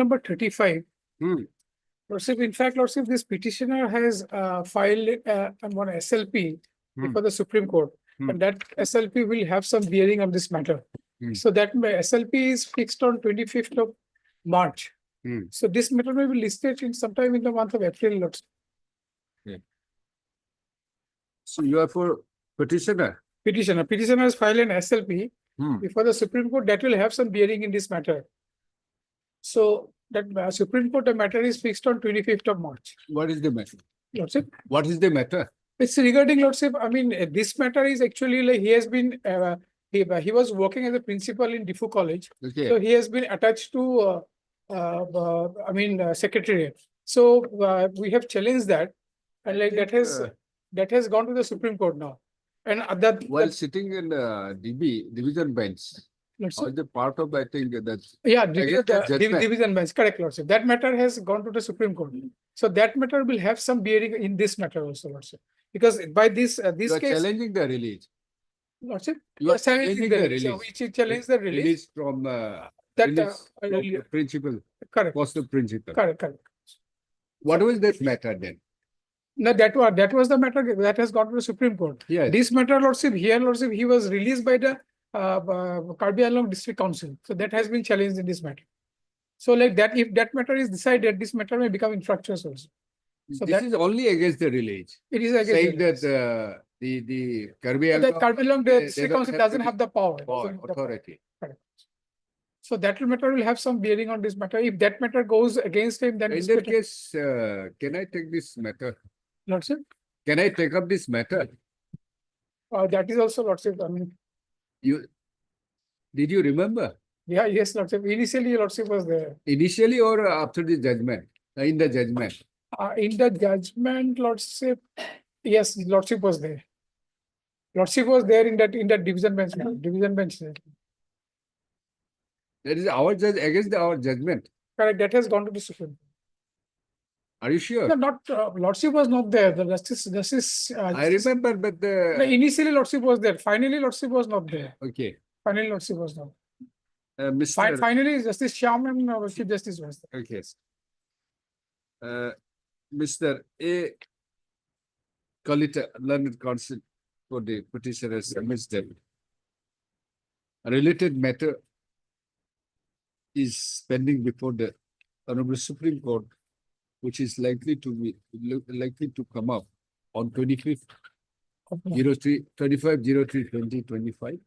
number 35. Hmm. Lordship, in fact, Lordship, this petitioner has filed one SLP before the Supreme Court, and that SLP will have some bearing on this matter. So that SLP is fixed on 25th of March. So this matter may be listed in sometime in the month of April, Lordship. So you are for petitioner? Petitioner has filed an SLP before the Supreme Court that will have some bearing in this matter. So that Supreme Court matter is fixed on 25th of March. What is the matter? Lordship? What is the matter? It's regarding, Lordship, I mean, this matter is actually like he has been, he was working as a principal in Diffu College. Okay. So he has been attached to, secretariat. So we have challenged that, and like that has gone to the Supreme Court now. And while sitting in division bench, or the part of, I think that's division bench, correct, Lordship. That matter has gone to the Supreme Court. So that matter will have some bearing in this matter also, Lordship. Because by this you are case, challenging the release. Lordship, You are challenging the release. So which challenge the release. Release from the principal. Correct. Was the principal. Correct. What was that matter then? No, that was the matter that has gone to the Supreme Court. Yes. This matter, Lordship, Lordship, he was released by the Karbi Anglong District Council. So that has been challenged in this matter. So like that, if that matter is decided, this matter may become infructuous also. So this is only against the release. It is against saying that the Karbi Anglong District Council doesn't have the power. Authority. Correct. So that matter will have some bearing on this matter. If that matter goes against him, then in that case, can I take this matter? Lordship? Can I take up this matter? That is also, Lordship. I mean, did you remember? Yeah, yes, Lordship. Initially, Lordship was there. Initially or after the judgment? In the judgment? In the judgment, Lordship, yes, Lordship was there. Lordship was there in that division bench. Division bench. That is our judge against our judgment. Correct. That has gone to the Supreme. Are you sure? No, not Lordship was not there. The justice. I remember, but initially Lordship was there. Finally, Lordship was not there. Okay. Finally, Lordship was not. Finally, Justice Shyam and Chief Justice was there. Okay. Mr. A. Kalita, learned counsel for the petitioner, submits that a related matter is pending before the Honorable Supreme Court, which is likely to come up on 25th 2025.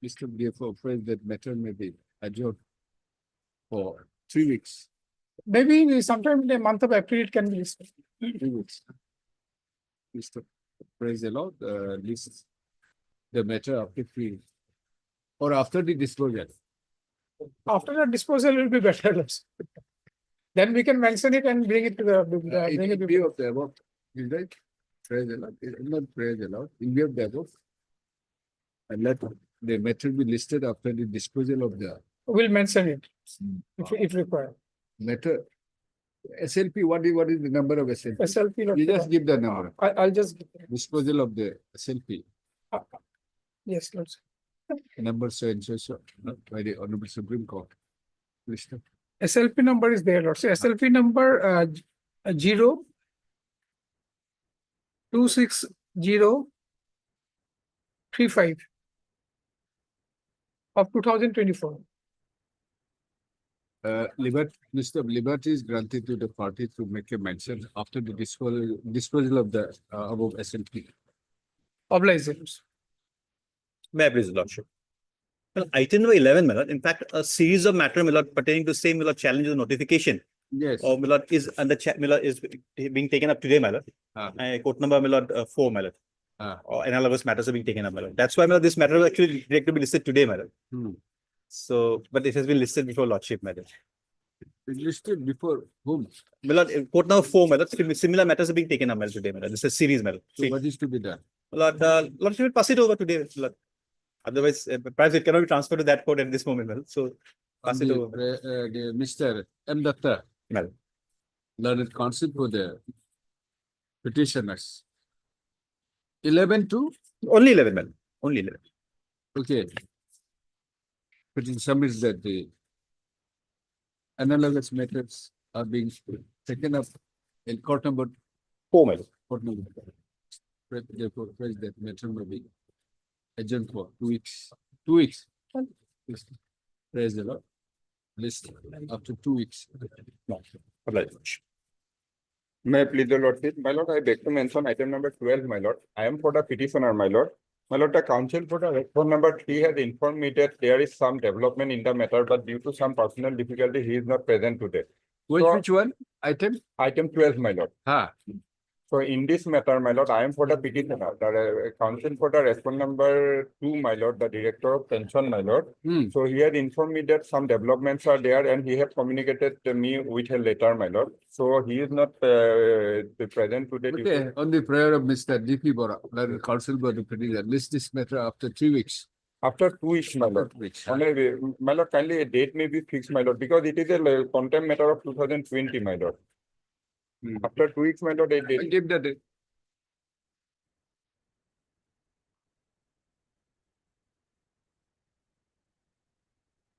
Mr. BFO afraid that matter may be adjourned for 3 weeks. Maybe sometime in the month of April it can be listed. 3 weeks. Mr. Praise the Lord, list the matter after 3 weeks or after the disclosure. After the disposal will be better. Then we can mention it and bring it to the in view of the above, is right? Praise the Lord. Not praise the Lord. In view of the above, and let the matter be listed after the disposal of the. We'll mention it if required. Matter SLP. What is the number of SLP? SLP. You just give the number. I'll just give it. Disposal of the SLP. Yes, Lord. Number so and so by the Honorable Supreme Court. Mr. SLP number is there, Lord. So SLP number 026-035 of 2024. Mr. Liberty is granted to the party to make a mention after the disposal of the above SLP. Obliged. May I please, Lordship? Well, item number 11, my Lord. In fact, a series of matter, my Lord, pertaining to same, my Lord, challenge the notification. Yes. Or my Lord is under my Lord is being taken up today, my Lord. Court number, my Lord, 4, my Lord. Or analogous matters are being taken up, my Lord. That's why, my Lord, this matter will actually directly to be listed today, my Lord. So, but it has been listed before Lordship, my Lord. It's listed before whom? My Lord, court number 4, my Lord. Similar matters are being taken up, my Lord, today, my Lord. This is a series, my Lord. So what is to be done? My Lord, Lordship will pass it over today, my Lord. Otherwise, perhaps it cannot be transferred to that court at this moment. Well, so pass it over. Mr. M. Datta, Well, learned counsel for the petitioners. 11 to? only 11, well, only 11. Okay. Petition submits that analogous matters are being taken up in court number 4, my lord. court number. Therefore, praise that matter may be adjourned for 2 weeks. 2 weeks. Praise the Lord. List after 2 weeks. Appellate. May I plead the lordship? My lord, I beg to mention item number 12, my lord. I am for the petitioner, my lord. My lord, the counsel for the phone number 3 has informed me that there is some development in the matter, but due to some personal difficulty, he is not present today. Which one? Item? Item 12, my lord. So in this matter, my lord, I am for the petitioner. The counsel for the response number 2, my lord, the director of pension, my lord. So he had informed me that some developments are there and he had communicated to me with a letter, my lord. So he is not present today. due to- Okay, on the prayer of Mr. D.P. Bora, counsel for the petitioner, list this matter after 3 weeks. After 2 weeks, my lord. Only, my lord, kindly a date may be fixed, my lord, because it is a contempt matter of 2020, my lord. After 2 weeks, my lord, a date. Give the date.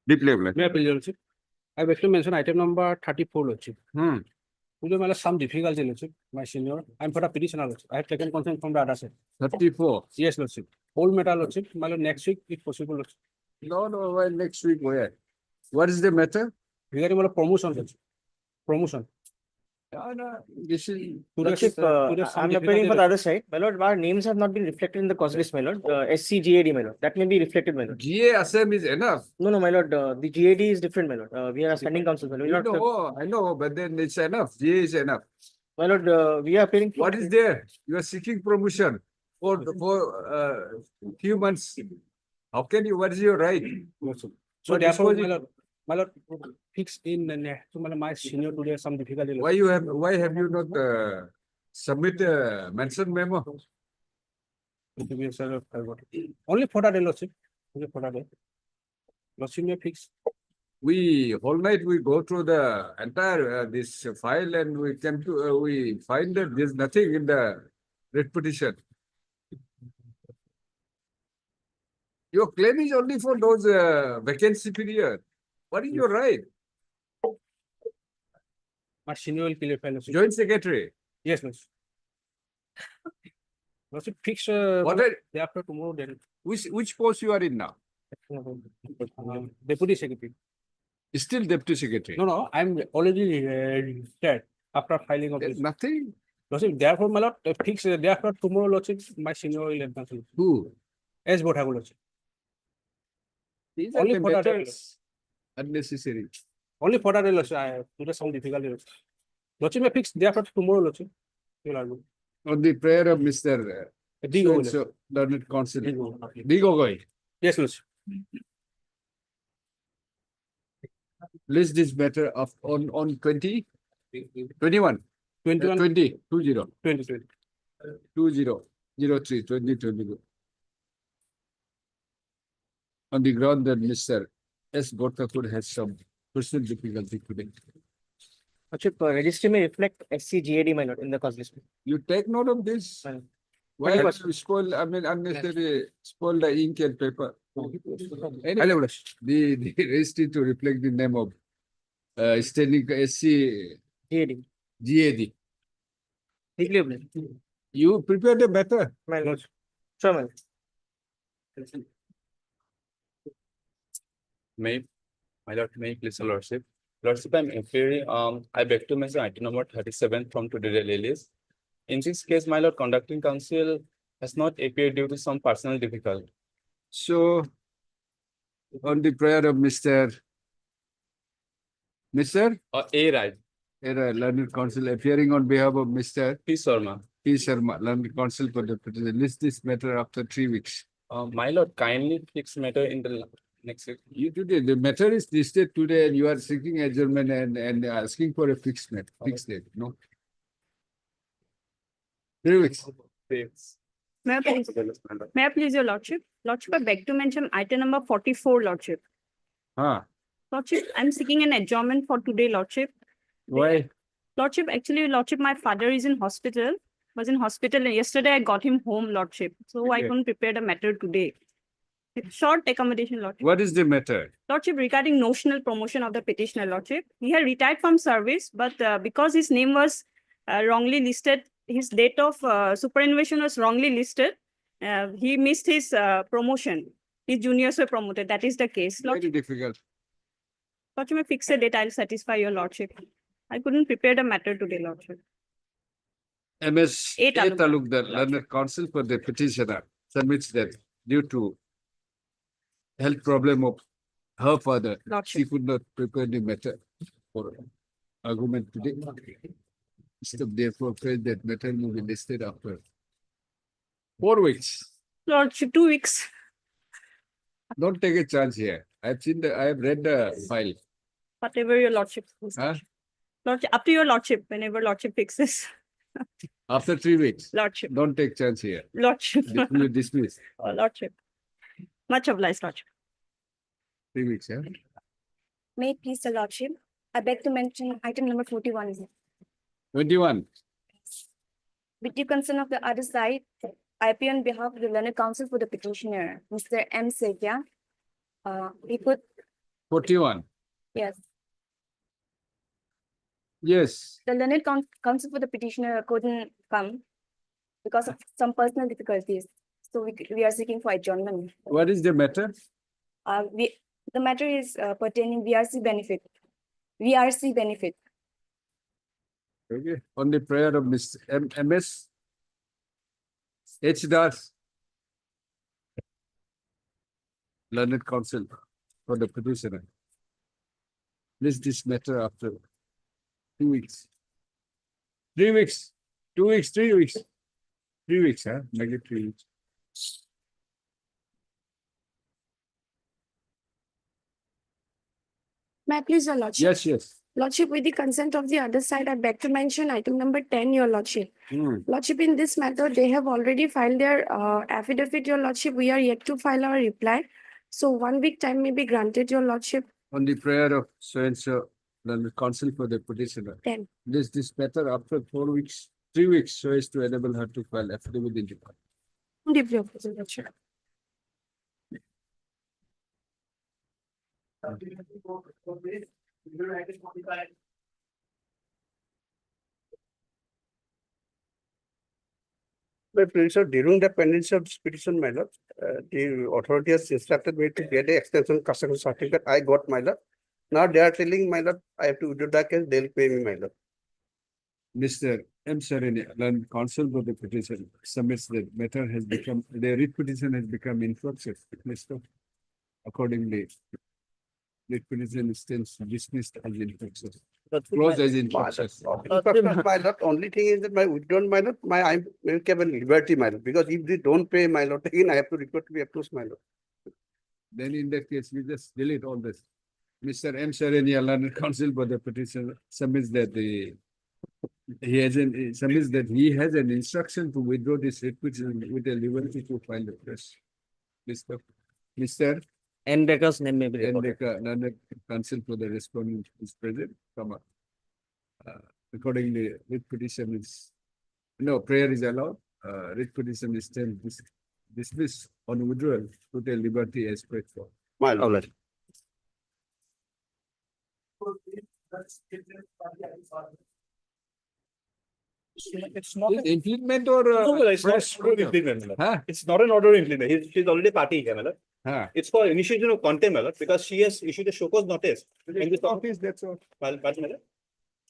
Deeply. May I please, Lordship? I wish to mention item number 34, Lordship. Today, my lord, some difficulty, Lordship, my senior. I'm for the petitioner, Lordship. I have taken consent from the other side. 34. Yes, Lordship. Whole matter, Lordship, my lord, next week, if possible, Lordship. No, well, next week where? What is the matter? Regarding my lord, promotion, Lordship. Promotion. This is Today's, I'm appearing for the other side. My lord, our names have not been reflected in the cause list, my lord. SCGAD, my lord. That may be reflected, my lord. GA assem is enough. No, my lord. The GAD is different, my lord. We are standing counsel, my lord. You We're not, know, I know, but then it's enough. GA is enough. my lord, we are appearing. What is there? You are seeking promotion for few months. How can you? What is your right? So What therefore, disposition? my lord, fix in so my senior today some difficulty. Why have you not submit a mention memo? Only for that day, Lordship. Only for that day. Lordship may fix. We whole night we go through the entire this file and we came to we find that there's nothing in the writ petition. Your claim is only for those vacancy period. What is your right? My senior will clear file. Lordship. Joint secretary. Yes, Lordship. Lordship fix What are, day after tomorrow then. which post you are in now? Deputy Secretary. Still deputy secretary. No, I'm already retired after filing of There's this. nothing. Lordship, therefore, my lord, fix day after tomorrow, Lordship, my senior will advance. Who? As both have Lordship. These Only are the for that day, matters unnecessary. Only for that day, Lordship. I have today some difficulty. Lordship may fix day after tomorrow, Lordship. You will argue. On the prayer of Mr. D. Gogoi, So learned counsel. D. Gogoi. D. Gogoi. Yes, Lordship. List this matter of on 20, 21, 21, 20, 20, 2020. 2003, 2022. On the ground that Mr. S. Gortakur has some personal difficulty today. Lordship, registry may reflect SCGAD, my lord, in the cause list. You take note of this. Well, Why Thank you, have you spoil, I mean, unnecessary, spoil the ink and paper? Anyway, the registry to reflect the name of standing SC GAD. GAD. Deeply. You prepare the matter. My lord. Sure, my lord. My lord, may I please, your lordship. Lordship, I'm appearing, I beg to mention item number 37 from today's release. In this case, my lord, conducting counsel has not appeared due to some personal difficulty. So, on the prayer of Mr. A right, Learned Counsel appearing on behalf of Mr. P. Sharma. P. Sharma, Learned Counsel for the petition. List this matter after 3 weeks. My lord, kindly fix matter in the next week. You today, the matter is listed today and you are seeking adjournment and asking for a fixed date, no? 3 weeks. Thanks. May I please, your lordship? Lordship, I beg to mention item number 44, lordship. Lordship, I'm seeking an adjournment for today, lordship. Why? Lordship, actually, lordship, my father is in hospital, was in hospital, and yesterday I got him home, lordship. So I Okay. couldn't prepare the matter today. Short accommodation, Lordship. What is the matter? Lordship, regarding notional promotion of the petitioner, Lordship, he had retired from service, but because his name was wrongly listed, his date of superannuation was wrongly listed, he missed his promotion. His juniors were promoted. That is the case. Very Lordship, difficult. Lordship, may fix a date. I'll satisfy your Lordship. I couldn't prepare the matter today, Lordship. MS A. A. Talukdar. Talukdar, learned counsel for the petitioner, submits that due to health problem of her father, she Lordship. could not prepare the matter for argument today. Therefore, felt that matter will be listed after 4 weeks. Lordship, 2 weeks. Don't take a chance here. I have read the file. Whatever your Lordship. Huh? Lordship, up to your Lordship, whenever Lordship fixes. After 3 weeks, Lordship. don't take chance here. Lordship. This will be dismissed. Lordship. Much obliged, Lordship. 3 weeks, yeah? May it please the Lordship, I beg to mention item number 41. 21. With the consent of the other side, I appear on behalf of the learned counsel for the petitioner, Mr. M. Sevia. We put, 41. yes, Yes. the learned counsel for the petitioner couldn't come because of some personal difficulties. So we are seeking for adjournment. What is the matter? The matter is pertaining VRC benefit. VRC benefit. Okay. On the prayer of Ms. MS H. Das, learned counsel for the petitioner. List this matter after 2 weeks. 3 weeks. 2 weeks, 3 weeks. 3 weeks, huh? Make it 3 weeks. May I please, your Lordship? Yes, yes. Lordship, with the consent of the other side, I beg to mention item number 10, your Lordship. Lordship, in this matter, they have already filed their affidavit, your Lordship. We are yet to file our reply. So 1 week time may be granted, your Lordship. On the prayer of so-and-so, learned counsel for the petitioner. 10. This matter after 4 weeks, 3 weeks, so as to enable her to file affidavit in Department. Deeply opposed, your Lordship. My Prince, during the pendency of this petition, my lord, the authority has instructed me to get the extension custodial certificate. I got, my lord. Now they are telling, my lord, I have to withdraw the case, they'll pay me, my lord. Mr. M. Sarani, learned counsel for the petition, submits that matter has become, the writ petition has become infructuous. Accordingly, writ petition stands dismissed as infructuous. Closed as infructuous. My lord, only thing is that my withdrawn, my lord, I will keep a liberty, my lord, because if they don't pay, my lord, again I have to report to be approved, my lord. Then in that case, we just delete all this. Mr. M. Sarani, learned counsel for the petition, submits that he has an instruction to withdraw this writ petition with a liberty to file the press. Mr. Ndeka's name may be recorded. Ndeka, learned counsel for the respondent is present, accordingly, writ petition is, no, prayer is allowed, writ petition is then dismissed on withdrawal with a liberty as prayed for. My lord. It's not. Is implement or It's fresh? not implement. Huh? It's not an order implement. She's already party here, my lord. Huh? It's for initiation of contempt, my lord, because she has issued a show cause notice. And this Notice, that's all.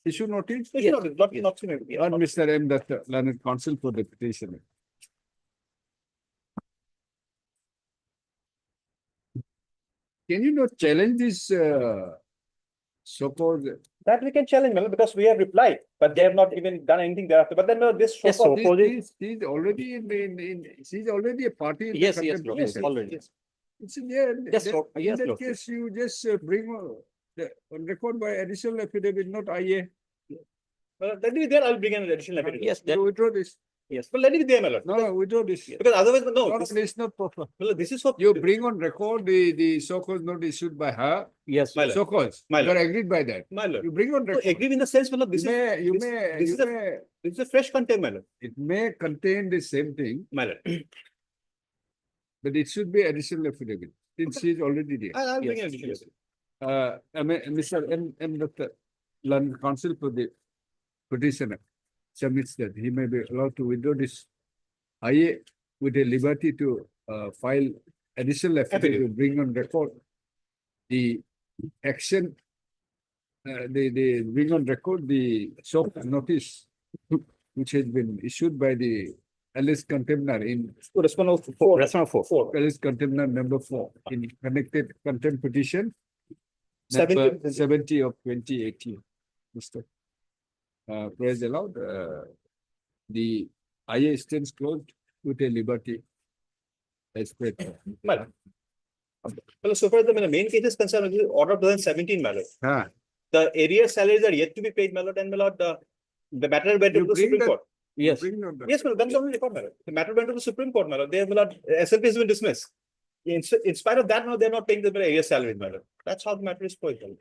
Issue notice? Not On Mr. M. Datta, learned counsel for the petitioner. Can you not challenge this so-called? that we can challenge, my lord, because we have replied, but they have not even done anything thereafter. But then this show Yes, cause. She's already she's already a party. In the Yes, contempt Lord, petition. already. It's in there. Yes, That- Lord. Yes, In that Lord. case, you just bring on record by additional affidavit, not IA. Let me there, I'll bring an additional affidavit. Yes, that, You withdraw this. yes. But let it be there, my lord. No, withdraw this. Because otherwise, no, No, this, it's not proper. well, this is for. You bring on record the so-called note issued by her, Yes. My lord. so-called. My You lord. are agreed by that. My lord. You bring on So record. agree in the sense, my lord, this You is, may, you this- may, this you is a- may, this is a fresh contempt, my lord. it may contain the same thing, My lord. But it should be additional affidavit, since she is already there. I'll bring it. Mr. M. Dr. Learned Counsel for the petitioner submits that he may be allowed to withdraw this IA with a liberty to file additional affidavit to bring on record the action, the bring on record the soft notice which has been issued by the alleged contemner in Response of four. alleged contemner number 4 in connected contempt petition 70. 70 of 2018. Mr. Praise allowed, the IA stands closed with a liberty as per. Well, so far the main case is concerned with the order of 2017, my lord. Ah, The area salaries are yet to be paid, my lord, and my lord, the matter went to You the bring Supreme that- Court. Yes. bring on the- Yes, well, that's only record, my lord. The matter went to the Supreme Court, my lord. They have, my lord, SLP has been dismissed. In spite of that, now they're not paying the area salary, my lord. That's how the matter is posed, my lord.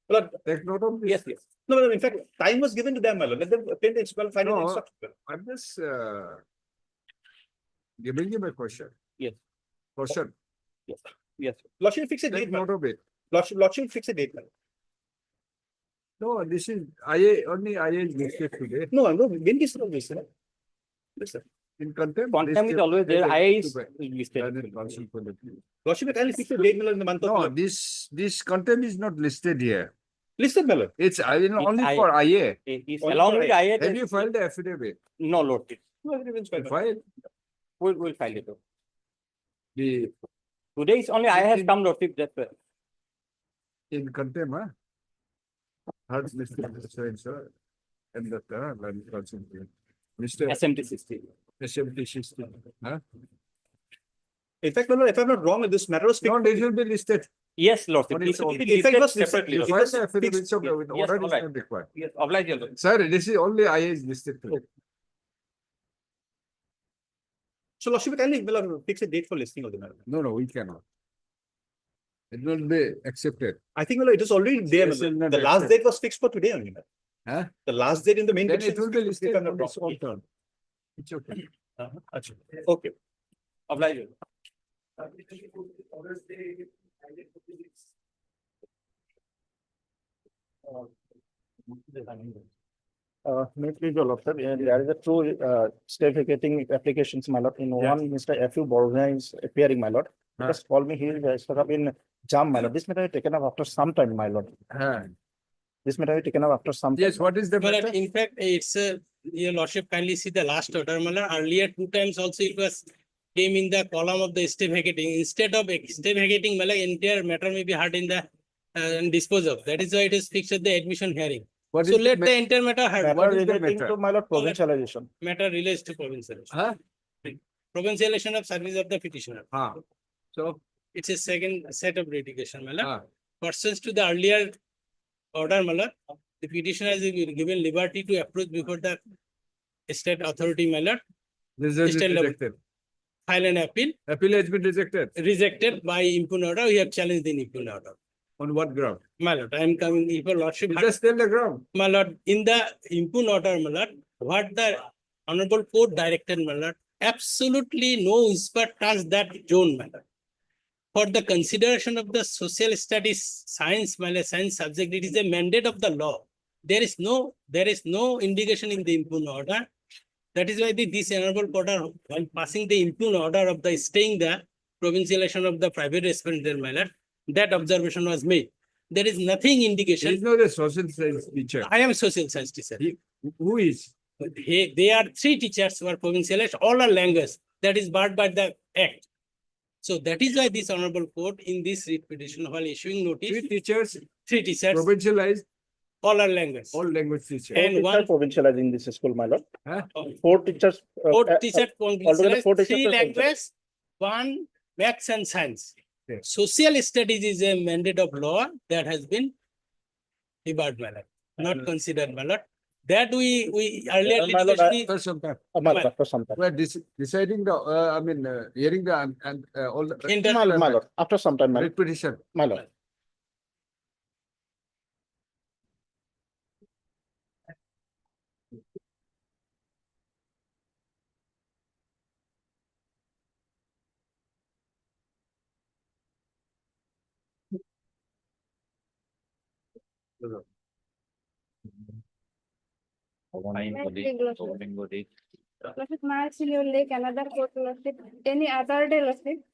My lord, Take note of this. yes, yes. No, in fact, time was given to them, my lord. Let them obtain the final No. instruction. my lord. I'm just giving him a question. Yes. Question. Yes. Lordship fix a Take date, my note lord. of it. Lordship fix a date, my lord. No, this is IA, only IA is listed today. No, no, when is it always, sir? Listen, In contempt. Quantum is always there, IA is listed. Lordship kindly fix a date, my lord, in the month of. No, this contempt is not listed here. Listed, my lord. It's only I- for IA. It's Only along for with IA. IA. Have you filed the affidavit? No, Lord. No, everyone's fine, my lord. File We'll file it. the Today it's only IA has come, Lordship, that's why. in contempt, huh? Heard Mr. So and the learned counsel. Mr. SMT 16. SMT system, huh? In fact, my lord, if I'm not wrong, this matter was fixed. No, this will be listed. Yes, Lordship. On its own. It In fact, it was listed separately. You Lordship. file the affidavit, fixed. so with Yes, order is alright. not required. Yes, oblige your Lordship. Sir, this is only IA is listed today. So Lordship kindly will fix a date for listing of the matter. No, we cannot. It will be accepted. I think, my lord, it is already there. my Yes, lord. and then The last accept. date was fixed for today only, my lord. Huh? The last date in the main Then petition. it will be is fixed, if listed I'm not on wrong. its own turn. It's okay. Achha. Okay. Oblige your May I please, your lordship, there is a two stay vacating applications, my lord. In one, Mr. F.U. Borgna is appearing, my lord. Just call me, he is stuck up in jam, my lord. This matter is taken up after some time, my lord. Huh. This matter is taken up after some time. Yes, what is the Well, matter? in fact, it's your lordship kindly see the last order. Earlier 2 times also it was came in the column of the stay vacating. Instead of stay vacating, entire matter may be heard in the and disposed of. That is why it is fixed at the admission hearing. What So is the let ma- the entire matter heard. Matter what is the relating matter? to, my lord, provincialization. Matter relates to provincialization. Huh? Provincialization of service of the petitioner. Huh. So, It's a second set of litigation, huh. Persons to the earlier order, the petitioner is given liberty to approach before the state authority, This is State level. rejected. file an appeal, Appeal has been rejected. rejected by impugn order. We have challenged the impugn order. On what ground? I am coming, if your lordship, You just tell the ground. in the impugn order, what the honorable court directed, absolutely no whisper touch that zone, For the consideration of the social studies science, science subject, it is a mandate of the law. There is no indication in the impugn order. That is why this honorable court, while passing the impugn order of the staying the provincialization of the private respondent, that observation was made. There is nothing There indication. is no the social science teacher. I am a social science teacher. Who is? They are 3 teachers who are provincialized, all are language. That is barred by the act. So that is why this honorable court in this writ petition while issuing notice, 3 teachers, 3 teachers, provincialized, all are language. all language teachers. And Teachers one- provincialized in this school, my lord. Huh? 4 teachers. 4 teachers altogether 4 provincialized, 3 teachers are language, 1 maths and science. Okay. Social studies is a mandate of law that has been debarred, not considered, That we earlier My lord, litigation. After some time. My lord, after some time. We are deciding the, hearing the, and all the. My lord, after some time, my lord. Writ petition. My lord. Lordship, March in your lake, another court, Lordship, any other day, Lordship?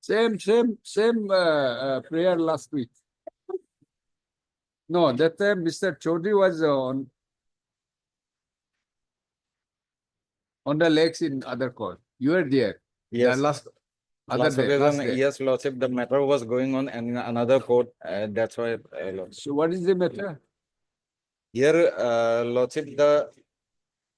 Same prayer last week. No, that time Mr. Chaudhary was on the legs in other court. You were there. Yes. The last other Last day, last occasion, day. yes, Lordship, the matter was going on in another court, that's why, Lordship. So what is the matter? Here, Lordship, the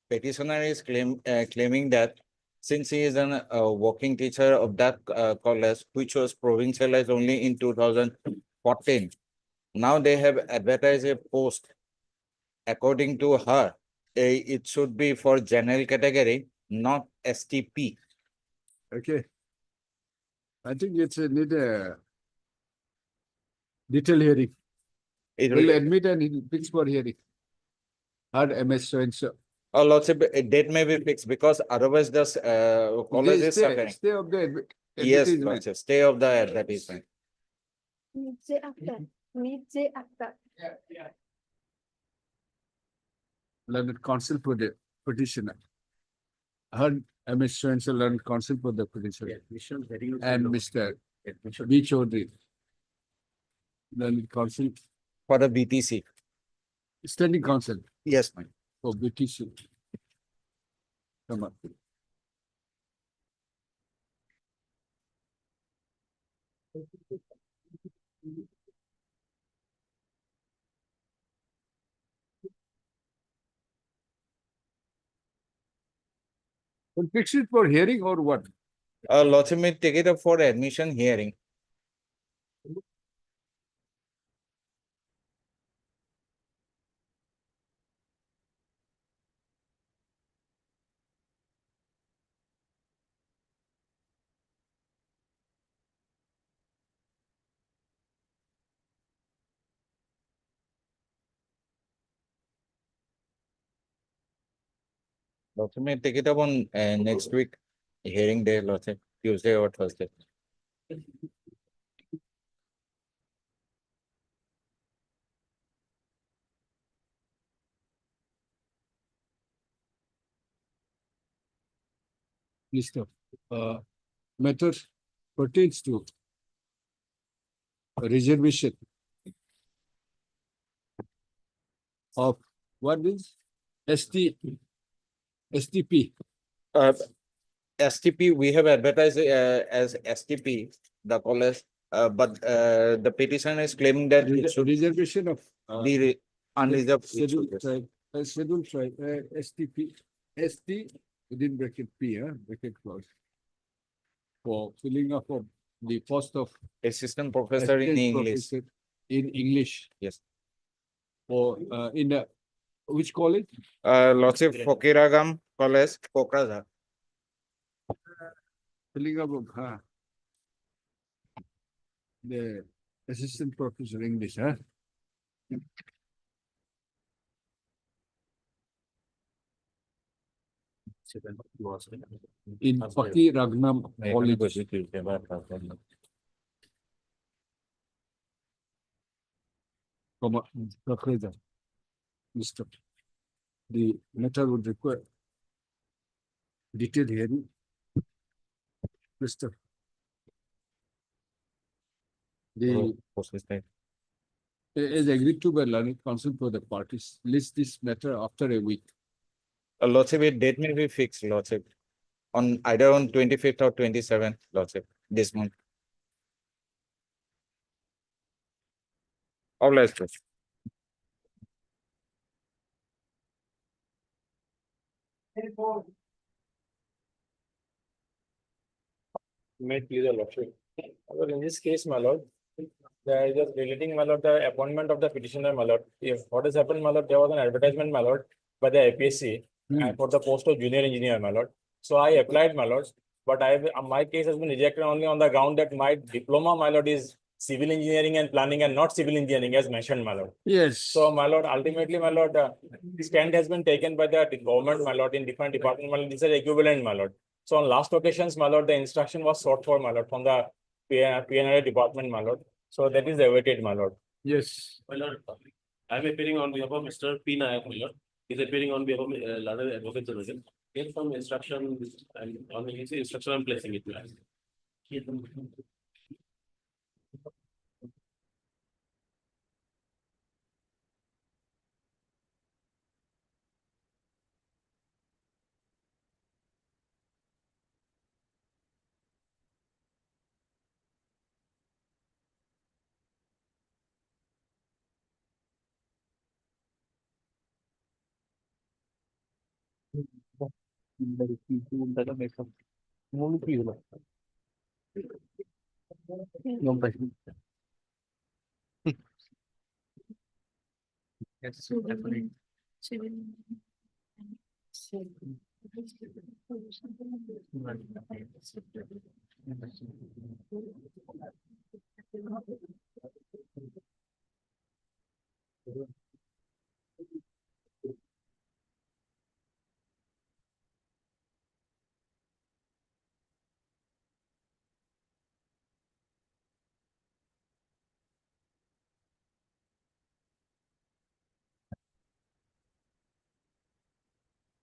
petitioner is claiming that since he is an working teacher of that college, which was provincialized only in 2014, now they have advertised a post. According to her, it should be for general category, not STP. Okay. I think it's need a detailed hearing. It We'll will, admit and he'll fix for hearing. Heard MS so and so. Lordship, a date may be fixed because otherwise the college is suffering. Stay of the Yes, advertisement. Lordship, stay of the advertisement. Learned counsel for the petitioner. Heard MS so and so learned counsel for the petitioner. And Mr. B. Chaudhary. Learned counsel For the BTC. standing counsel Yes, ma'am. for BTC. Come on. We'll fix it for hearing or what? Lordship may take it up for admission hearing. Lordship may take it up on next week hearing day, Lordship, Tuesday or Thursday. List of matter pertains to reservation of what is STP. STP, we have advertised as STP, the college, but the petition is claiming that it should Reservation of be unreserved. scheduled tribe, STP, ST within bracket P, bracket clause. For filling up of the post of Assistant professor in assistant English. professor in English. Yes. For in which college? Lordship, Fokiragam College, Kokrajhar. Filling up of the assistant professor English, in Paki Ragnam College. Kakreza. Mr. The matter would require detailed hearing. Mr. The is agreed to by learned counsel for the parties. List this matter after a week. Lordship, a date may be fixed, Lordship, on either on 25th or 27th, Lordship, this month. Obliged, Lordship. May please your lordship. Well, in this case, my lord, there is just relating, my lord, the appointment of the petitioner, my lord. If what has happened, my lord, there was an advertisement, my lord, by the APSC for the post of junior engineer, my lord. So I applied, my lord, but my case has been rejected only on the ground that my diploma, my lord, is civil engineering and planning and not civil engineering as mentioned, my lord. Yes. So, my lord, ultimately, my lord, stand has been taken by the government, my lord, in different departments, my lord. This is equivalent, my lord. So on last occasions, my lord, the instruction was sought for, my lord, from the PNRA department, my lord. So that is awaited, my lord. Yes. My lord, I'm appearing on behalf of Mr. P. Nayak, my lord. He's appearing on behalf of London Advocate General. Get some instruction, and on his instruction, I'm placing it.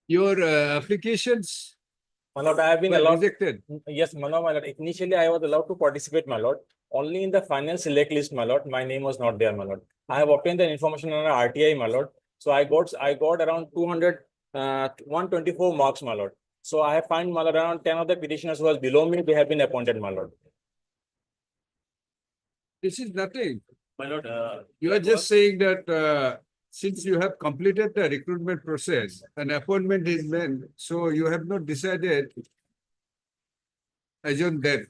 Your applications My lord, I have been were allowed. rejected. Yes, my lord. Initially, I was allowed to participate, my lord. Only in the final select list, my lord. My name was not there, my lord. I have obtained the information on RTI, my lord. So I got around 124 marks, my lord. So I have found, my lord, around 10 of the petitioners who was below me, they have been appointed, my lord. This is nothing. My lord, You are just saying that since you have completed the recruitment process, an appointment is made, so you have not decided adjourn that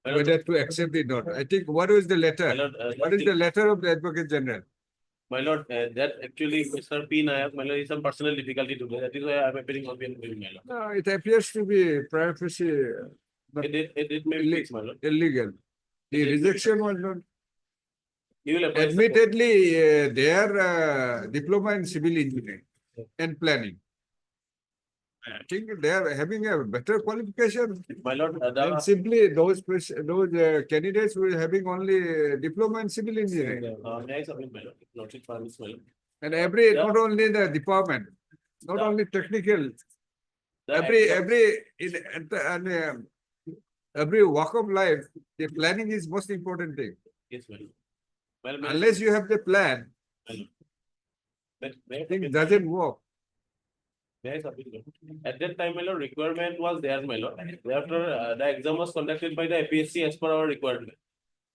whether to accept it or not. I think what is the letter? My lord, What is the letter of the Advocate General? my lord, that actually Mr. P. Nayak, my lord, is some personal difficulty today. That is why I am appearing on behalf of my lord. No, it appears to be privacy It may be fixed, my lord. illegal. The rejection was not. He will apply. Admittedly, their diploma in civil engineering and planning. I think they are having a better qualification My lord, than simply those candidates who are having only diploma in civil engineering. may I submit, my lord? Not it permits, my lord. And not only the department, not only technical, every walk of life, the planning is most important thing. Yes, my lord. Well, Unless you have the plan, things doesn't work. May I submit, my lord? At that time, my lord, requirement was there, my lord. Thereafter, the exam was conducted by the APSC as per our requirement.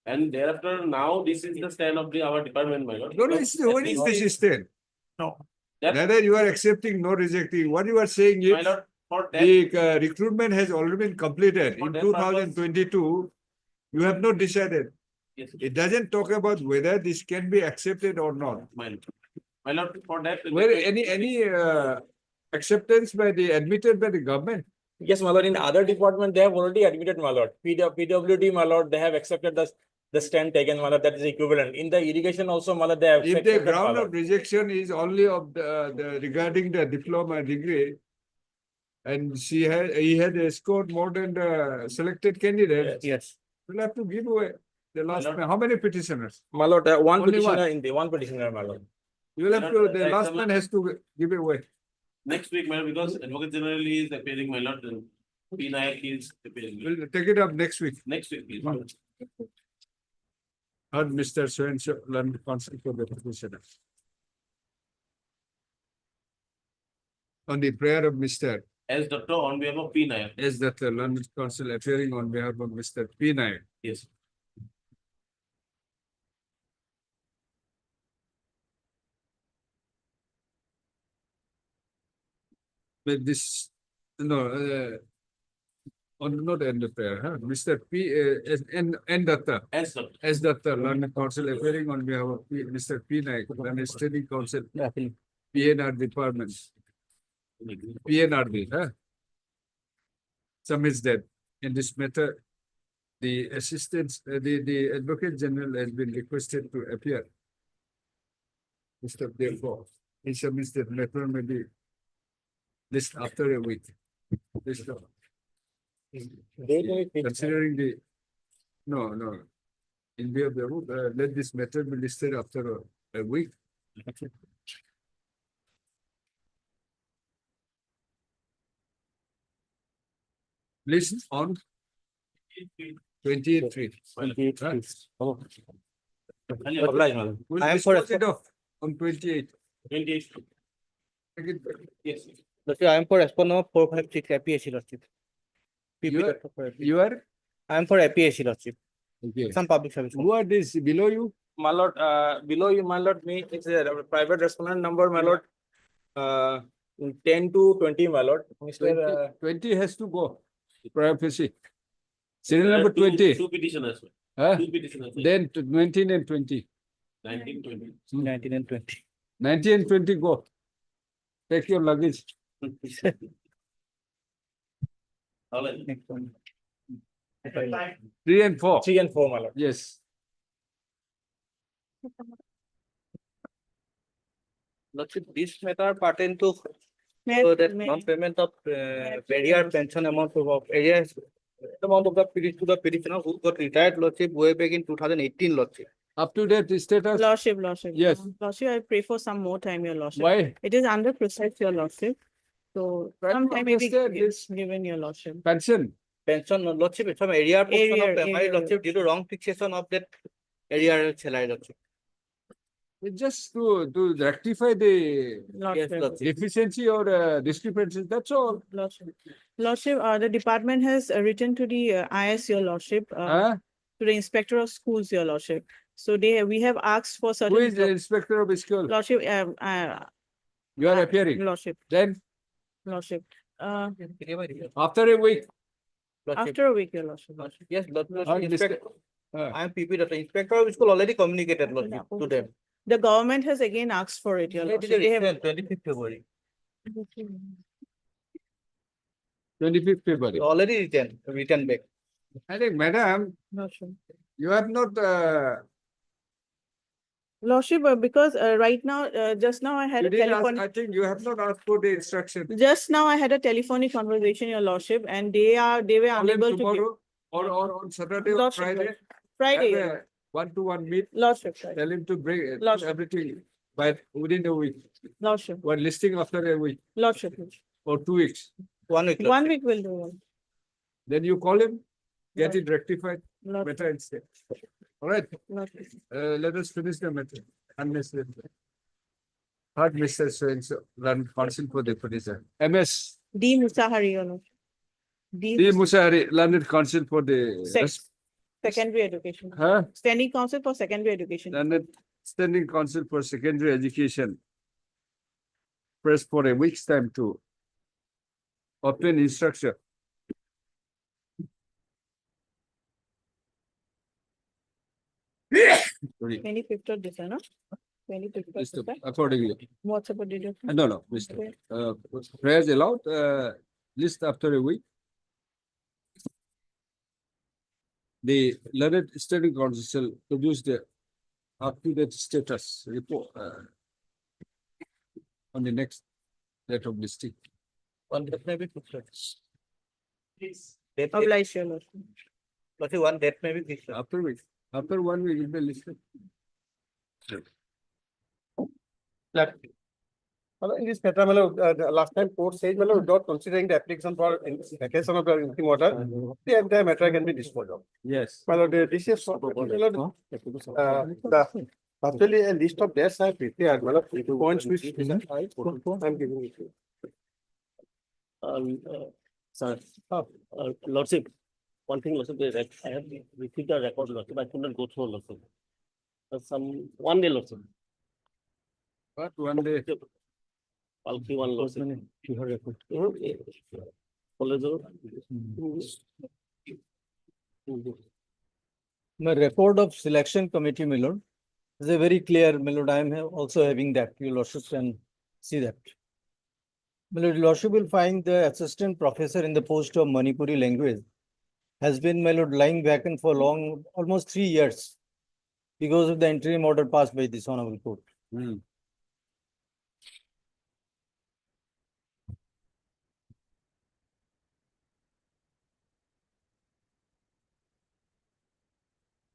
And thereafter, now this is the stand of our department, my lord. No, what is this stand? No. Neither you are accepting nor rejecting. What you are saying My is lord, for that, the recruitment has already been completed in that 2022. You have not decided. yes, It doesn't talk about whether this can be accepted or not. my lord. My lord, for that. Where any acceptance admitted by the government? Yes, my lord, in the other department, they have already admitted, my lord. PWD, my lord, they have accepted the stand taken, my lord, that is equivalent. In the irrigation also, my lord, they have If accepted. the ground of rejection is only of regarding the diploma degree, and he had scored more than the selected candidate, Yes. we'll have to give away the last. How many petitioners? My lord, one Only petitioner one. in the one petitioner, my lord. You will have to. The last man has to give away. Next week, my lord, because Advocate General is appearing, my lord, then P. Nayak is appearing. We'll take it up next week. Next week, please. Heard Mr. So-and-so, learned counsel for the petitioner. On the prayer of Mr. As doctor on behalf of P. Nayak. As that the learned counsel appearing on behalf of Mr. P. Nayak. Yes. But this, no, not end the prayer, huh? Mr. P. N. Datta. As Datta, learned counsel appearing on behalf of Mr. P. Nayak, learned study counsel, PNR department. PNRD, huh? Submits that in this matter, the the Advocate General has been requested to appear. Mr. Therefore, he submits that matter may be list after a week. Considering the no, in view of the rule, let this matter be listed after a week. List on 28/3. We'll I am for dispose it off on 28. Yes. I am for respond number 456 APSC Lordship. You are? I am for APSC Lordship. Okay. Some public service. Who are this below you? My lord, below you, my lord, me, it's a private respondent number, my lord. 10 to 20, my lord. Mr. 20 has to go. Privacy. Serial number 20. Two petitioners. Huh? Two petitioners. Then 19 and 20. 19, 20. 19 and 20. 19 and 20 go. Take your luggage. All right. Next one. 3 and 4. 3 and 4, my lord. Yes. Lordship, this matter pertain to that non-payment of barrier pension amount of areas amount of the petitioner who got retired, Lordship, way back in 2018, Lordship. Up to date status? Lordship. Yes. Lordship, I pray for some more time, your lordship. Why? It is under process, your lordship. So some time may be given, your lordship. Pension. Pension, Lordship, some area portion of Area, MI, area. Lordship, due to wrong fixation of that area salary, Lordship. Just to rectify the Lordship. deficiency or discrepancy, that's all. Lordship, the department has written to the IS, your lordship, Huh? to the inspector of schools, your lordship. So we have asked for certain. Who is the inspector of school? Lordship, You are appearing. lordship, Then lordship. after a week. After a week, your lordship. Yes, Lordship, Not inspector. dis- I am PP, the inspector of school already communicated, Lordship, to them. The government has again asked for it, your They lordship. did They a have. return, 25th February. 25th February. Already returned back. I think, madam, Lordship. you have not Lordship, because right now, just now I had you a didn't ask, telephone. I think you have not asked for the instruction. Just now I had a telephonic conversation, your lordship, and they were Call him unable to give. tomorrow or on Saturday or Lordship, Friday. Friday, Have a one-to-one meet. lordship, right. Tell him to bring Lordship. everything by within a week. Lordship, One listing after a week lordship. or 2 weeks. 1 week. 1 week will do. Then you call him, get it rectified, Lordship. better instead. All right, Lordship. let us finish the matter. Unnecessary. Third, Mr. So run counsel for the petition. MS. D Musahari, your lordship. D. Musahari, learned counsel for the Secondary education. huh? Standing council for secondary education. Learned standing counsel for secondary education. Press for a week's time to obtain instruction. Sorry. 25th of December. 25th of Mr. December. Accordingly. What's about did you? No, Mr. Okay. Prayers allowed, list after a week. The learned study council produced the up-to-date status report on the next date of listing. One that may be fixed. Please. Oblige, your lordship. Lordship, one that may be fixed. After a week, after 1 week, it will be listed. In this matter, the last time court said, without considering the application for vacation of the interim order, the entire matter can be disposed of. Yes. This is actually a list of dates I have prepared, points which I'm giving it to you. Sir, lordship, one thing, lordship, I have received a record, lordship, I could not go through, lordship. Some 1 day, lordship. But 1 day. I'll see one lordship. My report of selection committee, my lord, is a very clear, my lord. I am also having that. Your lordship can see that. My lord, your lordship will find the assistant professor in the post of Manipuri language has been, my lord, lying vacant for long, almost 3 years because of the interim order passed by this honorable court.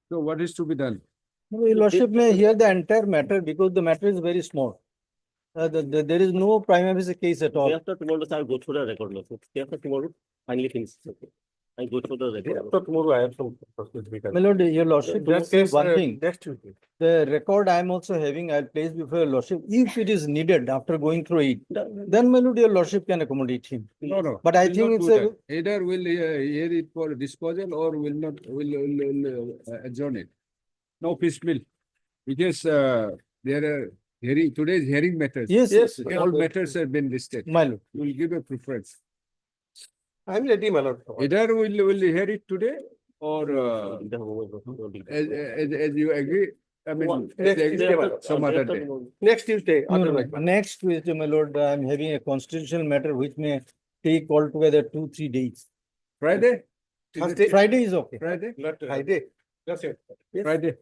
So what is to be done? Your lordship may hear the entire matter because the matter is very small. There is no prima facie case at all. After tomorrow, I'll go through the record. After tomorrow, finally things. I go through the record. After tomorrow, I have some. My lord, your lordship, That do case, one thing. next Tuesday. The record I am also having, I'll place before your lordship. If it is needed after going through it, then my lord, your lordship can accommodate him. No. But I will think not it's do a, that. Either will hear it for disposal or will not, will adjourn it. No piecemeal. Because there are hearing, today's hearing matters. yes, All matters have been listed. my lord. We'll give a preference. I'm ready, my lord. Either will hear it today or as you agree, I mean, Next Tuesday, my lord. some other day. Next Tuesday, No, otherwise. Next Tuesday, my lord, I am having a constitutional matter which may take altogether 2-3 days. Friday? Thursday. Friday is okay. Friday? Friday. That's it. Friday.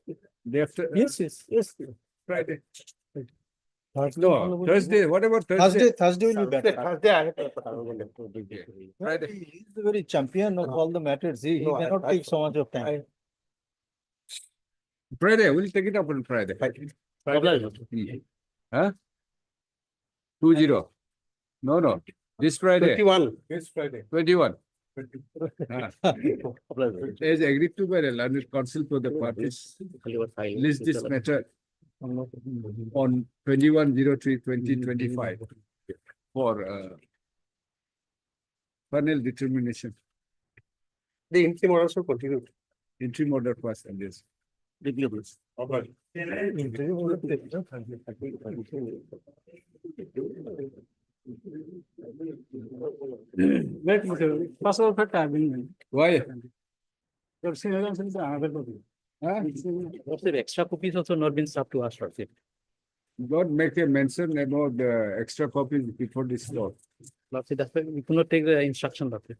Day after? Yes. Friday. Thursday, No, Thursday. What about Thursday? Thursday will be better. Thursday, I have. Friday. He is the very champion of all the matters. He No, cannot take so much of time. Friday. We'll take it up on Friday. Huh? 20. No. This Friday. 21. This Friday. 21. As agreed to by the learned counsel for the parties, list this matter on 21/03/2025 for final determination. The interim order also continued. Interim order first and this. First of all, timing. Why? Extra copies also not been served to us, Lordship. Don't make a mention about the extra copies before this law. Lordship, that's why we could not take the instruction, Lordship.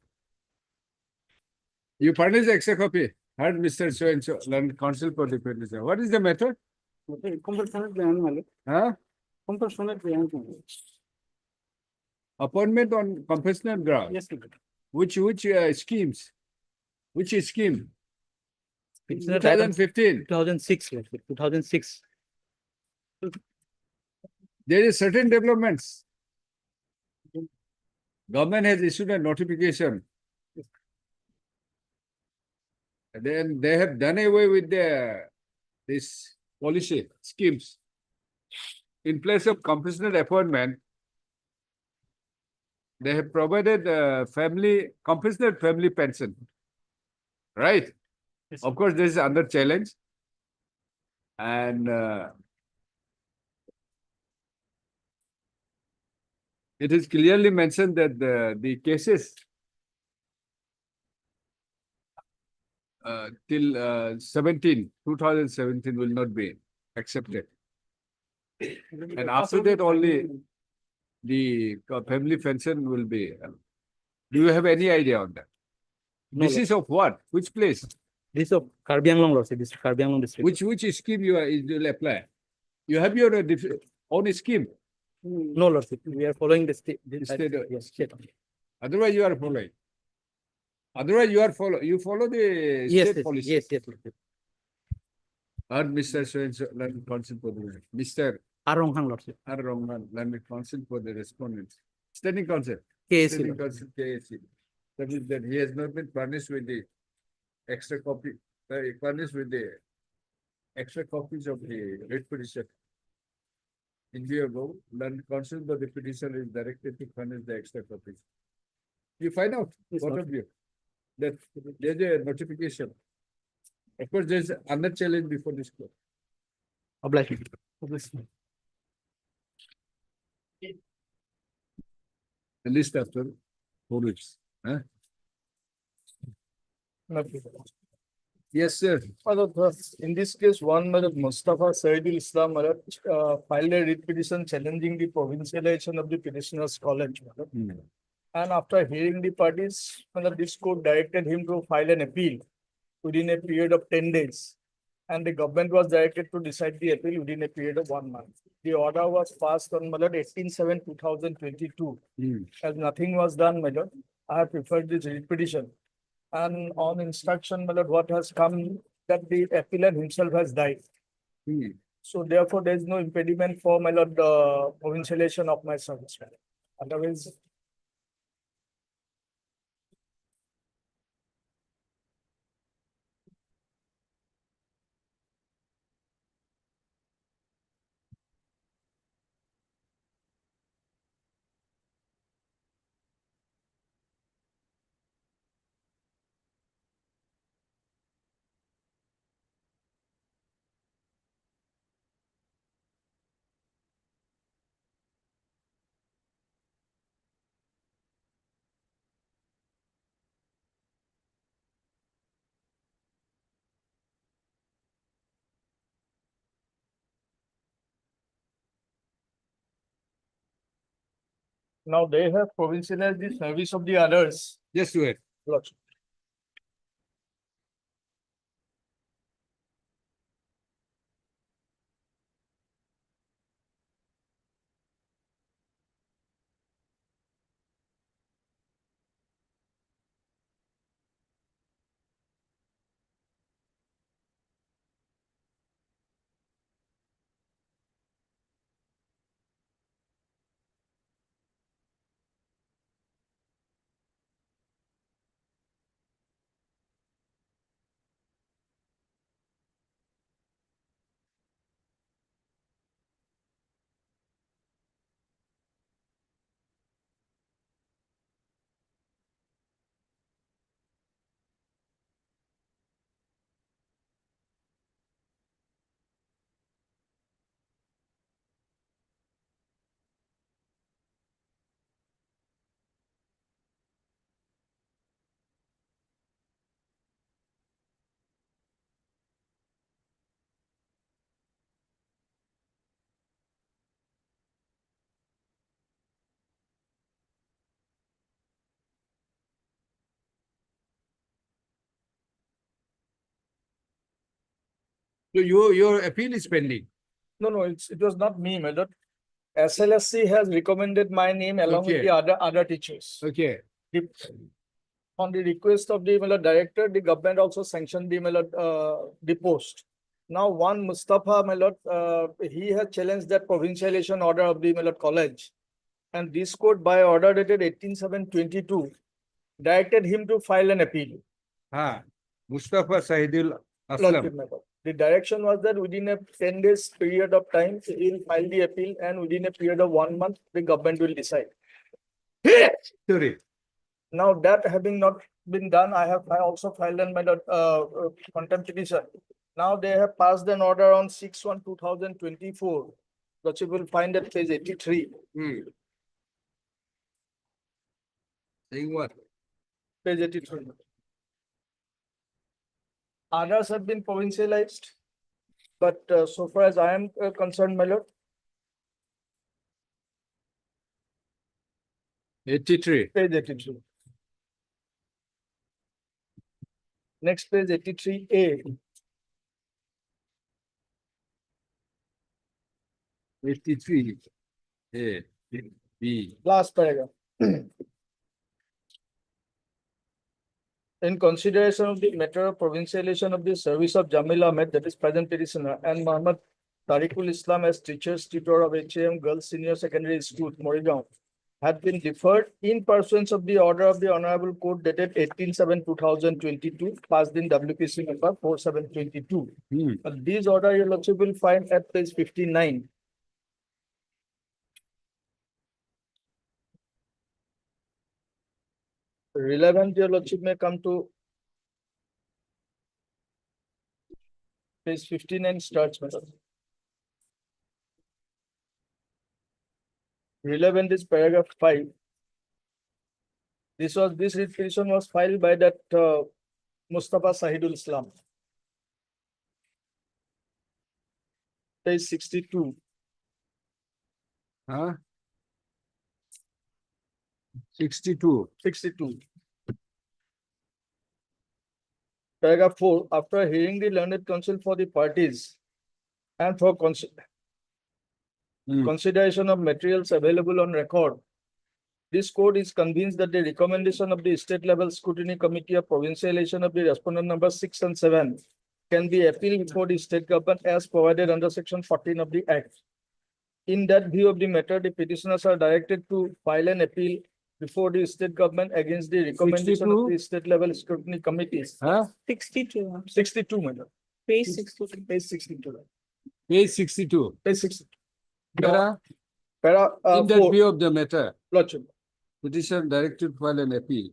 You furnish the extra copy. Heard Mr. So and so, learned counsel for the petition. What is the matter? Huh? Appointment on compassionate ground. Yes, Which schemes? Which scheme? 2015. 2015. 2006. There is certain developments. Government has issued a notification. Then they have done away with this policy schemes. In place of compassionate appointment, they have provided compassionate family pension. Right? Yes. Of course, this is under challenge. And it is clearly mentioned that the cases till 2017 will not be accepted. And after that only the family pension will be. Do you have any idea on that? No, This is of what? Which place? This of Karbi Anglong, Lordship. This is Karbi Anglong district. Which scheme you will apply? You have your own scheme. No, Lordship. We are following the state. Yes, state. Otherwise, you are following. Otherwise, you follow the state policy. Yes, Lordship. And Mr. So learned counsel for the Mr. Aronghang, Lordship. Learned counsel for the respondents. Standing counsel. KSC, Standing counsel KSC. That means that he has not been furnished with the extra copy, furnished with the extra copies of the writ petition. In view of learned counsel for the petition is directed to furnish the extra copies. You find out, what of you, that there's a notification. Of course, there's another challenge before this court. Oblige. The list after 4 weeks. Huh? Yes, sir. In this case, one Mustafa Saidul Islam filed a writ petition challenging the provincialization of the petitioner's college. And after hearing the parties, this court directed him to file an appeal within a period of 10 days. And the government was directed to decide the appeal within a period of 1 month. The order was passed on 18/7/2022. As nothing was done, my lord, I have preferred this writ petition. And on instruction, my lord, what has come that the appellant himself has died. So therefore, there is no impediment for my lord, provincialization of my service. Otherwise, now they have provincialized the service of the others. Just wait. Lordship. So your appeal is pending. No, it was not me, my lord. SLSC has recommended my name along with Okay. the other teachers. Okay. On the request of the director, the government also sanctioned the post. Now one Mustafa, my lord, he has challenged that provincialization order of the college. And this court by order dated 18/7/22 directed him to file an appeal. Mustafa Sahidul Aslam. Lordship, my lord. The direction was that within a 10 days period of time, he will file the appeal, and within a period of 1 month, the government will decide. Sorry. Now that having not been done, I also filed my contempt petition. Now they have passed an order on 6/1/2024, which you will find at page 83. Saying what? Page 83. Others have been provincialized, but so far as I am concerned, my lord, 83. page 83. Next page 83A. 83. A. B. Last paragraph. In consideration of the matter of provincialization of the service of Jamil Ahmed, that is present petitioner, and Muhammad Tariqul Islam as teachers, tutor of HAM Girls Senior Secondary School, Morigaon, had been deferred in pursuance of the order of the Honorable Court dated 18/7/2022, passed in WPC number 4722. This order you also will find at page 59. Relevant, your lordship may come to page 59 starts, madam. Relevant is paragraph 5. This petition was filed by that Mustafa Sahidul Islam. Page 62. 62. 62. Paragraph 4. After hearing the learned counsel for the parties and for consideration of materials available on record, this court is convinced that the recommendation of the state level scrutiny committee of provincialization of the respondent number 6 and 7 can be appealed before the state government as provided under section 14 of the Act. In that view of the matter, the petitioners are directed to file an appeal before the state government against the recommendation of the state level scrutiny committees. 62. 62, madam. Page 62. Page 62. Page 62. Page 62. Para, in that 4, view of the matter, Lordship, petition directed to file an appeal.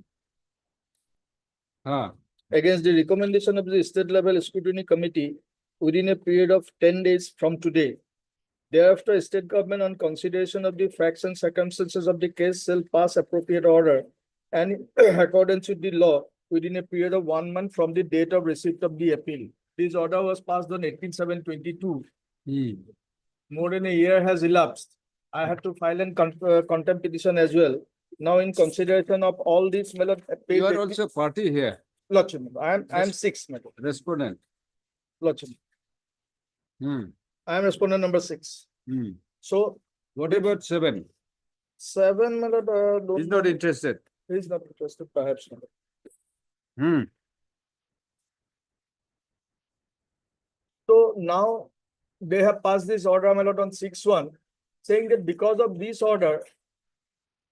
against the recommendation of the state level scrutiny committee within a period of 10 days from today. Thereafter, state government on consideration of the facts and circumstances of the case shall pass appropriate order and in accordance with the law within a period of 1 month from the date of receipt of the appeal. This order was passed on 18/7/22. More than a year has elapsed. I had to file a contempt petition as well. Now, in consideration of all these, You are also party here, Lordship, I am 6, madam. respondent. Lordship, I am respondent number 6. So, What about 7? 7, madam, He's not interested. He's not interested, perhaps. Madam. So now they have passed this order, my lord, on 6/1, saying that because of this order,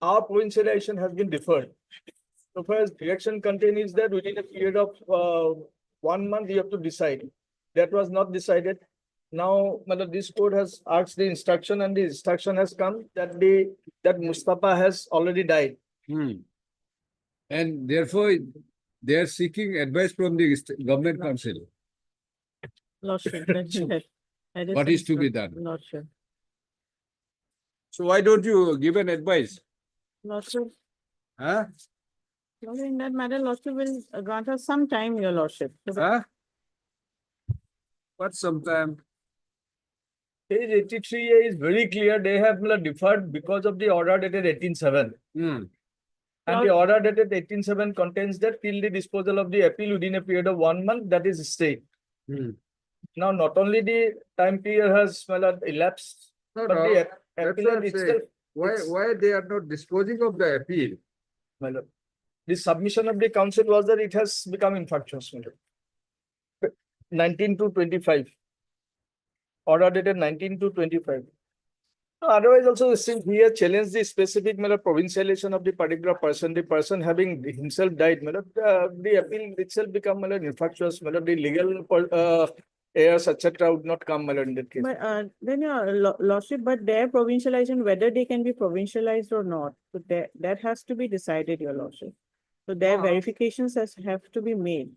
our provincialization has been deferred. So far as direction contained is that within a period of 1 month, you have to decide. That was not decided. Now, my lord, this court has asked the instruction and the instruction has come that that Mustafa has already died. And therefore, they are seeking advice from the government council. Lordship, What is to be done? Lordship. So why don't you give an advice? Lordship. Huh? Lordship, in that matter, Lordship will grant us some time, your Lordship. Huh? What sometime? Page 83A is very clear. They have deferred because of the order dated 18/7. And the order dated 18/7 contains that till the disposal of the appeal within a period of 1 month, that is stayed. Now, not only the time period has elapsed, No, but no, the that's what appeal I'm itself. saying. Why they are not disposing of the appeal? My lord, the submission of the council was that it has become infractions. 19/2/25. Order dated 19/2/25. Otherwise, also, since he has challenged the specific provincialization of the particular person, the person having himself died, the appeal itself become infractuous, the legal errors, etc., would not come in that case. But then your Lordship, but their provincialization, whether they can be provincialized or not, so that has to be decided, your Lordship. So their verifications have to be made.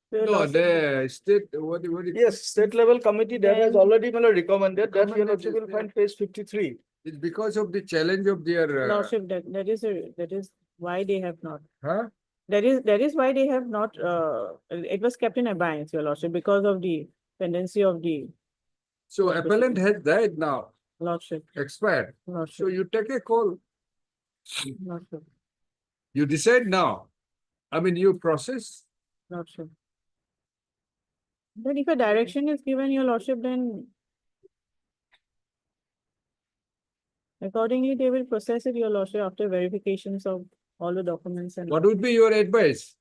So your No, Lordship- the state, what Yes, state level committee that has Then- already recommended that your Recommended Lordship will is find page 53. it's because of the challenge of their. Lordship, that is why they have not. Huh? That is why they have not, it was kept in abeyance, your Lordship, because of the tendency of the So appellant has died now, Lordship. expired. So Lordship, you take a call. Lordship, You decide now. I mean, you process. Lordship. But if a direction is given, your Lordship, then accordingly, they will process it, your Lordship, after verifications of all the documents and. What would be your advice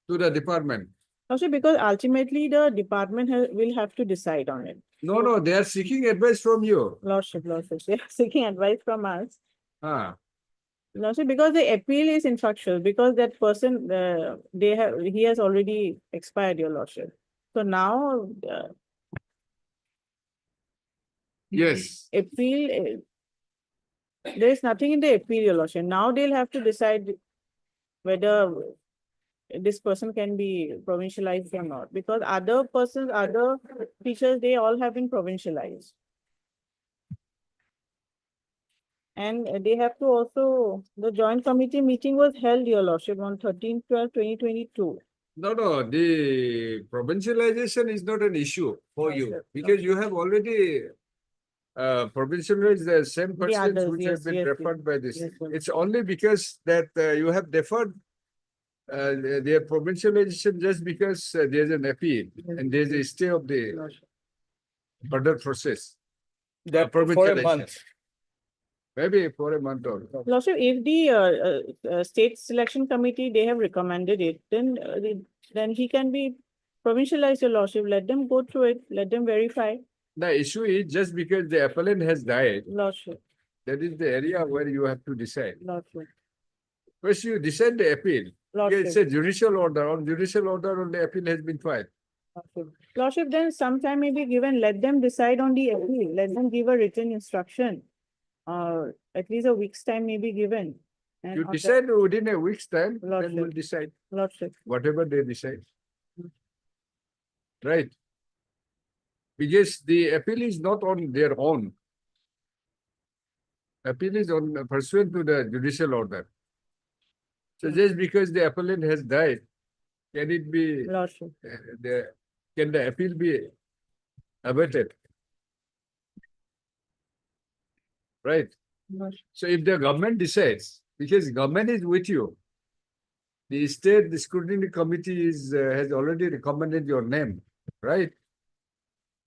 to the department? Lordship, because ultimately the department will have to decide on it. No, they are seeking advice from you. Lordship, they are seeking advice from us. Ah, Lordship, because the appeal is infractuous, because that person, he has already expired, your Lordship. So now, yes. appeal, there is nothing in the appeal, your Lordship. Now they'll have to decide whether this person can be provincialized or not, because other teachers, they all have been provincialized. And they have to also, the joint committee meeting was held, your Lordship, on 13/12/2022. No, the provincialization is not an issue for you because you have already provincialized the same persons others, which yes, have been yes, referred by this. yes, yes. It's only because that you have deferred their provincialization just because there's an appeal and there's a stay of the further process. That for a Provincialization. month. Maybe for a month or. Lordship, if the state selection committee, they have recommended it, then he can be Provincialize your lordship, let them go through it, let them verify. The issue is just because the appellant has died, Lordship, that is the area where you have to decide. lordship, First, you decide the appeal. It's lordship. a judicial order. On judicial order, only appeal has been filed. Lordship, then sometime may be given, let them decide on the appeal, let them give a written instruction. At least a week's time may be given. And You on that- decide within a week's time, then Lordship. we'll decide Lordship, whatever they decide. Right? Because the appeal is not on their own. Appeal is on pursuant to the judicial order. So just because the appellant has died, can it be, lordship, can the appeal be abated? Right? lordship. So if the government decides, because government is with you, the state, the scrutiny committee has already recommended your name, right?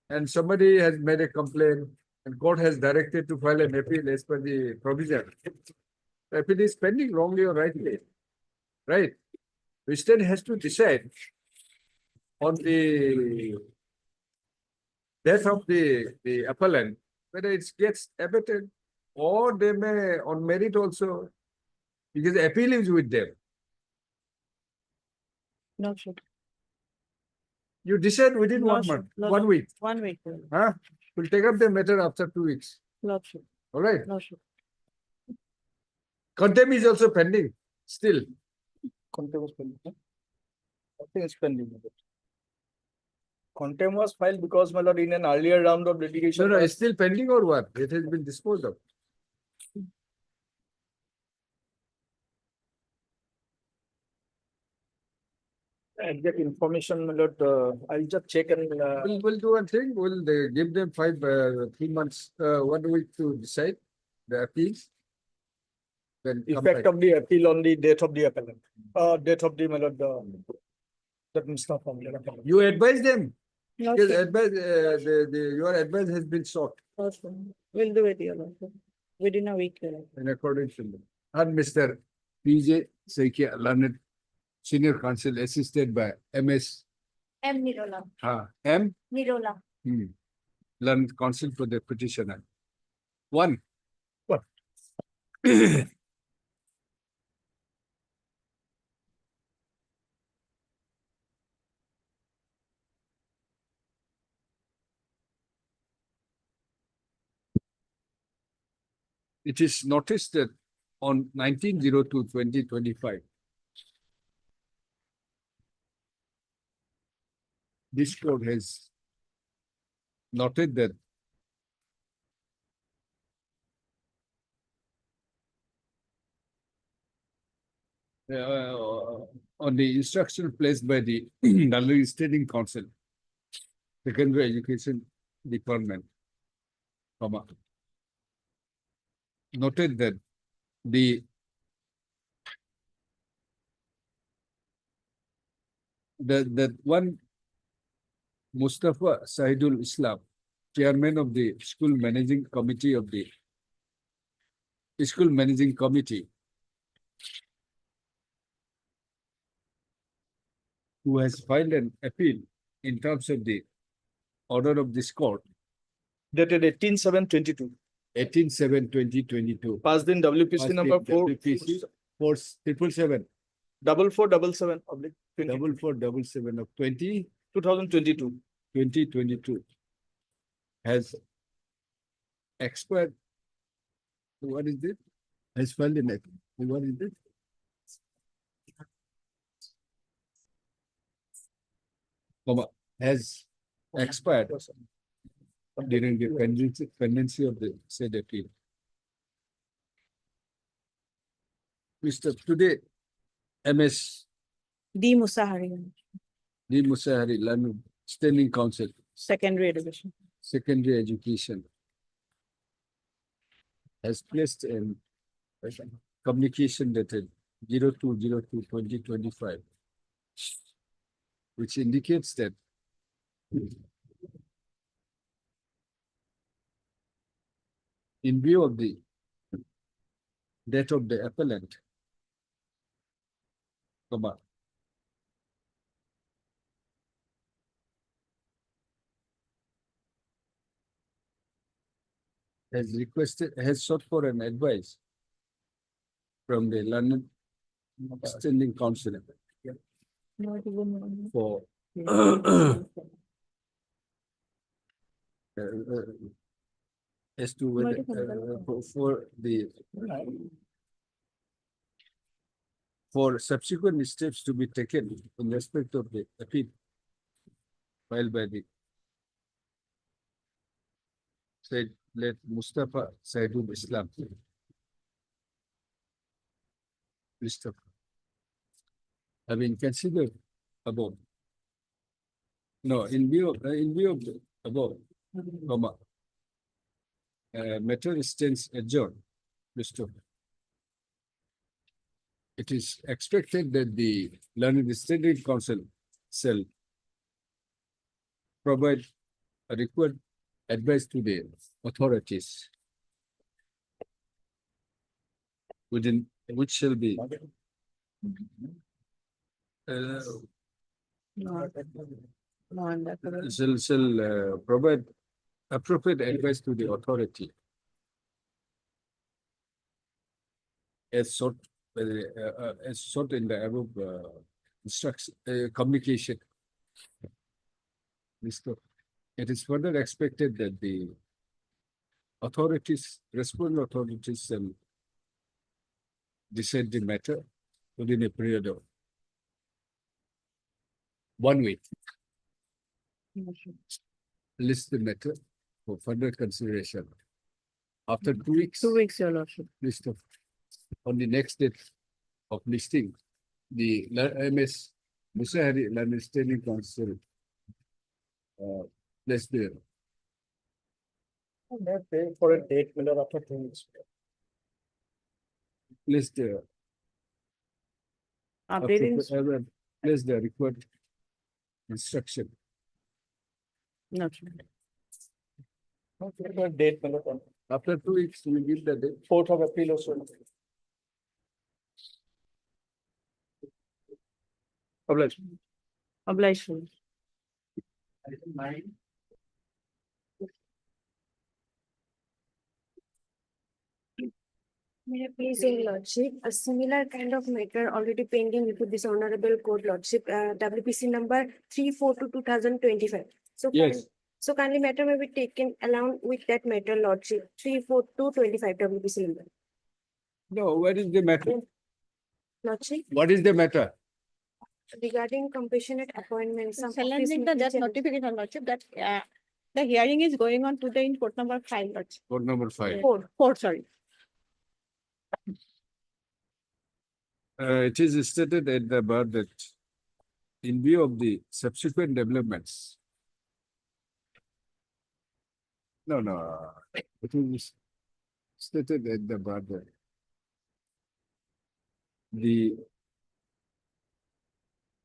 And somebody has made a complaint and court has directed to file an appeal as per the provision. The appeal is pending wrongly or rightly, right? The state has to decide on the death of the appellant, whether it gets abated or they may on merit also, because the appeal is with them. Lordship, You decide within 1 Lordship, month, lordship. 1 week. 1 week, Huh? We'll take up the matter after 2 weeks. lordship, All right. lordship. Contempt is also pending still. Contempt was pending. Nothing is pending. Contempt was filed because, my lord, in an earlier round of litigation. No, it's still pending or what? It has been disposed of. Exact information, my lord, I'll just check and. We'll do one thing. We'll give them 3 months, 1 week to decide the appeals. Then come Effect back. of the appeal on the date of the appellant, date of the, my lord, that means not from the appellant. You advise them. Because Lordship, advice, your advice has been sought lordship. We'll do it, your lordship, within a week, your lordship. in accordance with them. And Mr. P.J. Saikia, learned senior counsel assisted by M.S. M. Nirola. M. Nirola. Learned counsel for the petitioner. One. What? It is noticed that on 19/02/2025, this court has noted that on the instruction placed by the Legislating Council, Secondary Education Department, noted that that one Mustafa Sahidul Islam, chairman of the school managing committee who has filed an appeal in terms of the order of this court, Dated 18/7/22. 18/7/2022. Passed in WPC number WPC 4777 4477 oblique 4477 of 2022. 2022 has expired. What is it? Has filed an appeal. What is it? Has expired during the pendency of the said appeal. Mr. Today, MS D. Musahari, D. Musahari, Learned Standing Counsel, secondary education. Secondary Education, has placed in communication dated 02/02/2025, which indicates that in view of the death of the appellant, has sought for an advice from the London Standing Council for as to whether for subsequent steps to be taken in respect of the appeal filed by the said late Mustafa Saidul Islam. Mustafa, having considered above. No, in view of the above, comma, matter stands adjourned, Mustafa. It is expected that the Learned Standing Council shall provide a required advice to the authorities within which shall be shall provide appropriate advice to the authority as sought in the above instruction communication. It is further expected that the responsible authorities shall decide the matter within a period of 1 week. List the matter for further consideration. After 2 weeks. 2 weeks, Your Lordship. List of on the next date of listing, the MS Musahari Learned Standing Council placed there. For a date, after 2 weeks. Place the place the required instruction. No. Date, After 2 weeks, we give the date. 4th of April or so. Obliged. May I please, Your Lordship, a similar kind of matter already pending before this honorable court, Lordship, WPC number 342/2025. So Yes. So kindly matter may be taken along with that matter, Lordship, 342/25 WPC number. No, what is the matter? Lordship, What is the matter? regarding compassionate appointment, some Challenging the death notification, Lordship, that the hearing is going on today in court number 5, Lordship. Court number 5. Four, sorry. It is stated at the bar that in view of the subsequent developments. No. It is stated at the bar that the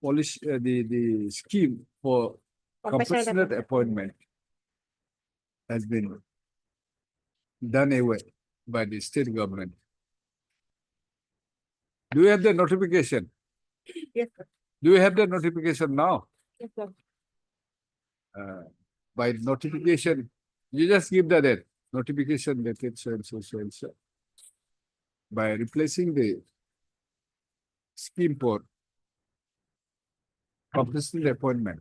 policy, the scheme for compassionate appointment has been done away by the state government. Do you have the notification? Yes, sir. Do you have the notification now? Yes, sir. By notification, you just give the date. Notification dated so and so, so and so. By replacing the scheme for compassionate appointment,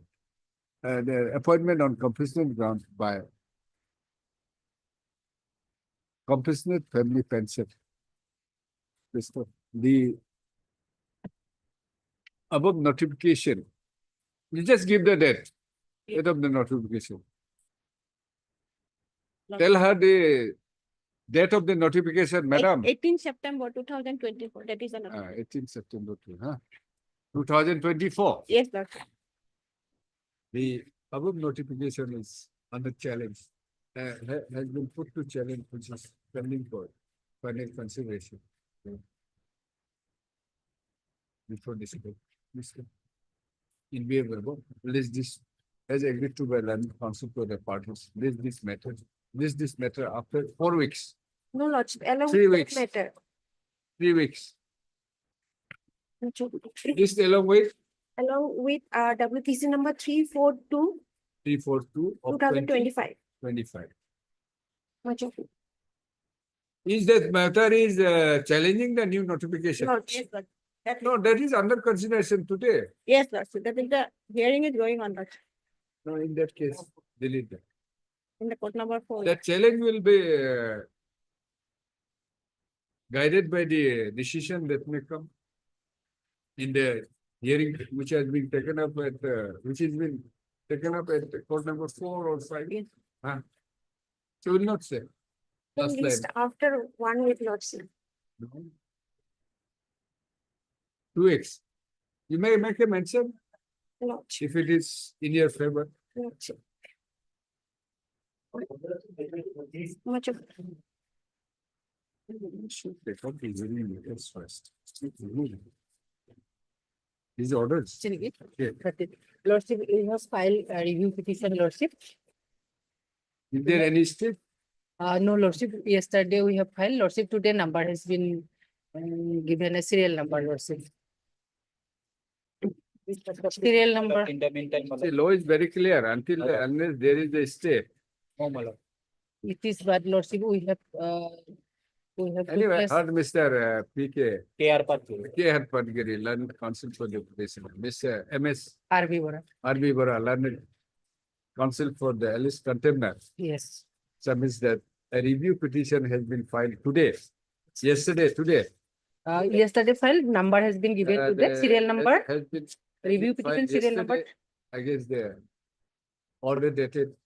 the appointment on compassionate grounds by compassionate family pension. The above notification, you just give the date of the notification. Tell her the date of the notification, madam. 18 September 2024, that is another. 18 September 2024. Yes, sir. The above notification is under challenge, has been put to challenge, which is pending for final consideration. Before this, in view of above, list this as agreed to by London Council to the parties. List this matter after 4 weeks. No, Lordship, along 3 with weeks. that matter. 3 weeks. List along with Along with WPC number 342 342 of 2025. 25. Much of it. Is that matter is challenging the new notification? Lordship. No, that is under consideration today. Yes, Lordship, that is the hearing is going on, Lordship, No, in that case, delete that. in the court number 4. That challenge will be guided by the decision that may come in the hearing which has been taken up at, which has been taken up at court number 4 or 5. Yes. So will not say. In Last list line. after 1 with Lordship. 2x. You may make a mention Lordship. if it is in your favor. Lordship. Much of Should take up the hearing matters first. These orders. Yeah. Lordship, we have filed a review petition, Lordship. Is there any step? No, Lordship, yesterday we have filed, Lordship, today number has been given a serial number, Lordship. Serial number. In the meantime, The law is very clear until unless there is a step. It is, but Lordship, we have Anyway, request- heard Mr. P.K. KR Patil. K.R. Padgiri, learned counsel for the petition. Mr. M.S. RB Bora. R.B. Bora, learned counsel for the Alice contemner, Yes. submits that a review petition has been filed today. Today. Yesterday filed, number has been given to the serial number, Has been review filed petition serial number. yesterday against the order dated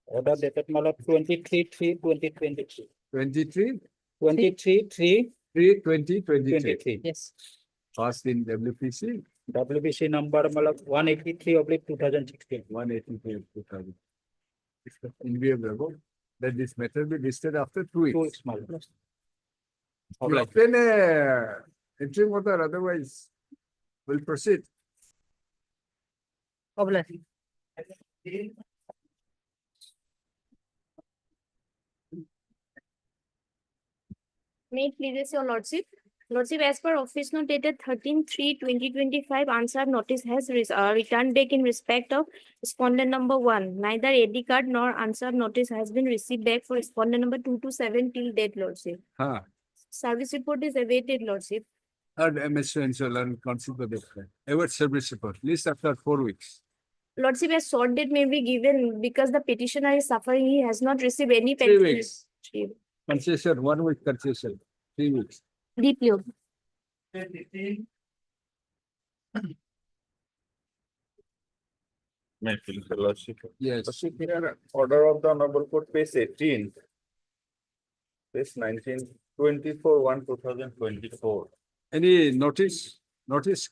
Order dated Malad 23/3/2023. 23, 23/3/2023. Yes. passed in WPC WBC number Malad 183/2016. 183 of 2000. In view of the above, that this matter be listed after 2 weeks. 2 weeks Malad. You obtain a interim order, otherwise we'll proceed. Obla. May it please your Lordship. Lordship, as per office note dated 13/3/2025, answer notice has returned back in respect of respondent number 1. Neither AD card nor answer notice has been received back for respondent number 2 to 7 till date, Lordship. Service report is awaited, Lordship. Third MS and so learn counsel for the await service report, list after 4 weeks. Lordship, a short date may be given because the petitioner is suffering. He has not received any 3 pension. weeks. Concession, 1 week concession, 3 weeks. Deeply. May please, your Lordship. Yes. Lordship, here, order of the honorable court, page 18. Page 19, 24/1/2024. Any notice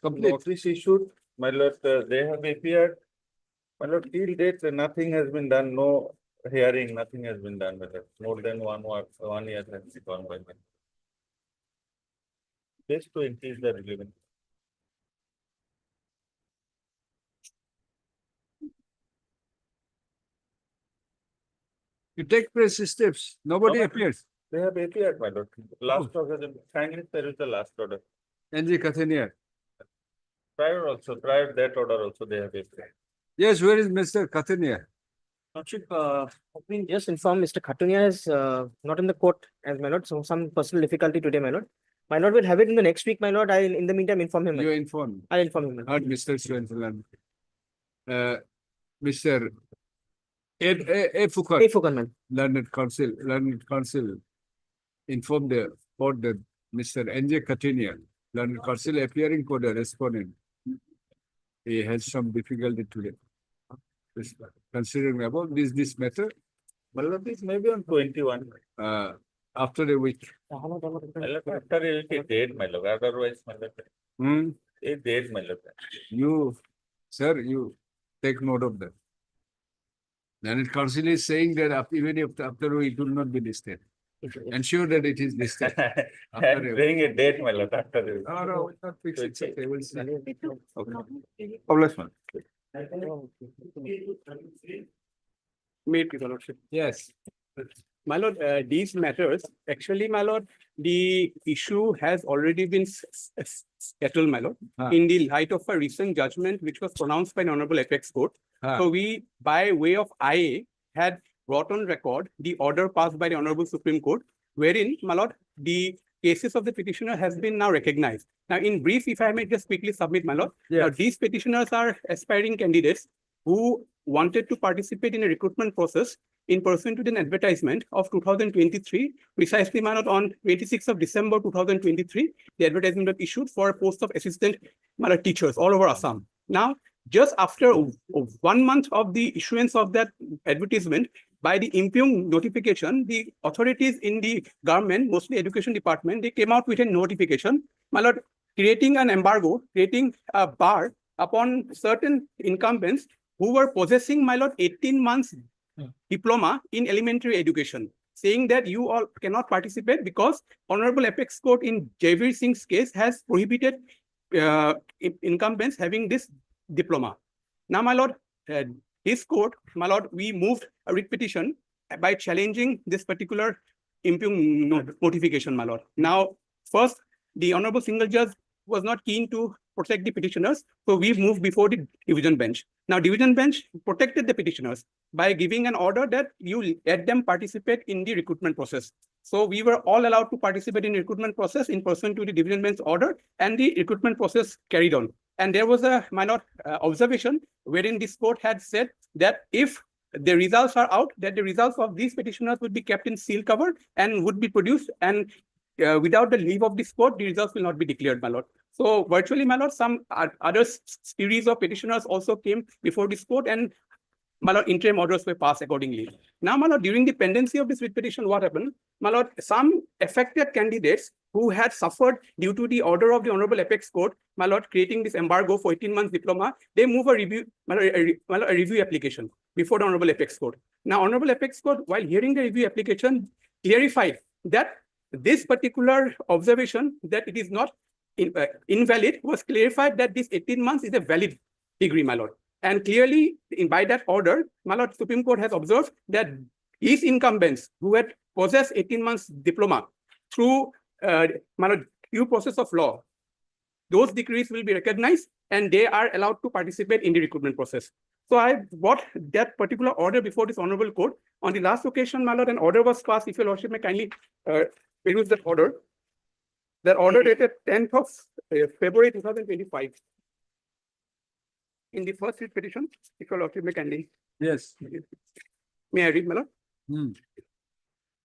complete? Notice issued, my lord, they have appeared. My lord, till date, nothing has been done, no hearing, nothing has been done, my lord. More than 1 year has gone by. Page 20 is the relevant. You take press steps, nobody No. appears. They have appeared, my lord. Last order, kindly there is the last order. NG Kathaniar. Prior that order also they have appeared. Yes, where is Mr. Kathaniar? Lordship, I've been just informed Mr. Khatunia is not in the court as my lord, so some personal difficulty today, my lord. My lord will have it in the next week, my lord. I'll in the meantime inform him. my You lord. inform. I'll inform him. my lord. Heard Mr. Swenselan. Mr. A. Foucault. Hey, Fukan, man. Learned counsel informed the court that Mr. NJ Kathaniar, learned counsel appearing for the respondent. He has some difficulty today. Considering about this matter, Well, this may be on 21. after a week. My lord, after a date, my lord, otherwise, my lord. A date, my lord. You, sir, you take note of that. Learned counsel is saying that even if after it will not be listed. Ensure that it is listed. I'm bringing a date, my lord, after a week. No, we'll not fix it. It's okay, we'll see. May it please, your Lordship. Yes. My lord, these matters, actually, my lord, the issue has already been settled, my lord, in the light of a recent judgment which was pronounced by an Honorable Apex Court. So we, by way of IA, had brought on record the order passed by the Honorable Supreme Court, wherein, my lord, the cases of the petitioner has been now recognized. Now, in brief, if I may just quickly submit, my lord, now, these petitioners are aspiring candidates who wanted to participate in a recruitment process in pursuant to an advertisement of 2023, precisely, my lord, on 26th of December 2023, the advertisement was issued for a post of assistant, my lord, teachers all over Assam. Now, just after 1 month of the issuance of that advertisement, by the impugned notification, the authorities in the government, mostly education department, they came out with a notification, my lord, creating an embargo, creating a bar upon certain incumbents who were possessing, my lord, 18 months diploma in elementary education, saying that you all cannot participate because Honorable Apex Court in Javir Singh's case has prohibited incumbents having this diploma. Now, my lord, his court, my lord, we moved a writ petition by challenging this particular impugned notification, my lord. Now, first, the Honorable Single Judge was not keen to protect the petitioners, so we moved before the division bench. Now, division bench protected the petitioners by giving an order that you let them participate in the recruitment process. So we were all allowed to participate in the recruitment process in pursuant to the division bench order, and the recruitment process carried on. And there was a minor observation wherein this court had said that if the results are out, that the results of these petitioners would be kept in seal cover and would be produced, and without the leave of this court, the results will not be declared, my lord. So virtually, my lord, some other series of petitioners also came before this court, and my lord, interim orders were passed accordingly. Now, my lord, during the pendency of this writ petition, what happened? My lord, some affected candidates who had suffered due to the order of the Honorable Apex Court, my lord, creating this embargo for 18 months diploma, they move a review, my lord, a review application before the Honorable Apex Court. Now, Honorable Apex Court, while hearing the review application, clarified that this particular observation that it is not invalid was clarified that this 18 months is a valid degree, my lord. And clearly, by that order, my lord, Supreme Court has observed that these incumbents who had possessed 18 months diploma through my lord, due process of law, those degrees will be recognized and they are allowed to participate in the recruitment process. So I brought that particular order before this honorable court. On the last occasion, my lord, an order was passed. If your lordship may kindly peruse that order. That order dated 10th of February 2025. In the first writ petition, if your lordship may kindly. Yes. May I read, my lord?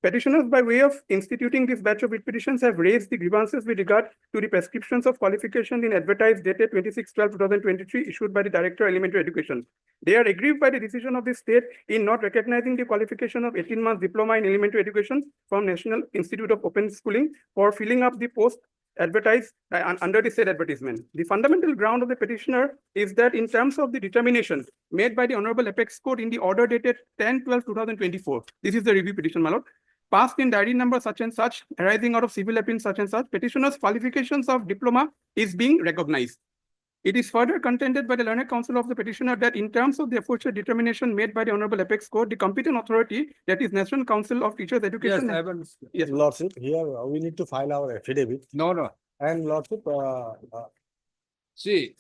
Petitioners, by way of instituting this batch of writ petitions, have raised the grievances with regard to the prescriptions of qualification in advertised dated 26/12/2023 issued by the Director of Elementary Education. They are aggrieved by the decision of the state in not recognizing the qualification of 18 months diploma in elementary education from National Institute of Open Schooling for filling up the post advertised under the said advertisement. The fundamental ground of the petitioner is that in terms of the determination made by the Honorable Apex Court in the order dated 10/12/2024, this is the review petition, my lord, passed in diary number such and such, arising out of civil appeal such and such, petitioner's qualifications of diploma is being recognized. It is further contended by the learned counsel of the petitioner that in terms of the aforesaid determination made by the Honorable Apex Court, the competent authority, that is National Council of Teachers Education. Yes, Lordship, here we need to file our affidavit. No. And Lordship, see,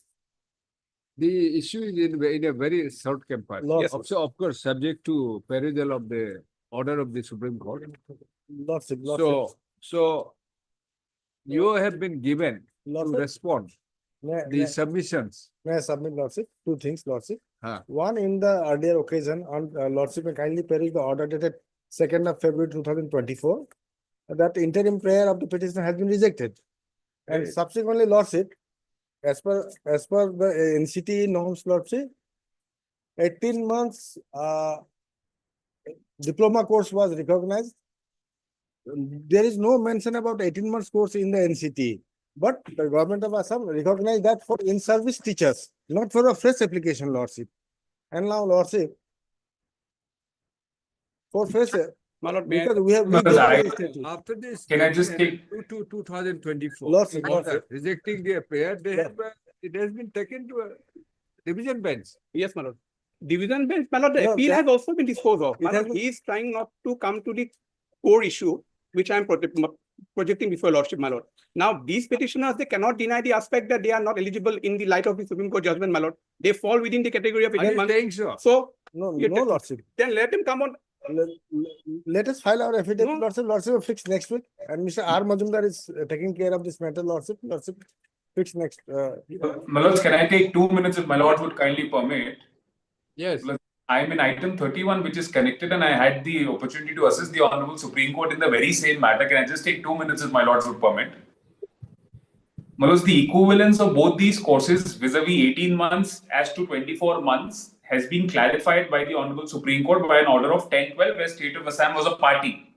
the issue is in a very short campaign. Yes, so of course, subject to perusal of the order of the Supreme Court. Lordship. So you have been given to respond the submissions. May I submit, Lordship? Two things, Lordship. One, in the earlier occasion, on Lordship may kindly peruse the order dated 2nd of February 2024, that interim prayer of the petitioner has been rejected. And subsequently, Lordship, as per the NCT norms, Lordship, 18 months diploma course was recognized. There is no mention about 18 months course in the NCT, but the government of Assam recognized that for in-service teachers, not for a fresh application, Lordship. And now, Lordship, for fresh, because we have after this, can I just take 2024, Lordship, rejecting the prayer, they have it has been taken to a division bench. Yes, my lord. Division bench, my lord, the appeal has also been disposed of. My lord, he is trying not to come to the core issue, which I am projecting before lordship, my lord. Now, these petitioners, they cannot deny the aspect that they are not eligible in the light of the Supreme Court judgment, my lord. They fall within the category of 18 months. So? So, no, lordship. Then let them come on Let us file our affidavit, No. Lordship will fix next week. And Mr. R. Majumdar is taking care of this matter, Lordship fix next. My lords, can I take 2 minutes if my lord would kindly permit? Yes. I'm in item 31, which is connected, and I had the opportunity to assist the Honorable Supreme Court in the very same matter. Can I just take 2 minutes if my lords would permit? My lords, the equivalence of both these courses vis-a-vis 18 months as to 24 months has been clarified by the Honorable Supreme Court by an order of 1012, where State of Assam was a party.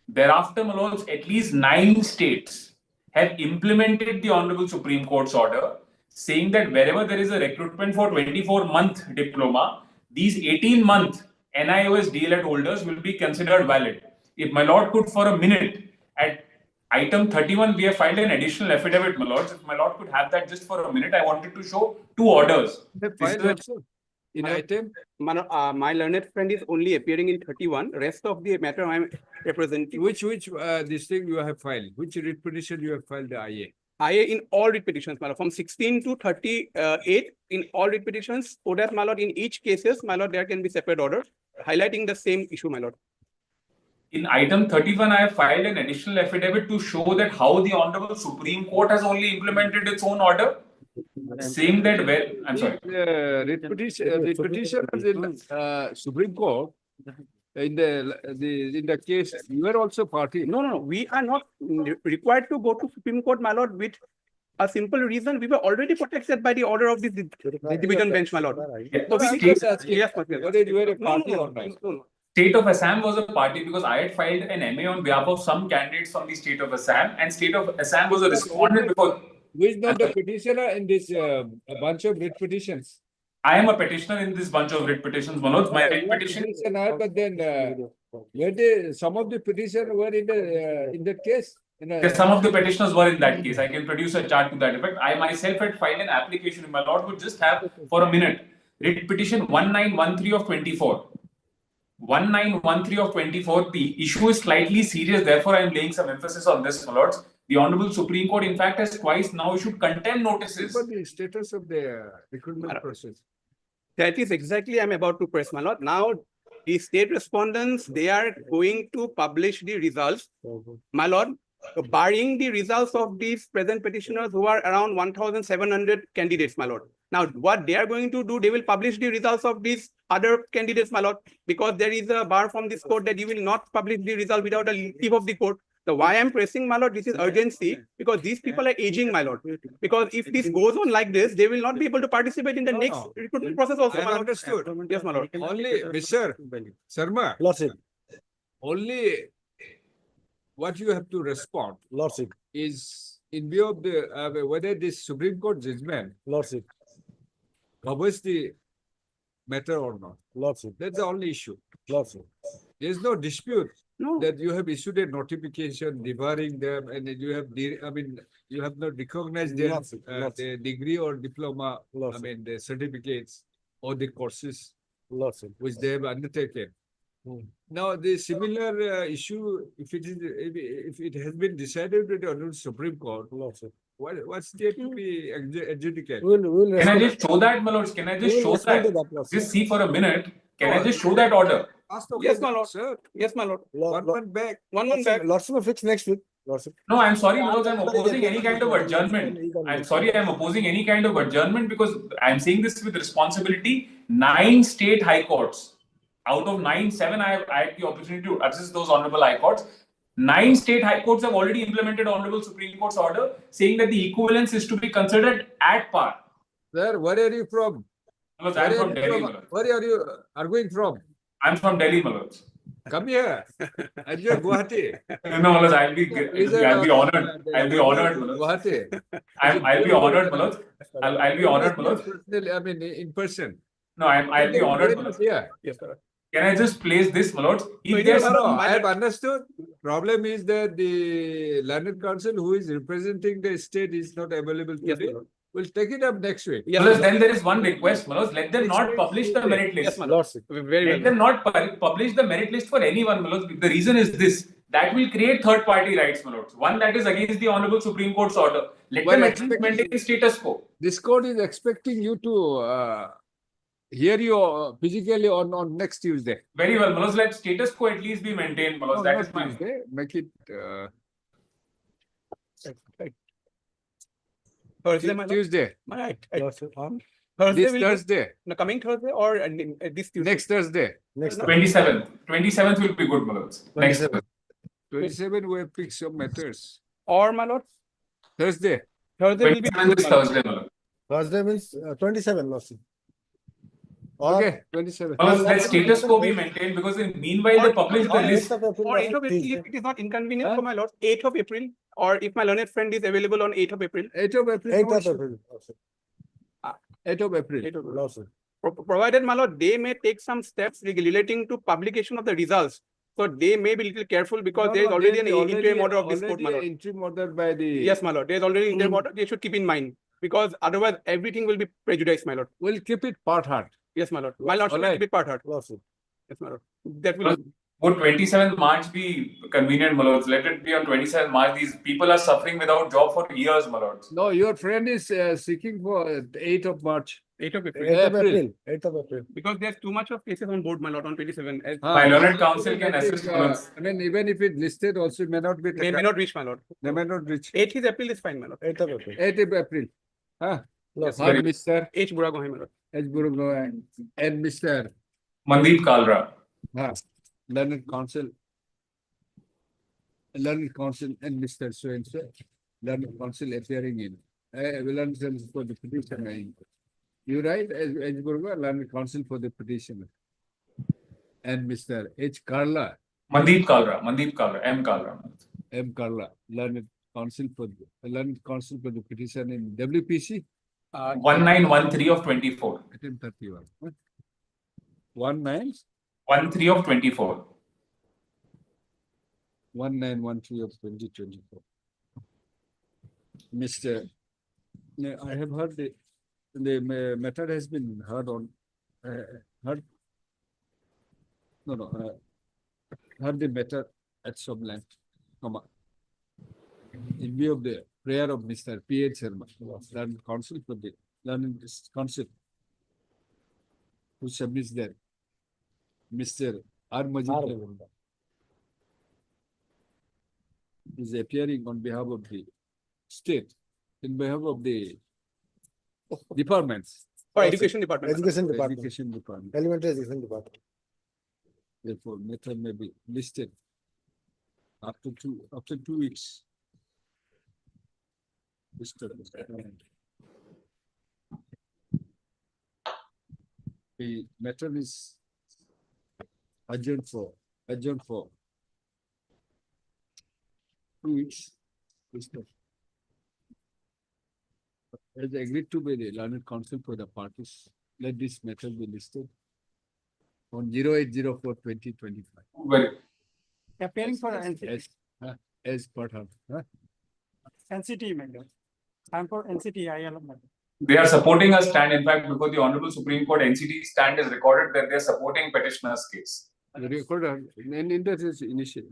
Thereafter, my lords, at least 9 states have implemented the Honorable Supreme Court's order, saying that wherever there is a recruitment for 24-month diploma, these 18-month NIOS DLED holders will be considered valid. If my lord could for a minute, at item 31, we have filed an additional affidavit, my lords. If my lord could have that just for a minute, I wanted to show 2 orders. In item? My learned friend is only appearing in 31. Rest of the matter I am representing. Which this thing you have filed? Which writ petition you have filed the IA? IA in all writ petitions, my lord, from 16 to 38 in all writ petitions. So that, my lord, in each cases, my lord, there can be separate orders highlighting the same issue, my lord. In item 31, I have filed an additional affidavit to show that how the Honorable Supreme Court has only implemented its own order, saying that where, I'm sorry. Writ petitioners in Supreme Court, in the case, you are also party. No. We are not required to go to Supreme Court, my lord, with a simple reason. We were already protected by the order of the division bench, my lord. Yes, whether you were a party or not. State of Assam was a party because I had filed an MA on behalf of some candidates from the state of Assam, and state of Assam was a respondent before. Who is not the petitioner in this bunch of writ petitions? I am a petitioner in this bunch of writ petitions, Manoj. My writ petition. But then some of the petitioners were in that case. Some of the petitioners were in that case. I can produce a chart to that effect. I myself had filed an application. If my lord would just have for a minute, writ petition 1913 of 24. 1913 of 24. The issue is slightly serious. Therefore, I am laying some emphasis on this, my lords. The Honorable Supreme Court, in fact, has twice now issued contempt notices. But the status of the recruitment process. That is exactly I'm about to press, my lord. Now, the state respondents, they are going to publish the results, my lord, barring the results of these present petitioners who are around 1,700 candidates, my lord. Now, what they are going to do, they will publish the results of these other candidates, my lord, because there is a bar from this court that you will not publish the result without a leave of the court. So why I'm pressing, my lord, this is urgency, because these people are aging, my lord. Because if this goes on like this, they will not be able to participate in the next recruitment process also, my lord. Understood. Yes, my lord. Only, Mr. Sharma, Lordship. only what you have to respond Lordship. is in view of the whether this Supreme Court judgment Lordship. covers the matter or not. Lordship. That's the only issue. Lordship. There is no dispute No. that you have issued a notification debarring them, and you have, you have not recognized their the degree or diploma, the certificates or the courses which they have undertaken. Now, the similar issue, if it has been decided by the Honorable Supreme Court, what's there to be adjudicated? Can I just show that, my lords? Can I just show that? Just see for a minute. Can I just show that order? Yes, my lord. Sir. Yes, my lord. One month back. 1 month back. Lordship will fix next week. Lordship. No, I'm sorry, because I'm opposing any kind of adjournment. I'm sorry, I'm opposing any kind of adjournment because I'm saying this with responsibility. 9 state high courts. Out of 9, 7, I had the opportunity to assist those honorable high courts. 9 state high courts have already implemented Honorable Supreme Court's order saying that the equivalence is to be considered at par. Sir, where are you from? I'm from Delhi. Where are you arguing from? I'm from Delhi, Malaj. Come here. And you're Guwahati. No, Malaj, I'll be honored. I'll be honored, Malaj. Guwahati. I'll be honored, Malaj. I'll be honored, Malaj. I mean, in person. No, I'll be honored, Malaj. Yeah. Yes, sir. Can I just place this, Malaj? I have understood. Problem is that the learned counsel who is representing the state is not available today. We'll take it up next week. Yes, Malaj, then there is one request, Malaj. Let them not publish the merit list. Yes, Malaj. Let them not publish the merit list for anyone, Malaj. The reason is this. That will create third-party rights, Malaj. One that is against the Honorable Supreme Court's order. Let them at least maintain the status quo. This court is expecting you to Here you physically on next Tuesday. Very well, Manoj, let status quo at least be maintained, Manoj. No, That not is my. Tuesday. Make it Thursday, my lord. Tuesday. Right. On Thursday This will be- Thursday. No, coming Thursday or this Tuesday? Next Thursday. Next. 27th. 27th will be good, Manoj. Next 27th. 27 we have picked some matters. Or my lord, Thursday. Thursday will be. 27th is Thursday, Manoj. Thursday means 27, Lordship. Okay, 27. Manoj, let status quo be maintained because meanwhile they publish the list. Or 8th of April, if it is not inconvenient for my lord, 8th of April, or if my learned friend is available on 8th of April. 8th of April. 8th no of issue. April. Lordship. 8th of April. 8th of April. Lordship. Provided, my lord, they may take some steps relating to publication of the results. So they may be little careful because No, there is no, already there an is interim order of this court, already my lord. an interim order by the. Yes, my lord. There is already an interim order. They should keep in mind because otherwise everything will be prejudiced, my lord. We'll keep it part hard. Yes, my lord. My lord should Alright. keep it part hard. Lordship. Yes, my lord. That will. Would 27th March be convenient, Manoj? Let it be on 27th March. These people are suffering without job for years, Manoj. No, your friend is seeking for 8th of March. 8th of April. 8th of April. April. 8th of April. Because there's too much of cases on board, my lord, on 27. My learned counsel can assist, Manoj. I mean, even if it listed also may not be. May not reach, my lord. They may not reach. 8th is April is fine, my lord. 8th of April. 8th of April. Huh? Yes, Or Mr. H. Buragohai, my lord. H. Burugo and Mr. Mandeep Kalra. Learned counsel. Learned counsel and Mr. So and so. Learned counsel appearing in. Learned counsel for the petition. You write H. Burugo, learned counsel for the petitioner. And Mr. H. Karla. Mandeep Kalra. Mandeep Kalra. M. Kalra. M. Karla. Learned counsel for the petition in WPC. 1913 of 24. 1831. 19? 13 of 24. 1913 of 2024. Mr. I have heard the matter has been heard on heard the matter at some length, in view of the prayer of Mr. P.H. Sharma, learned counsel for the learned counsel, who submits that Mr. R. Majumdar is appearing on behalf of the state, in behalf of the departments. For education department. Education department. Education department. Elementary education department. Therefore, matter may be listed after 2 weeks. The matter is adjourned for 2 weeks. As agreed to by the learned counsel for the parties, let this matter be listed on 08/04/2025. Well, Appearing for As part of. NCT, madam. I'm for NCT, ILM, madam. they are supporting a stand. In fact, before the Honorable Supreme Court, NCT stand is recorded that they are supporting petitioner's case. The record and in that is initial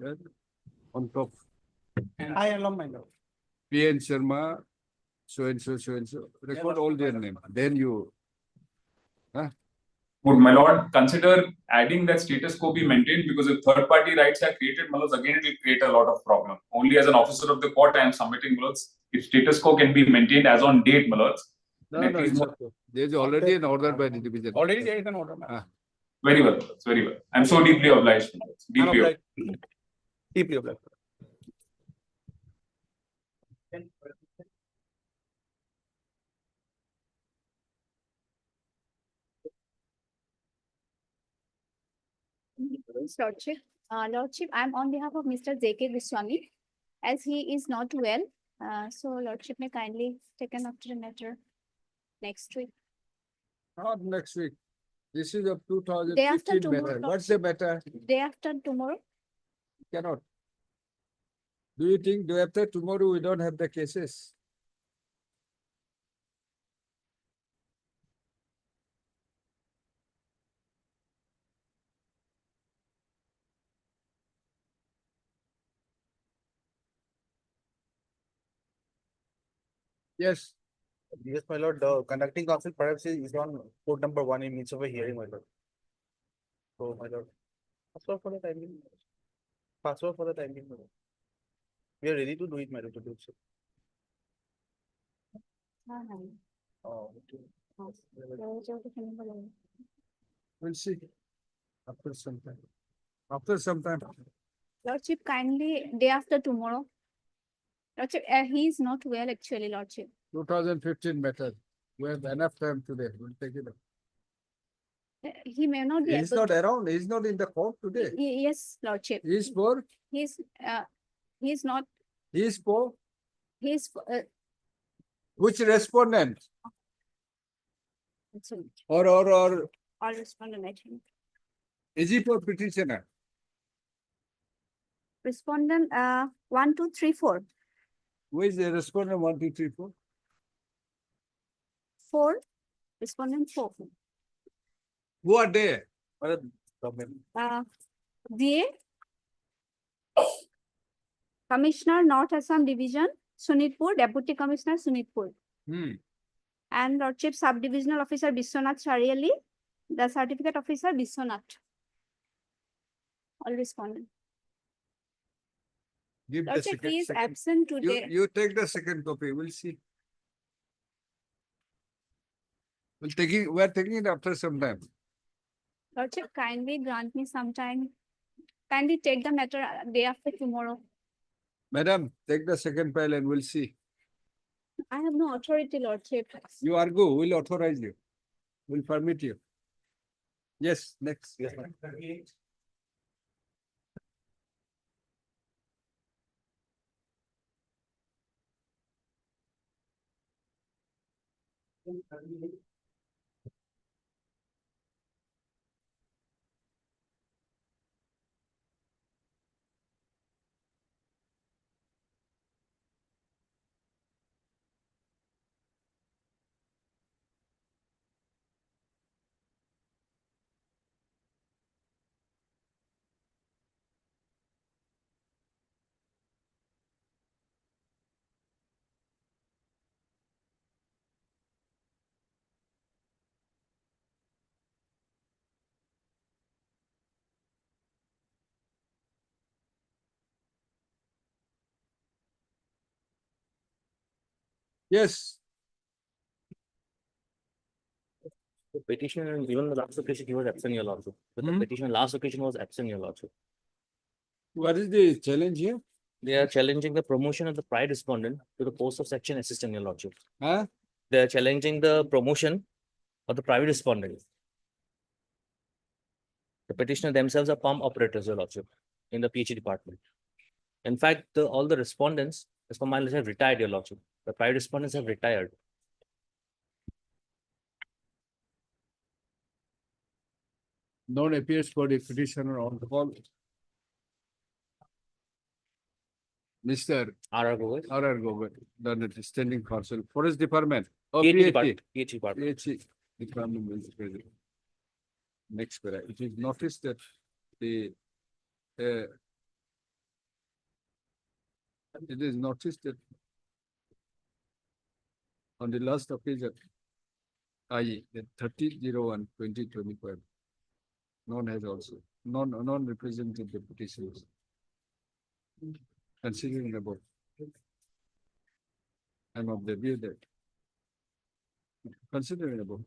on top. And ILM, madam. P.N. Sharma, so and so, record all their name. Then you. Would my lord consider adding that status quo be maintained, because if third party rights are created, Manoj, again it will create a lot of problem. Only as an officer of the court I am submitting, Manoj. If status quo can be maintained as on date, Manoj. No, it's okay. There is already an order by the division. Already there is an order, madam. Very well, Manoj, very well. I'm so deeply obliged, Manoj. Deeply obliged. Deeply obliged. Lordship, Lordship, I'm on behalf of Mr. J.K. Goswami, as he is not well. So Lordship may kindly take an after the matter next week. Not next week. This is of Day after 2015 matter. tomorrow. What's the matter? Day after tomorrow? Cannot. Do you think day after tomorrow we don't have the cases? Yes. Yes, my lord, the conducting counsel perhaps is on court number 1 in midst of a hearing, my lord. So, my lord, password for the time being. Password for the time being, my lord. We are ready to do it, my lord, to do so. Oh, okay. We'll see. After some time. After some time. Lordship, kindly day after tomorrow. Lordship, he is not well actually, Lordship. 2015 matter. We have enough time today. We'll take it up. He may not be He's able not to. around. He's not in the court today. Yes, Lordship. He's for? He's not. He's for? He's Which respondent? Or all respondent, I think. is he for petitioner? Respondent 1, 2, 3, 4. Who is the respondent 1, 2, 3, 4? 4. Respondent 4. Who are there? DA Commissioner North Assam Division, Sunitpur, Deputy Commissioner Sunitpur. And Lordship Sub-Divisional Officer Biswanath Sariali, the Certificate Officer Biswanath. All respondent. Give the Lordship, second. he is absent today. You take the second copy. We'll see. We're taking it after some time. Lordship, kindly grant me some time. Kindly take the matter day after tomorrow. Madam, take the second file and we'll see. I have no authority, Lordship. You argue, we'll authorize you. We'll permit you. Yes, next. Yes, ma'am. Yes. The petitioner, even the last occasion, he was absent, your lordship. But the petitioner last occasion was absent, your lordship. What is the challenge here? They are challenging the promotion of the prior respondent to the post of section assistant, your lordship. Huh? They are challenging the promotion of the private respondent. The petitioner themselves are pump operators, your lordship, in the PhD department. In fact, all the respondents, as per my knowledge, have retired, your lordship. The private respondents have retired. None appears for the petitioner on the call. Mr. R.R. Gogoi. R.R. Gogoi, the standing counsel, Forest Department. Oh, PhD PhD. department. PhD department. PhD Department is present. Next para. It is noticed that it is noticed that on the last occasion, i.e. the 30/01/2025, none has also, none represented the petitions. Considering about, I'm of the view that, considering about,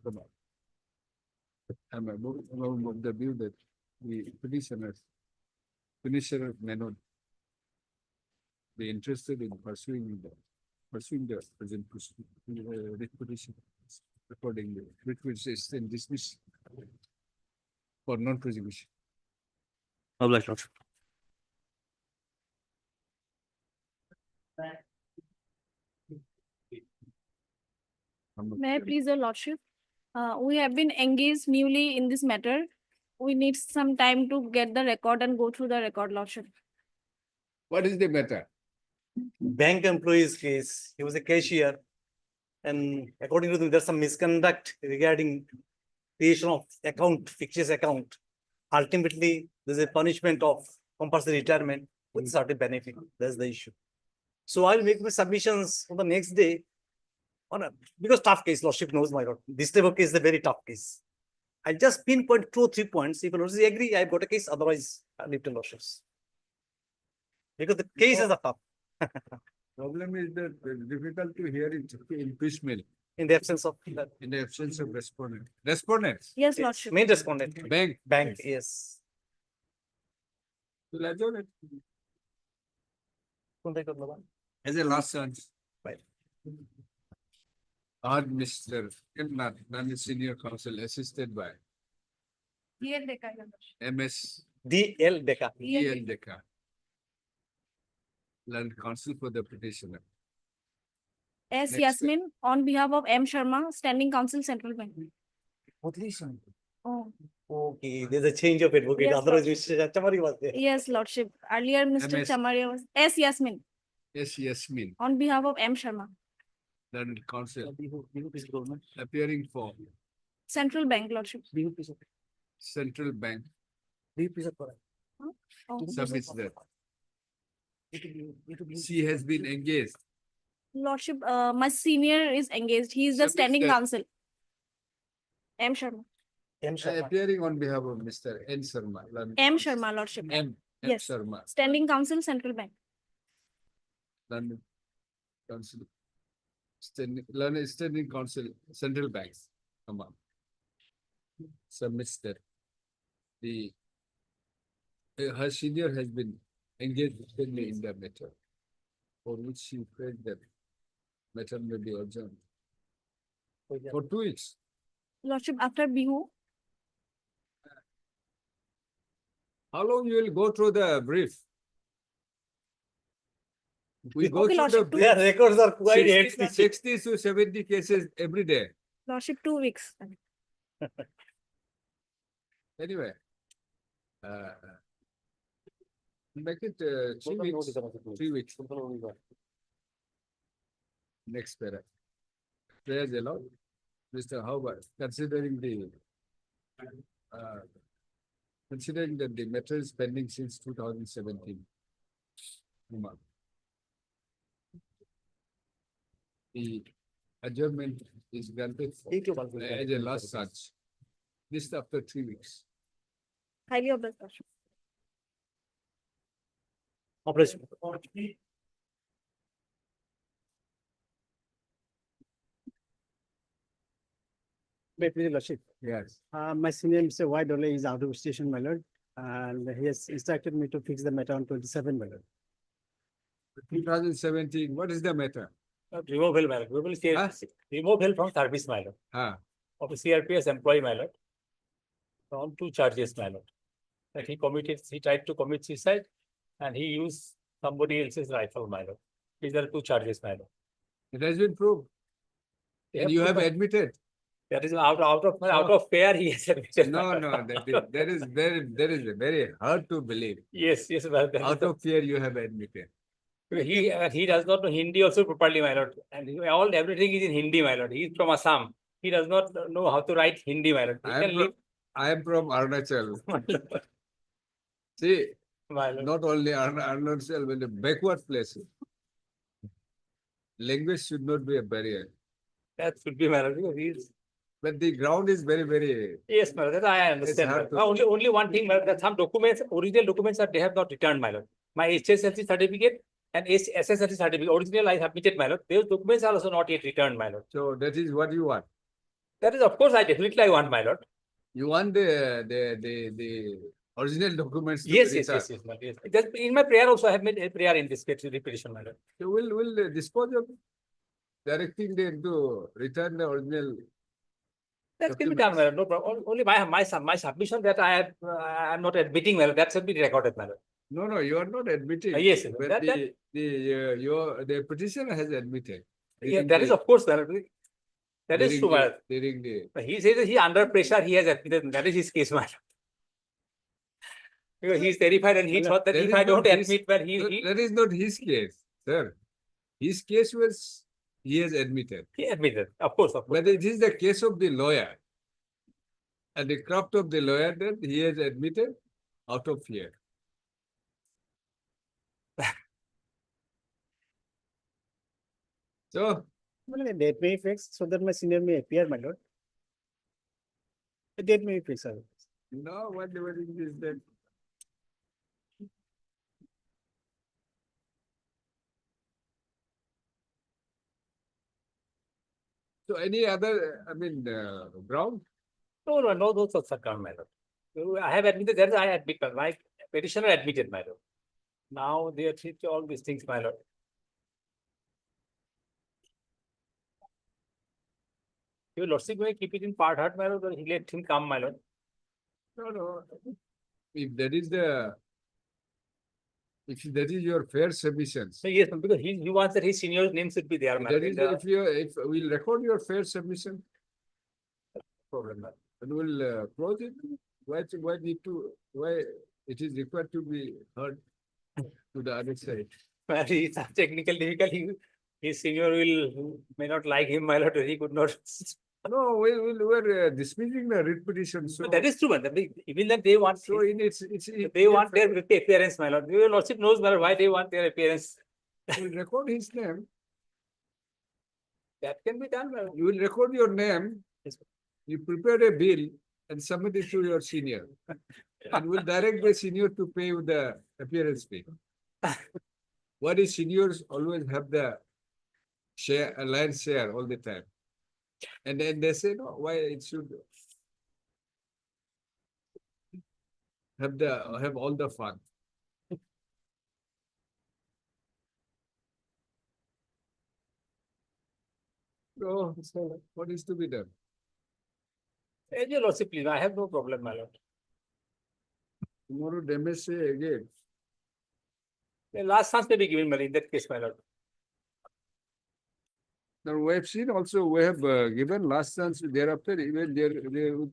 I'm of the view that the petitioner may not be interested in pursuing the present petition accordingly, which is then dismissed for non-prosecution. Obliged, lordship. May I please, your lordship? We have been engaged newly in this matter. We need some time to get the record and go through the record, lordship. What is the matter? Bank employee's case. He was a cashier. And according to them, there's some misconduct regarding creation of account, fictitious account. Ultimately, there's a punishment of compulsory retirement with certain benefit. That's the issue. So I'll make my submissions on the next day. on a, because tough case, Lordship knows, my lord. This type of case is a very tough case. I'll just pinpoint 2 or 3 points. If you Lordship agree, I've got a case, otherwise I'll leave to Lordships. Because the case is a tough. Problem is that difficult to hear it in piecemeal. In the absence of that. In the absence of respondent. Respondents. Yes, Lordship. Main respondent. Bank. Bank, yes. We'll adjourn it. As a last chance. Right. Our Mr. Non-senior counsel assisted by MS DL Deca. DL Deca. Learned counsel for the petitioner. S. Next. Yasmin, on behalf of M. Sharma, Standing Counsel, Central Bank. Oh, Okay, there's a change of advocate. Yes, Otherwise, Mr. Chamari was there. yes, Lordship. Earlier, Mr. MS. Chamaria was S. Yasmin, Yes, Yasmin. on behalf of M. Sharma, Learned counsel appearing for Central Bank, Lordship. Central Bank. Oh. Submits that. She has been engaged. Lordship, my senior is engaged. He is the Submits standing that. counsel. M. Sharma. Appearing on behalf of Mr. N. Sharma. Learned M. counsel. Sharma, Lordship. M. Yes. Sharma. Standing Counsel, Central Bank. Learned counsel. Standing counsel, Central Banks. Come on. Submits that her senior has been engaged recently in the matter, for which she felt that matter may be adjourned for 2 weeks. Lordship, after Bihu, How long you will go through the brief? We go Okay, through the Lordship, brief. Yeah, records are quite 60 to 70 cases every day. Lordship, 2 weeks. Anyway, make it 3 weeks. 3 weeks. Next para. Prayers allowed. Mr. Howard, considering that the matter is pending since 2017. The adjournment is granted as a last such. This after 3 weeks. Highly obliged, Lordship. Operation. May I please, Lordship? Yes. My senior, Mr. Y. Dole, is out of station, my lord, and he has instructed me to fix the matter on 27, my lord. 2017, what is the matter? Removal, my lord. We will see removal from service, my lord. Of a CRPS employee, my lord. On 2 charges, my lord. That he tried to commit suicide and he used somebody else's rifle, my lord. These are 2 charges, my lord. It has been proved. And you have admitted. That is out of fear he has admitted. No, that is very hard to believe. Yes, well, Out of fear you have admitted. He does not know Hindi also properly, my lord. And everything is in Hindi, my lord. He is from Assam. He does not know how to write Hindi, my lord. I am from Arunachal. See, not only Arunachal, but the backward places. Language should not be a barrier. That should be, my lord, because he is. But the ground is very. Yes, my lord, that I understand. Only one thing, my lord, that some documents, original documents that they have not returned, my lord. My HSLC certificate and SSLC certificate, original I submitted, my lord. Those documents are also not yet returned, my lord. So that is what you want. That is, of course, I definitely want, my lord. You want the original documents to Yes, be returned. yes. In my prayer also, I have made a prayer in this case, petition, my lord. So we'll dispose of directing them to return the original. That can be done, my lord. No problem. Only my submission that I am not admitting, my lord, that should be recorded, my lord. No, you are not admitting. Yes, but the petitioner has admitted. Yeah, that is, of course, my lord. That is true, my lord. He says that he under pressure, he has admitted. That is his case, my lord. Because he is terrified and he thought that if I don't admit, well, that is not his case, sir. His case was he has admitted. He admitted, of course. But it is the case of the lawyer. And the craft of the lawyer that he has admitted out of fear. So, Well, a date may be fixed so that my senior may appear, my lord. A date may be fixed, sir. No, whatever it is that. So any other, I mean, ground? No, those are circum, my lord. I have admitted that I admit, my petitioner admitted, my lord. Now they are treating all these things, my lord. Your lordship may keep it in part heart, my lord, or he let him come, my lord. No. If that is the, if that is your fair submission. So yes, because he wants that his senior's name should be there, my That lord. is, if we'll record your fair submission, Problem, my lord. and we'll close it. Why it is required to be heard to the other side? Well, it's a technical difficulty. His senior may not like him, my lord, he could not. No, we're dismissing the writ petition. So That is true, man. Even that they want. So they want their appearance, my lord. Your lordship knows, my lord, why they want their appearance. we'll record his name. That can be done, my lord. You will record your name. You prepare a bill and submit it to your senior. And we'll direct the senior to pay with the appearance fee. What is seniors always have the share, a land share all the time. And then they say, no, why it should have all the fun. So what is to be done? Your lordship, please, I have no problem, my lord. Tomorrow they may say again. The last chance may be given, my lord, in that case, my lord. Now we have seen also, we have given last chance, thereafter even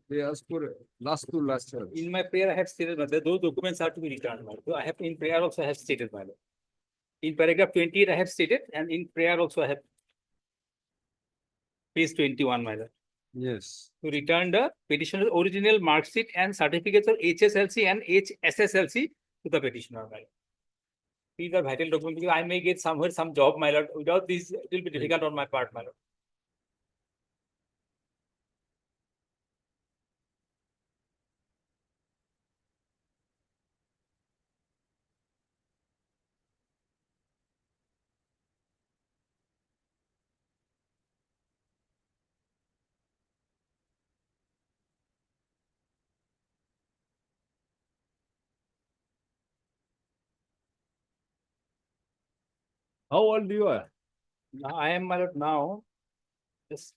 they ask for last chance. In my prayer, I have stated that those documents are to be returned, my lord. I have in prayer also I have stated, my lord. In paragraph 28, I have stated, and in prayer also I have page 21, my lord. Yes. To return the petitioner's original mark sheet and certificates of HSLC and HSSLC to the petitioner, my lord. These are vital documents because I may get somewhere some job, my lord. Without these, it will be difficult on my part, my lord. How old you are? Now, I am, my lord, now. Yes.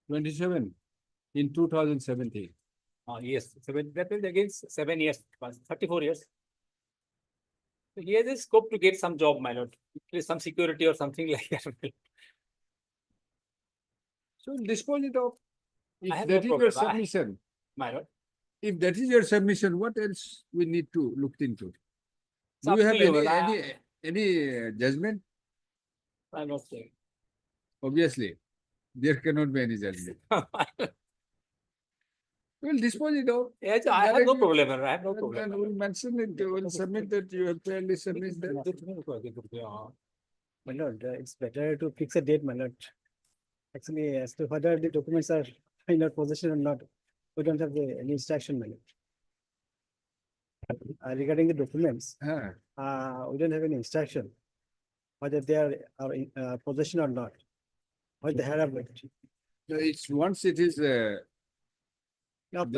27 in 2017. Yes, that is against 7 years, 34 years. So he has a scope to get some job, my lord. Some security or something like that. So dispose it of. I If have that no is your problem. submission, My lord. if that is your submission, what else we need to look into? It's Do up you to have you, well, any judgment? I'm not saying. Obviously, there cannot be any judgment. We'll dispose it of. Yes, I have no problem. I have no problem. And we'll mention it, we'll submit that you have fairly submitted that. My lord, it's better to fix a date, my lord. Actually, as to whether the documents are in our possession or not, we don't have any instruction, my lord. Regarding the documents, we don't have any instruction whether they are in possession or not, whether they have it. So it's once it is After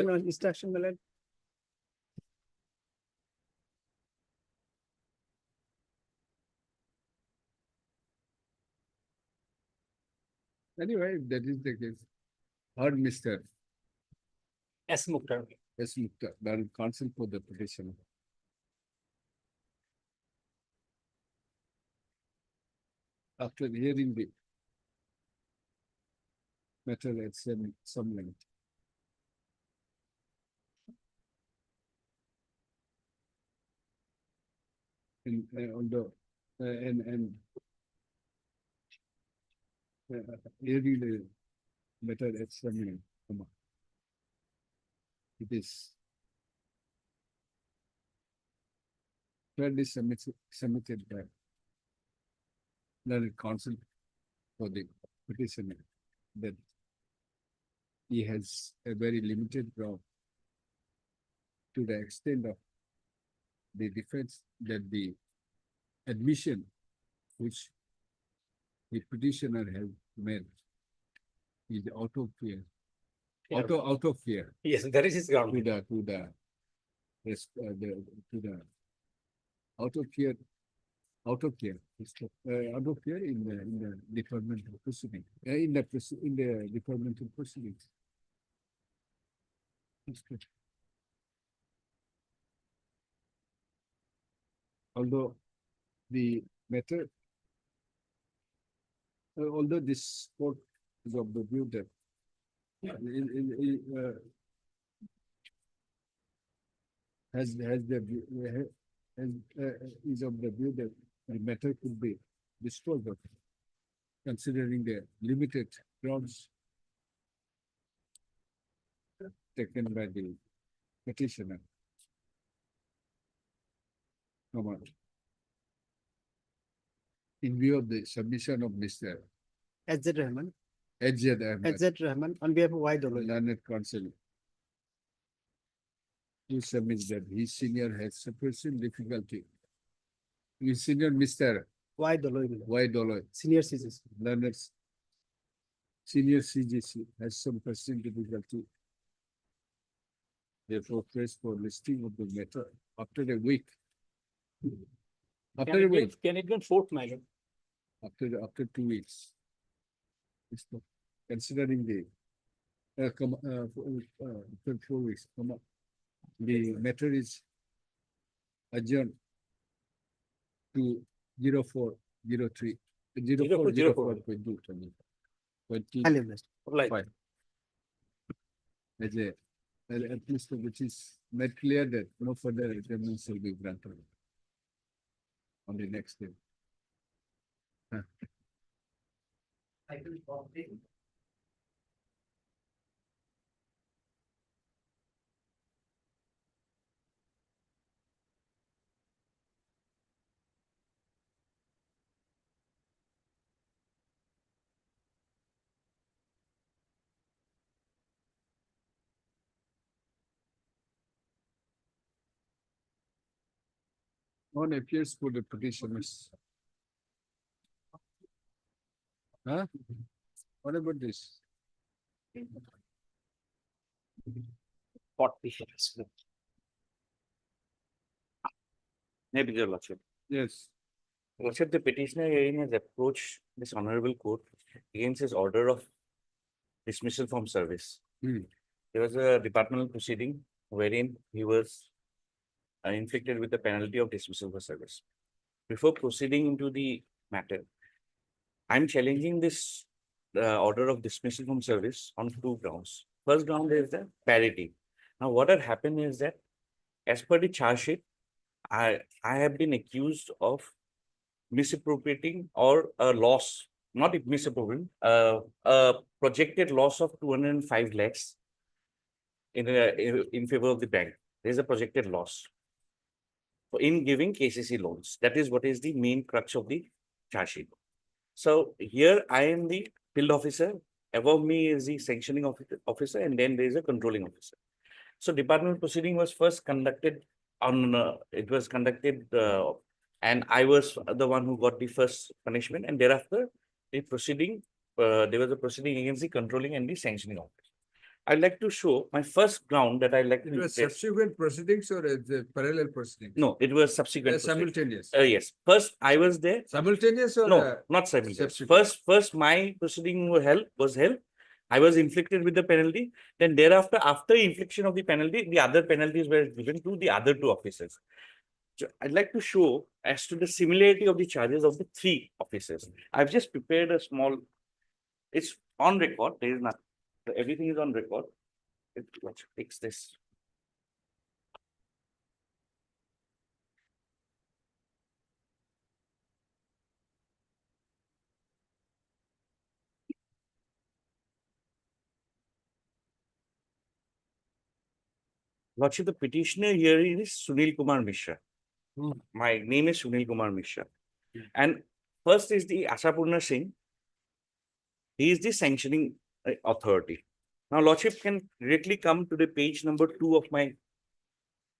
no instruction, my lord. anyway, if that is the case. Heard Mr. S. Mukhtar. S. Mukhtar, the counsel for the petition. After hearing the matter at some length. And on the hearing the matter at some length. It is fairly submitted by learned counsel for the petitioner that he has a very limited ground to the extent of the defense that the admission which the petitioner has made is out of fear. Yeah. Out of fear. Yes, that is his ground. To the out of fear out of fear in the departmental proceeding, in the departmental proceedings. That's good. Although the matter, although this court is of the view that is of the view that the matter could be disposed of, considering the limited grounds taken by the petitioner. Come on. In view of the submission of Mr. Azad Rahman. Azad Rahman on behalf of Y. Dolo. Learned counsel, who submits that his senior has sufficient difficulty. His senior Mr. Y. Dolo. Y. Dolo. Senior CGC. Learned senior CGC has some persistent difficulty. Therefore, press for listing of the matter after a week. After a week. Can it be fourth, my lord? After 2 weeks. Considering the after 4 weeks, the matter is adjourned to 0403 Right. At least which is made clear that no further adjournments will be granted on the next day. One appears for the petitioners. Huh? What about this? Maybe your lordship. Yes. Lordship, the petitioner hearing has approached this honorable court against his order of dismissal from service. There was a departmental proceeding wherein he was inflicted with the penalty of dismissal for service. Before proceeding into the matter, I'm challenging this order of dismissal from service on 2 grounds. First ground is the parity. Now, what had happened is that as per the charge sheet, I have been accused of misappropriating or a loss, not misappropriating, a projected loss of 205 lakhs in favor of the bank. There's a projected loss in giving KCC loans. That is what is the main crux of the charge sheet. So here I am the field officer. Above me is the sanctioning officer, and then there is a controlling officer. So departmental proceeding was first conducted on, and I was the one who got the first punishment, and thereafter the proceeding, there was a proceeding against the controlling and the sanctioning officer. I'd like to show my first ground that I like to. It was subsequent proceedings or the parallel proceedings? No, it was subsequent. Simultaneous. Yes. First, I was there. Simultaneous or no? Not simultaneous. First, my proceeding was held. I was inflicted with the penalty. Then thereafter, after infliction of the penalty, the other penalties were given to the other 2 officers. So I'd like to show as to the similarity of the charges of the 3 officers. I've just prepared a small. It's on record. There is nothing. Everything is on record. Let's fix this. Lordship, the petitioner here is Sunil Kumar Mishra. My name is Sunil Kumar Mishra. And First is the Ashapurna Singh. He is the sanctioning authority. Now, Lordship can directly come to the page number 2 of my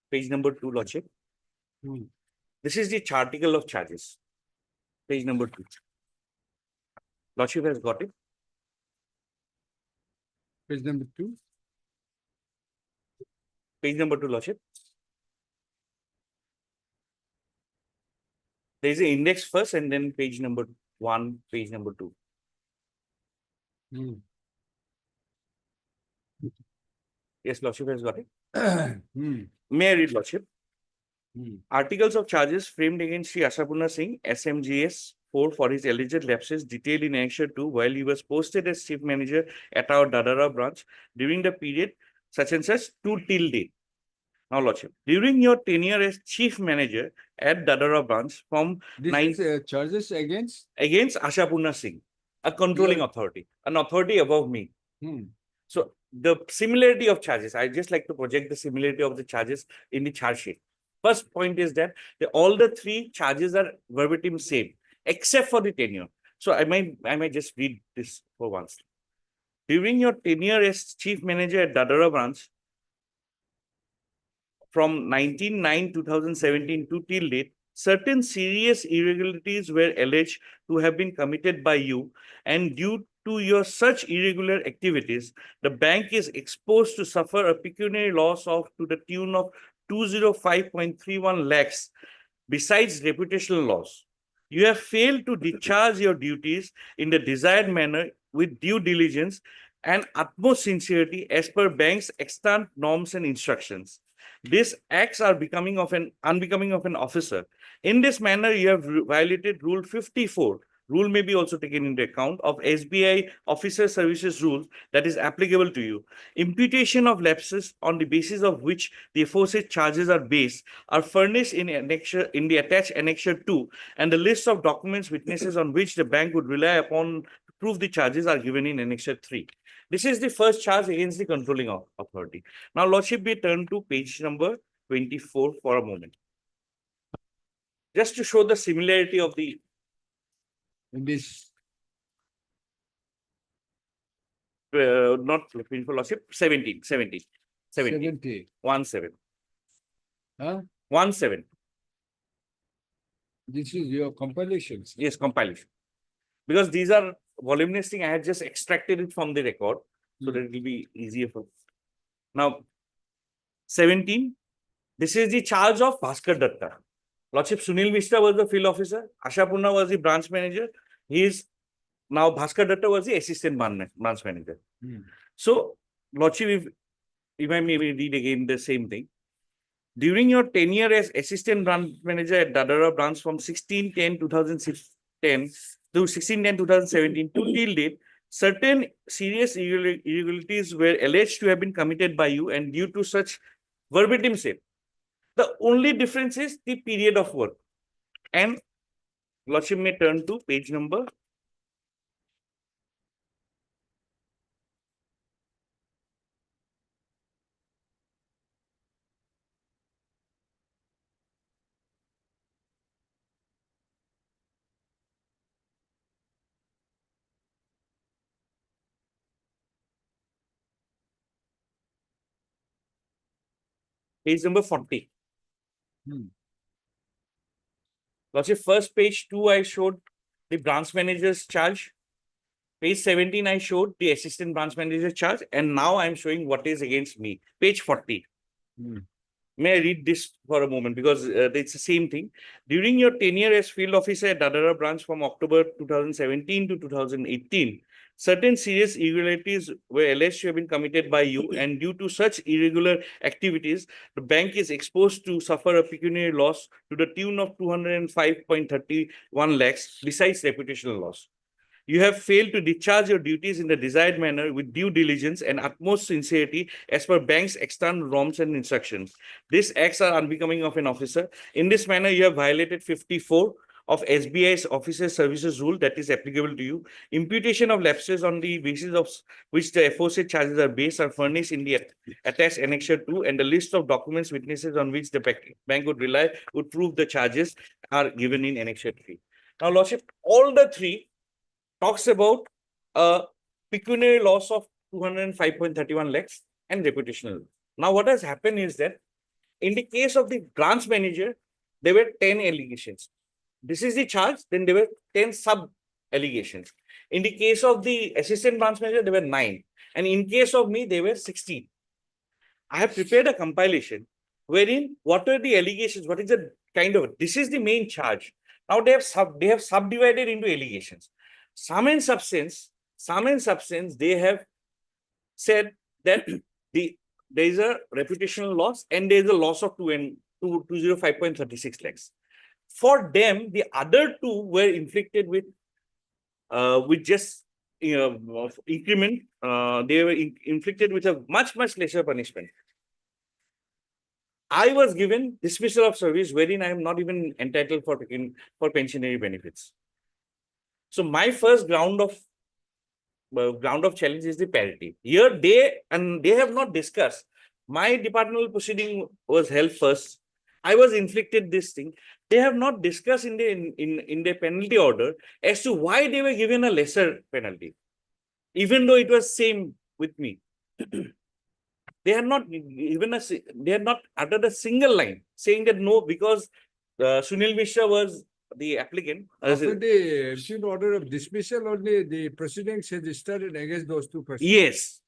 page number 2, Lordship. This is the article of charges. Page number 2. Lordship has got it. Page number 2. Page number 2, Lordship. There is an index first and then page number 1, page number 2. Yes, Lordship has got it. May I read, Lordship? Articles of charges framed against Sri Ashapurna Singh, SMGS 4 for his alleged lapses detailed in Annexure 2 while he was posted as chief manager at our Dadara branch during the period such and such to till date. Now, Lordship, during your tenure as chief manager at Dadara branch from charges against Ashapurna Singh, a controlling authority, an authority above me. So the similarity of charges, I just like to project the similarity of the charges in the charge sheet. First point is that all the 3 charges are verbatim same, except for the tenure. So I might just read this for once. During your tenure as chief manager at Dadara branch, from 19/9/2017 to till date, certain serious irregularities were alleged to have been committed by you, and due to your such irregular activities, the bank is exposed to suffer a pecuniary loss of to the tune of 205.31 lakhs, besides reputational loss. You have failed to discharge your duties in the desired manner with due diligence and utmost sincerity as per bank's extant norms and instructions. These acts are unbecoming of an officer. In this manner, you have violated Rule 54. Rule may be also taken into account of SBI Officer Services Rules that is applicable to you. Imputation of lapses on the basis of which the aforesaid charges are based are furnished in the attached Annexure 2, and the list of documents, witnesses on which the bank would rely upon to prove the charges are given in Annexure 3. This is the first charge against the controlling authority. Now, Lordship, we turn to page number 24 for a moment. Just to show the similarity of the in this not painful, Lordship, 17. 17. Huh? 17. This is your compilations. Yes, compilation. Because these are voluminous thing, I had just extracted it from the record so that it will be easier for. Now, 17. This is the charge of Bhaskar Datta. Lordship, Sunil Mishra was the field officer. Ashapurna was the branch manager. He is now Bhaskar Datta was the assistant branch manager. So, Lordship, if I may read again the same thing. During your tenure as assistant branch manager at Dadara branch from 16/10/2010 to 16/10/2017 to till date, certain serious irregularities were alleged to have been committed by you, and due to such verbatim same. The only difference is the period of work. And Lordship may turn to page number. Page number 40. Lordship, first page 2, I showed the branch manager's charge. Page 17, I showed the assistant branch manager's charge. And now I'm showing what is against me. Page 40. May I read this for a moment because it's the same thing. During your tenure as field officer at Dadara branch from October 2017 to 2018, certain serious irregularities were alleged to have been committed by you, and due to such irregular activities, the bank is exposed to suffer a pecuniary loss to the tune of 205.31 lakhs, besides reputational loss. You have failed to discharge your duties in the desired manner with due diligence and utmost sincerity as per bank's external norms and instructions. These acts are unbecoming of an officer. In this manner, you have violated 54 of SBI's Officer Services Rule that is applicable to you. Imputation of lapses on the basis of which the aforesaid charges are based are furnished in the attached Annexure 2, and the list of documents, witnesses on which the bank would rely would prove the charges are given in Annexure 3. Now, Lordship, all the three talks about a pecuniary loss of 205.31 lakhs and reputational. Now, what has happened is that in the case of the branch manager, there were 10 allegations. This is the charge, then there were 10 sub allegations. In the case of the assistant branch manager, there were 9. And in case of me, there were 16. I have prepared a compilation wherein what are the allegations, what is the kind of, this is the main charge. Now they have subdivided into allegations. Sum and substance, they have said that there is a reputational loss and there is a loss of 205.36 lakhs. For them, the other two were inflicted with just increment. They were inflicted with a much lesser punishment. I was given dismissal of service wherein I am not even entitled for pensionary benefits. So my first ground of challenge is the parity. Here they have not discussed. My departmental proceeding was held first. I was inflicted this thing. They have not discussed in the penalty order as to why they were given a lesser penalty, even though it was same with me. They had not uttered a single line saying that no, because Sunil Mishra was the applicant. After the issued order of dismissal, only the proceedings has started against those two persons. Yes.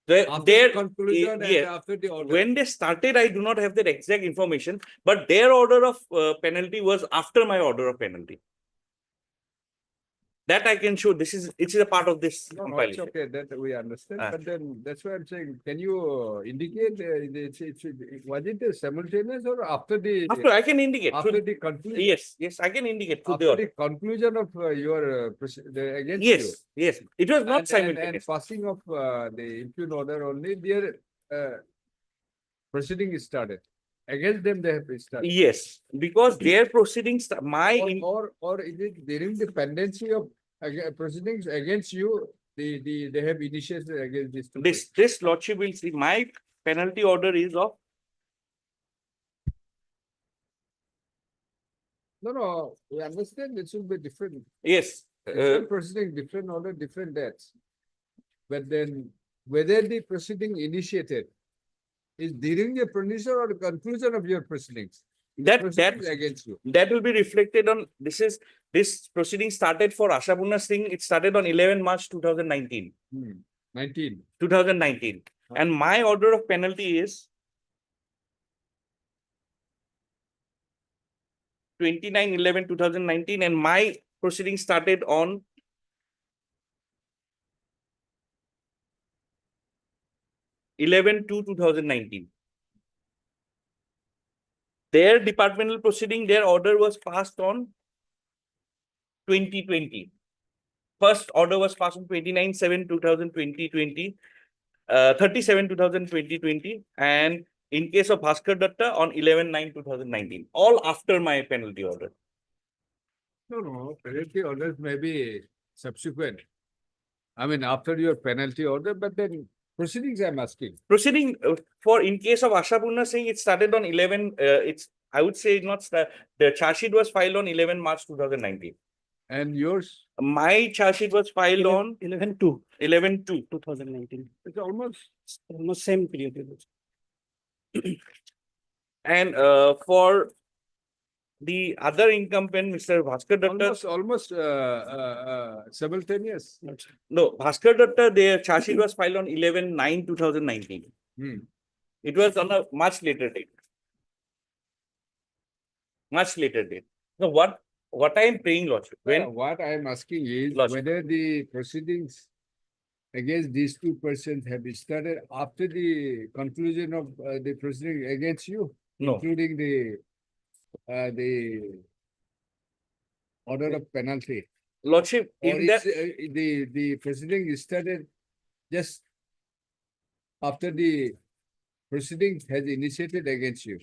After conclusion and after the order. When they started, I do not have that exact information, but their order of penalty was after my order of penalty. That I can show. It is a part of this compilation. It's okay, that we understand. But then that's why I'm saying, can you indicate was it simultaneous or after the? After I can indicate. After the conclusion. Yes, I can indicate. After the conclusion of your against you. Yes. It was not simultaneous. And passing of the impugned order only, their proceeding is started. Against them they have started. Yes, because their proceedings, or is it during the pendency of proceedings against you, they have initiated against this? This lordship will see my penalty order is of. No, we understand it should be different. Yes. Different proceeding, different order, different dates. But then whether the proceeding initiated is during the proceedings or the conclusion of your proceedings. That against you. That will be reflected on this proceeding started for Ashapurna Singh. It started on 11 March 2019. 2019. And my order of penalty is 29/11/2019, and my proceeding started on 11/2/2019. Their departmental proceeding, their order was passed on 2020. First order was passed on 29/7/2020, 30/7/2020, and in case of Bhaskar Datta on 11/9/2019. All after my penalty order. No, penalty orders may be subsequent. I mean, after your penalty order, but then proceedings I'm asking. Proceeding for in case of Ashapurna Singh, it started on 11. I would say not start. The charge sheet was filed on 11 March 2019. And yours? My charge sheet was filed on 11/2. 11/2. 2019. It's almost same period. And for the other incumbent, Mr. Bhaskar Datta. Almost simultaneous. No, Bhaskar Datta, their charge sheet was filed on 11/9/2019. It was on a much later date. So what I am praying, Lordship, what I am asking is whether the proceedings against these two persons have started after the conclusion of the proceeding against you, no, including the order of penalty. Lordship, in that the proceeding is started just after the proceedings has initiated against you.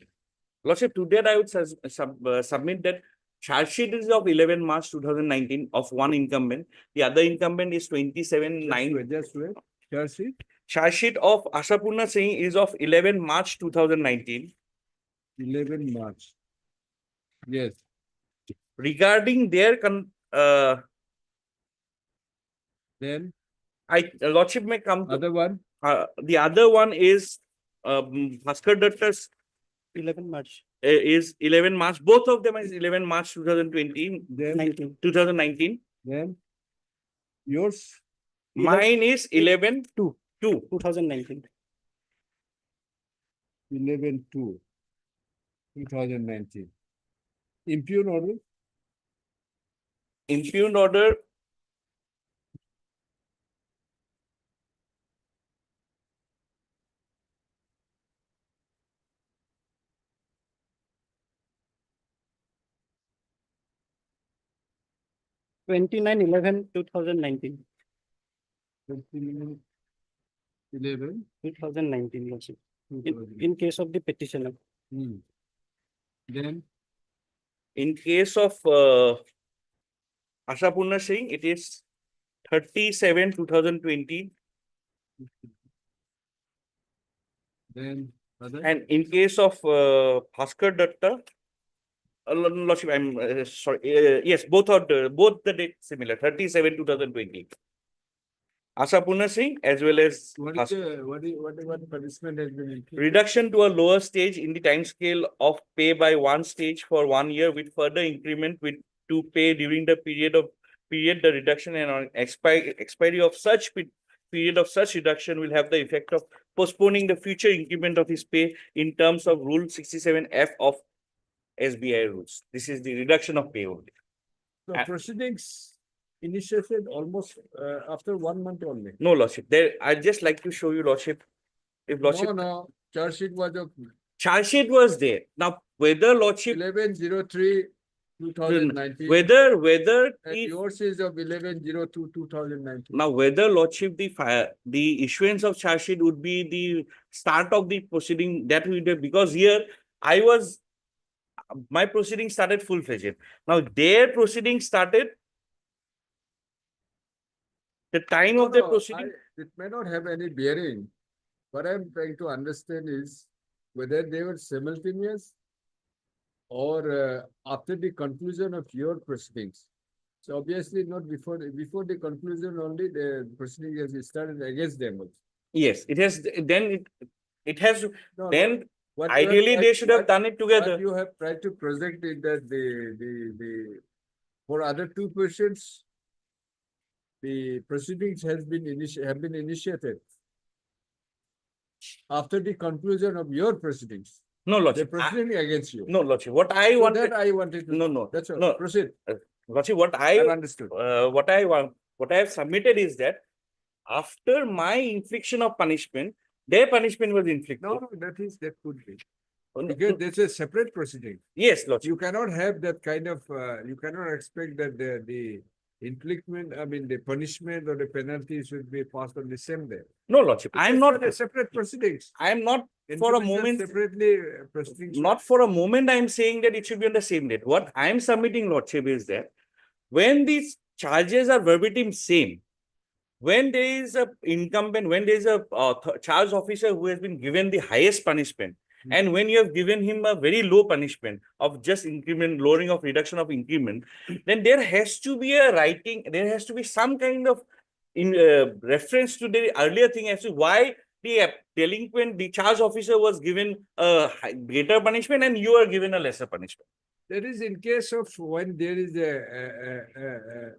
Lordship, today I would submit that charge sheet is of 11 March 2019 of one incumbent. The other incumbent is 27/9. Just wait. Charge sheet? Charge sheet of Ashapurna Singh is of 11 March 2019. 11 March. Yes. regarding their Then Lordship may come to, other one, the other one is Bhaskar Datta's 11 March. is 11 March. Both of them is 11 March 2020, then 2019. then yours, Mine is 11 2 2 2019. 11/2/2019. Impugn order, impugned order. 29/11/2019. 11. 2019, Lordship. In case of the petitioner. Then In case of Ashapurna Singh, it is 37/2020. then other, And in case of Bhaskar Datta, Lordship, I'm sorry. Yes, both the dates similar. 37/2020. Ashapurna Singh as well as what punishment has been increased? reduction to a lower stage in the time scale of pay by one stage for 1 year with further increment with to pay during the period the reduction and on expiry of such period of such reduction will have the effect of postponing the future increment of his pay in terms of Rule 67F of SBI rules. This is the reduction of pay only. So proceedings initiated almost after 1 month only. No, Lordship. There, I'd just like to show you, Lordship. If Lordship, No, charge sheet was of charge sheet was there. Now, whether Lordship 11/03/2019. whether And yours is of 11/02/2019. now whether Lordship the issuance of charge sheet would be the start of the proceeding that we did, because here my proceeding started full-fledged. Now their proceeding started the time of the proceeding. It may not have any bearing. What I'm trying to understand is whether they were simultaneous or after the conclusion of your proceedings. So obviously not before the conclusion only the proceeding has started against them also. Yes, it has. Then it has. No, then what ideally they should have done it together. What you have tried to project is that for other two persons, the proceedings have been initiated after the conclusion of your proceedings. No, Lordship. They're proceeding against you. No, Lordship. What I So wanted. that I wanted to. No. That's all. No. Proceed. Lordship, what I understood. What I have submitted is that after my infliction of punishment, their punishment was inflicted. No, that could be. Because there's a separate proceeding. Yes, Lordship. You cannot have that kind of, you cannot expect that the infliction, the punishment or the penalty should be passed on the same day. No, Lordship. I'm not a separate proceedings. I'm not for a moment separately proceedings. not for a moment I'm saying that it should be on the same date. What I'm submitting, Lordship, is that when these charges are verbatim same, when there is a incumbent, when there is a charge officer who has been given the highest punishment, and when you have given him a very low punishment of just increment, lowering of reduction of increment, then there has to be a writing, there has to be some kind of reference to the earlier thing as to why the delinquent, the charge officer was given a greater punishment and you are given a lesser punishment. That is in case of when there is a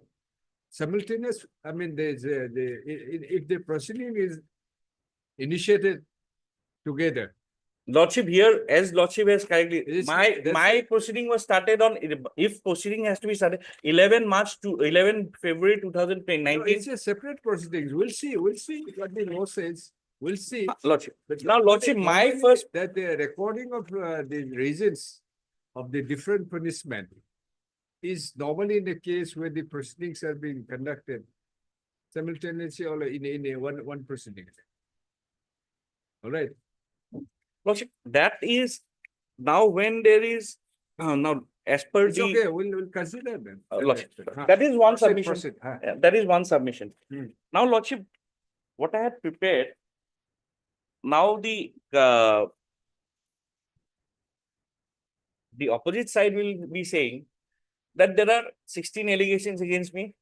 simultaneous, there's if the proceeding is initiated together. Lordship, here, as Lordship has correctly, my proceeding was started on, if proceeding has to be started 11 March to 11 February 2019. No, it's a separate proceedings. We'll see what the law says. We'll see. Lordship. Now, Lordship, my first. That the recording of the reasons of the different punishment is normally in the case where the proceedings are being conducted simultaneously or in a one proceeding. All right. Lordship, that is now when there is now as per it's the. Okay, we'll consider them. Lordship, that is one Proceed, submission. proceed. That is one submission. Now, Lordship, what I had prepared. Now the opposite side will be saying that there are 16 allegations against me,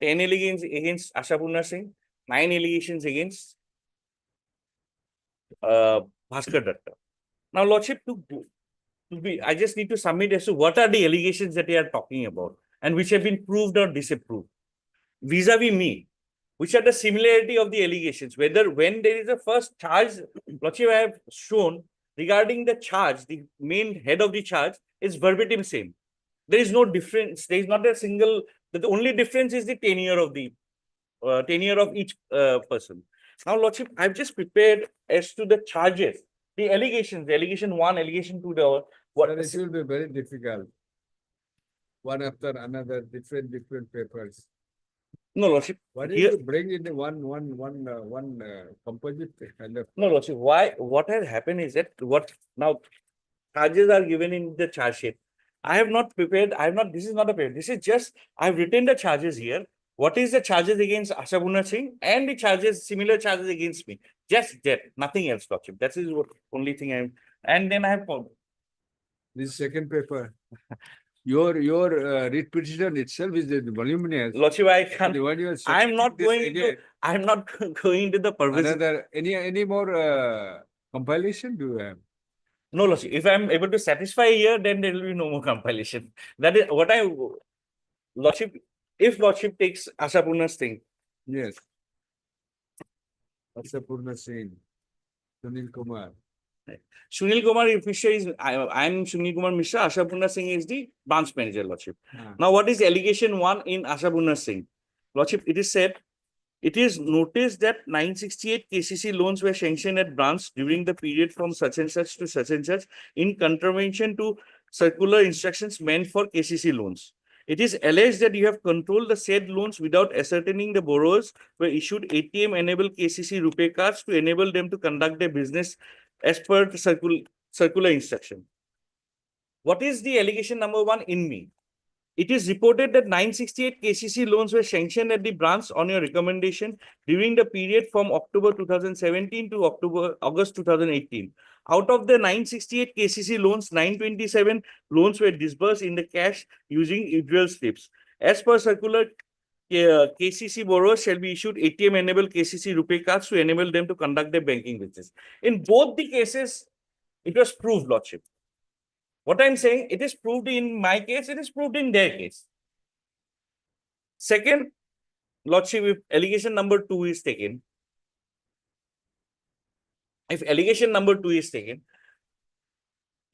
10 allegations against Ashapurna Singh, 9 allegations against Bhaskar Datta. Now, Lordship, I just need to submit as to what are the allegations that they are talking about and which have been proved or disapproved. Vis-a-vis me, which are the similarity of the allegations, whether when there is a first charge, Lordship, I have shown regarding the charge, the main head of the charge is verbatim same. There is no difference. There is not a single, the only difference is the tenure of the tenure of each person. Now, Lordship, I've just prepared as to the charges, the allegations, the allegation 1, allegation 2, the what It will be very difficult. One after another, different papers. No, Lordship. Why don't you bring in one composite kind of? No, Lordship. Why? What has happened is that what now charges are given in the charge sheet. I have not prepared. I have not. This is not a paper. This is just I have written the charges here. What is the charges against Ashapurna Singh and the charges, similar charges against me? Just that, nothing else, Lordship. That is what only thing I am. And then I have this second paper. Your writ petition itself is voluminous. Lordship, I can't. I am not going to. I am not going to the purpose. Another any more compilation do you have? No, Lordship. If I am able to satisfy here, then there will be no more compilation. That is what I, Lordship. If Lordship takes Ashapurna's thing. Yes. Ashapurna Singh, Sunil Kumar. Sunil Kumar Mishra is, I am Sunil Kumar Mishra, Ashapurna Singh is the branch manager, Lordship. Now, what is allegation 1 in Ashapurna Singh? Lordship, it is said, it is noticed that 968 KCC loans were sanctioned at branch during the period from such and such to such and such in contravention to circular instructions meant for KCC loans. It is alleged that you have controlled the said loans without ascertaining the borrowers were issued ATM-enabled KCC RuPay cards to enable them to conduct their business as per the circular instruction. What is the allegation number 1 in me? It is reported that 968 KCC loans were sanctioned at the branch on your recommendation during the period from October 2017 to August 2018. Out of the 968 KCC loans, 927 loans were disbursed in the cash using withdrawal slips. As per circular, KCC borrowers shall be issued ATM-enabled KCC RuPay cards to enable them to conduct their banking business. In both the cases, it was proved, Lordship. What I'm saying, it is proved in my case, it is proved in their case. Second, Lordship, if allegation number 2 is taken,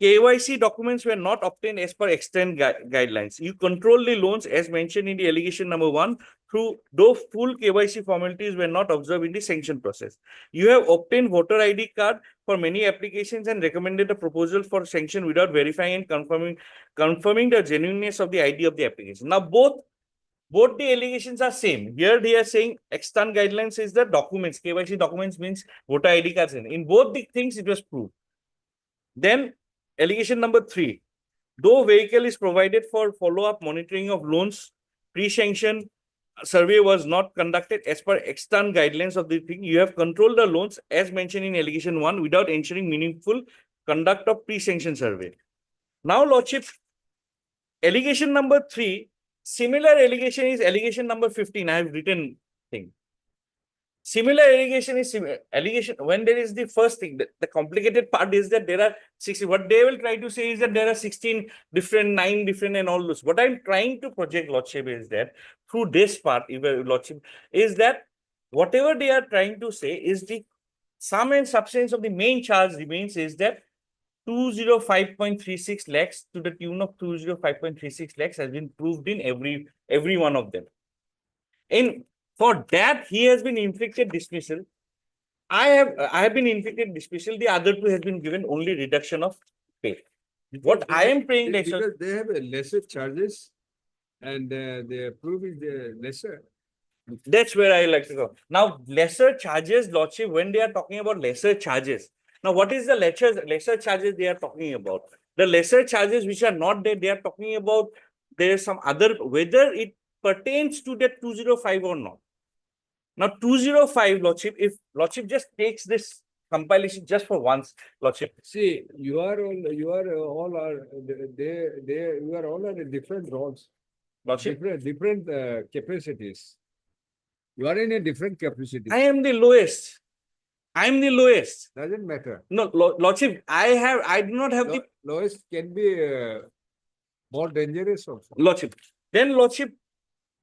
KYC documents were not obtained as per extant guidelines. You control the loans as mentioned in the allegation number 1 through though full KYC formalities were not observed in the sanction process. You have obtained voter ID card for many applications and recommended a proposal for sanction without verifying and confirming the genuineness of the ID of the application. Now both the allegations are same. Here they are saying extant guidelines is the documents. KYC documents means voter ID cards. In both the things it was proved. Then allegation number 3, though vehicle is provided for follow-up monitoring of loans, pre-sanction survey was not conducted as per extant guidelines of the thing. You have controlled the loans as mentioned in allegation 1 without ensuring meaningful conduct of pre-sanction survey. Now, Lordship, allegation number 3, similar allegation is allegation number 15. I have written thing. Similar allegation is allegation when there is the first thing. The complicated part is that there are 60. What they will try to say is that there are 16 different, 9 different, and all those. What I'm trying to project, Lordship, is that through this part, Lordship, is that whatever they are trying to say is the sum and substance of the main charge remains is that 205.36 lakhs to the tune of 205.36 lakhs has been proved in every one of them. For that, he has been inflicted dismissal. I have been inflicted dismissal. The other 2 has been given only reduction of pay. What I am praying because they have a lesser charges and they approve is lesser. That's where I like to go. Now, lesser charges, Lordship, when they are talking about lesser charges. Now, what is the lesser charges they are talking about? The lesser charges which are not there, they are talking about there is some other, whether it pertains to that 205 or not. Now, 205, Lordship, if Lordship just takes this compilation just for once, Lordship. See, you are all in different roles. Lordship. Different capacities. You are in a different capacity. I am the lowest. I am the lowest. Doesn't matter. No, Lordship, I do not have the Lowest can be more dangerous also. Lordship. Then, Lordship,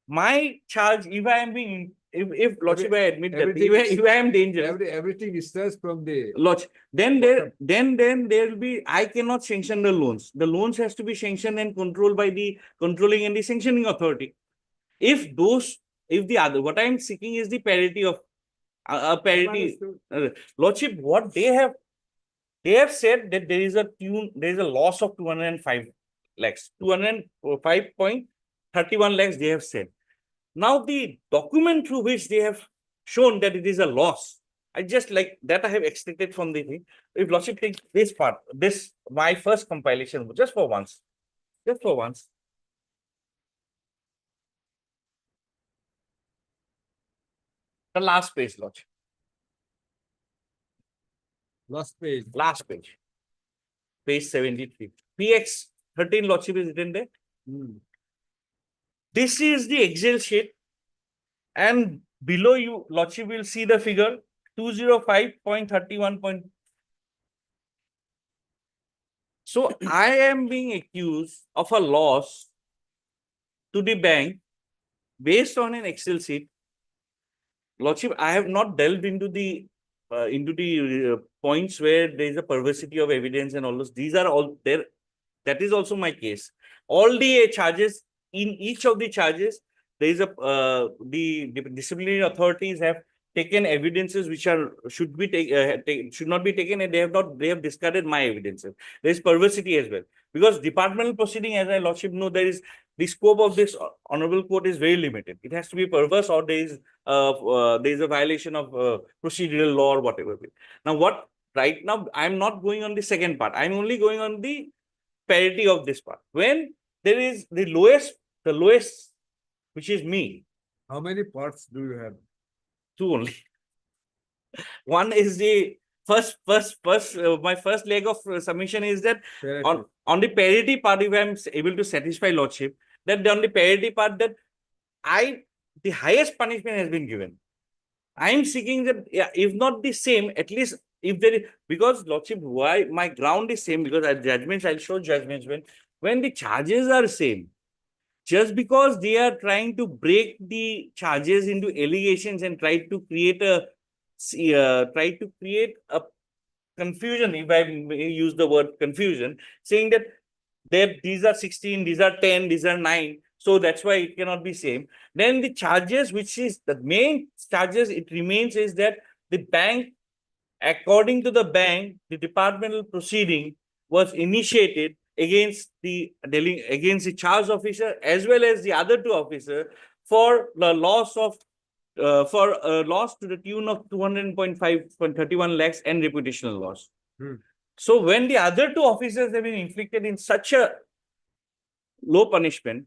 my charge, if I am being, if Lordship, I admit that, if I am dangerous, everything starts from the Lordship, then there will be, I cannot sanction the loans. The loans has to be sanctioned and controlled by the controlling and the sanctioning authority. If the other, what I am seeking is the parity of parity. Lordship, what they have said that there is a loss of 205 lakhs, 205.31 lakhs they have said. Now the document through which they have shown that it is a loss, I just like that I have extracted from the thing. If Lordship takes this part, my first compilation, just for once. The last page, Lordship. last page. Page 73. PX 13, Lordship, is written there. This is the Excel sheet, and below you, Lordship, will see the figure 205.31. So I am being accused of a loss to the bank based on an Excel sheet. Lordship, I have not delved into the points where there is a perversity of evidence and all those. These are all there. That is also my case. All the charges, in each of the charges, there is the disciplinary authorities have taken evidences which should not be taken, and they have discarded my evidences. There is perversity as well, because departmental proceeding, as I Lordship know, there is the scope of this honorable court is very limited. It has to be perverse, or there is a violation of procedural law or whatever. Now, right now I am not going on the second part. I am only going on the parity of this part. When there is the lowest, which is me. How many parts do you have? 2 only. One is the my first leg of submission is that on the parity part, if I am able to satisfy Lordship, that on the parity part, that the highest punishment has been given. I am seeking that, if not the same, at least if there is, because Lordship, why my ground is same, because at judgments, I'll show judgments when the charges are same. Just because they are trying to break the charges into allegations and try to create a confusion, if I may use the word confusion, saying that these are 16, these are 10, these are 9, so that's why it cannot be same. Then the charges, which is the main charges, it remains is that the bank, according to the bank, the departmental proceeding was initiated against the charge officer as well as the other 2 officers for the loss of loss to the tune of 200.31 lakhs and reputational loss. So when the other 2 officers have been inflicted in such a low punishment,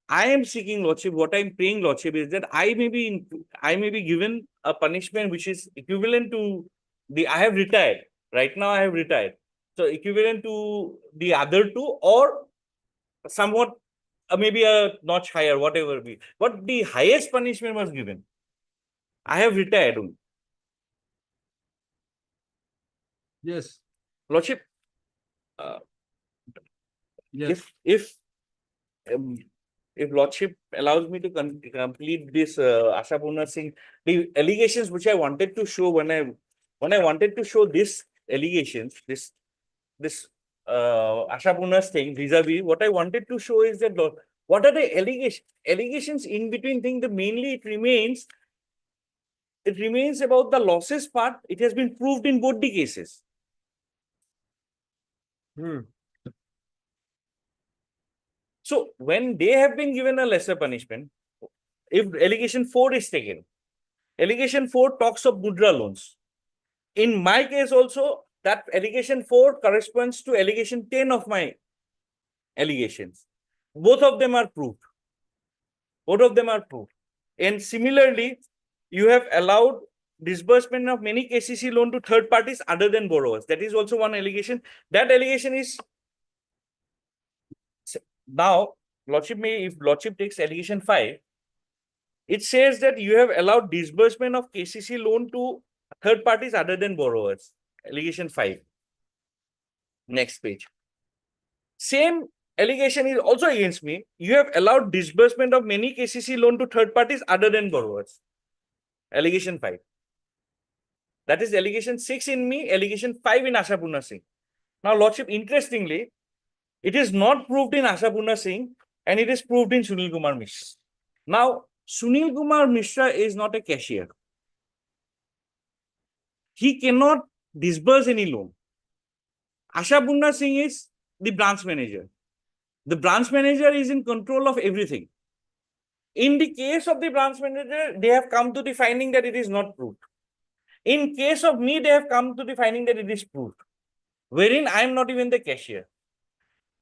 I am seeking Lordship, what I am praying Lordship is that I may be given a punishment which is equivalent to I have retired. Right now I have retired. So equivalent to the other 2, or somewhat maybe a notch higher, whatever be. But the highest punishment was given. I have retired only. Yes. Lordship, yes. If Lordship allows me to complete this Ashapurna Singh, the allegations which I wanted to show when I wanted to show this allegations, this Ashapurna Singh vis-a-vis, what I wanted to show is that what are the allegations in between thing, mainly it remains about the losses part. It has been proved in both the cases. So when they have been given a lesser punishment, if allegation 4 is taken, allegation 4 talks of mudra loans. In my case also, that allegation 4 corresponds to allegation 10 of my allegations. Both of them are proved. And similarly, you have allowed disbursement of many KCC loan to third parties other than borrowers. That is also one allegation. That allegation is now Lordship may, if Lordship takes allegation 5, it says that you have allowed disbursement of KCC loan to third parties other than borrowers. Allegation 5. Next page. Same allegation is also against me. You have allowed disbursement of many KCC loan to third parties other than borrowers. Allegation 5. That is allegation 6 in me, allegation 5 in Ashapurna Singh. Now, Lordship, interestingly, it is not proved in Ashapurna Singh and it is proved in Sunil Kumar Mishra. Now, Sunil Kumar Mishra is not a cashier. He cannot disburse any loan. Ashapurna Singh is the branch manager. The branch manager is in control of everything. In the case of the branch manager, they have come to the finding that it is not proved. In case of me, they have come to the finding that it is proved, wherein I am not even the cashier.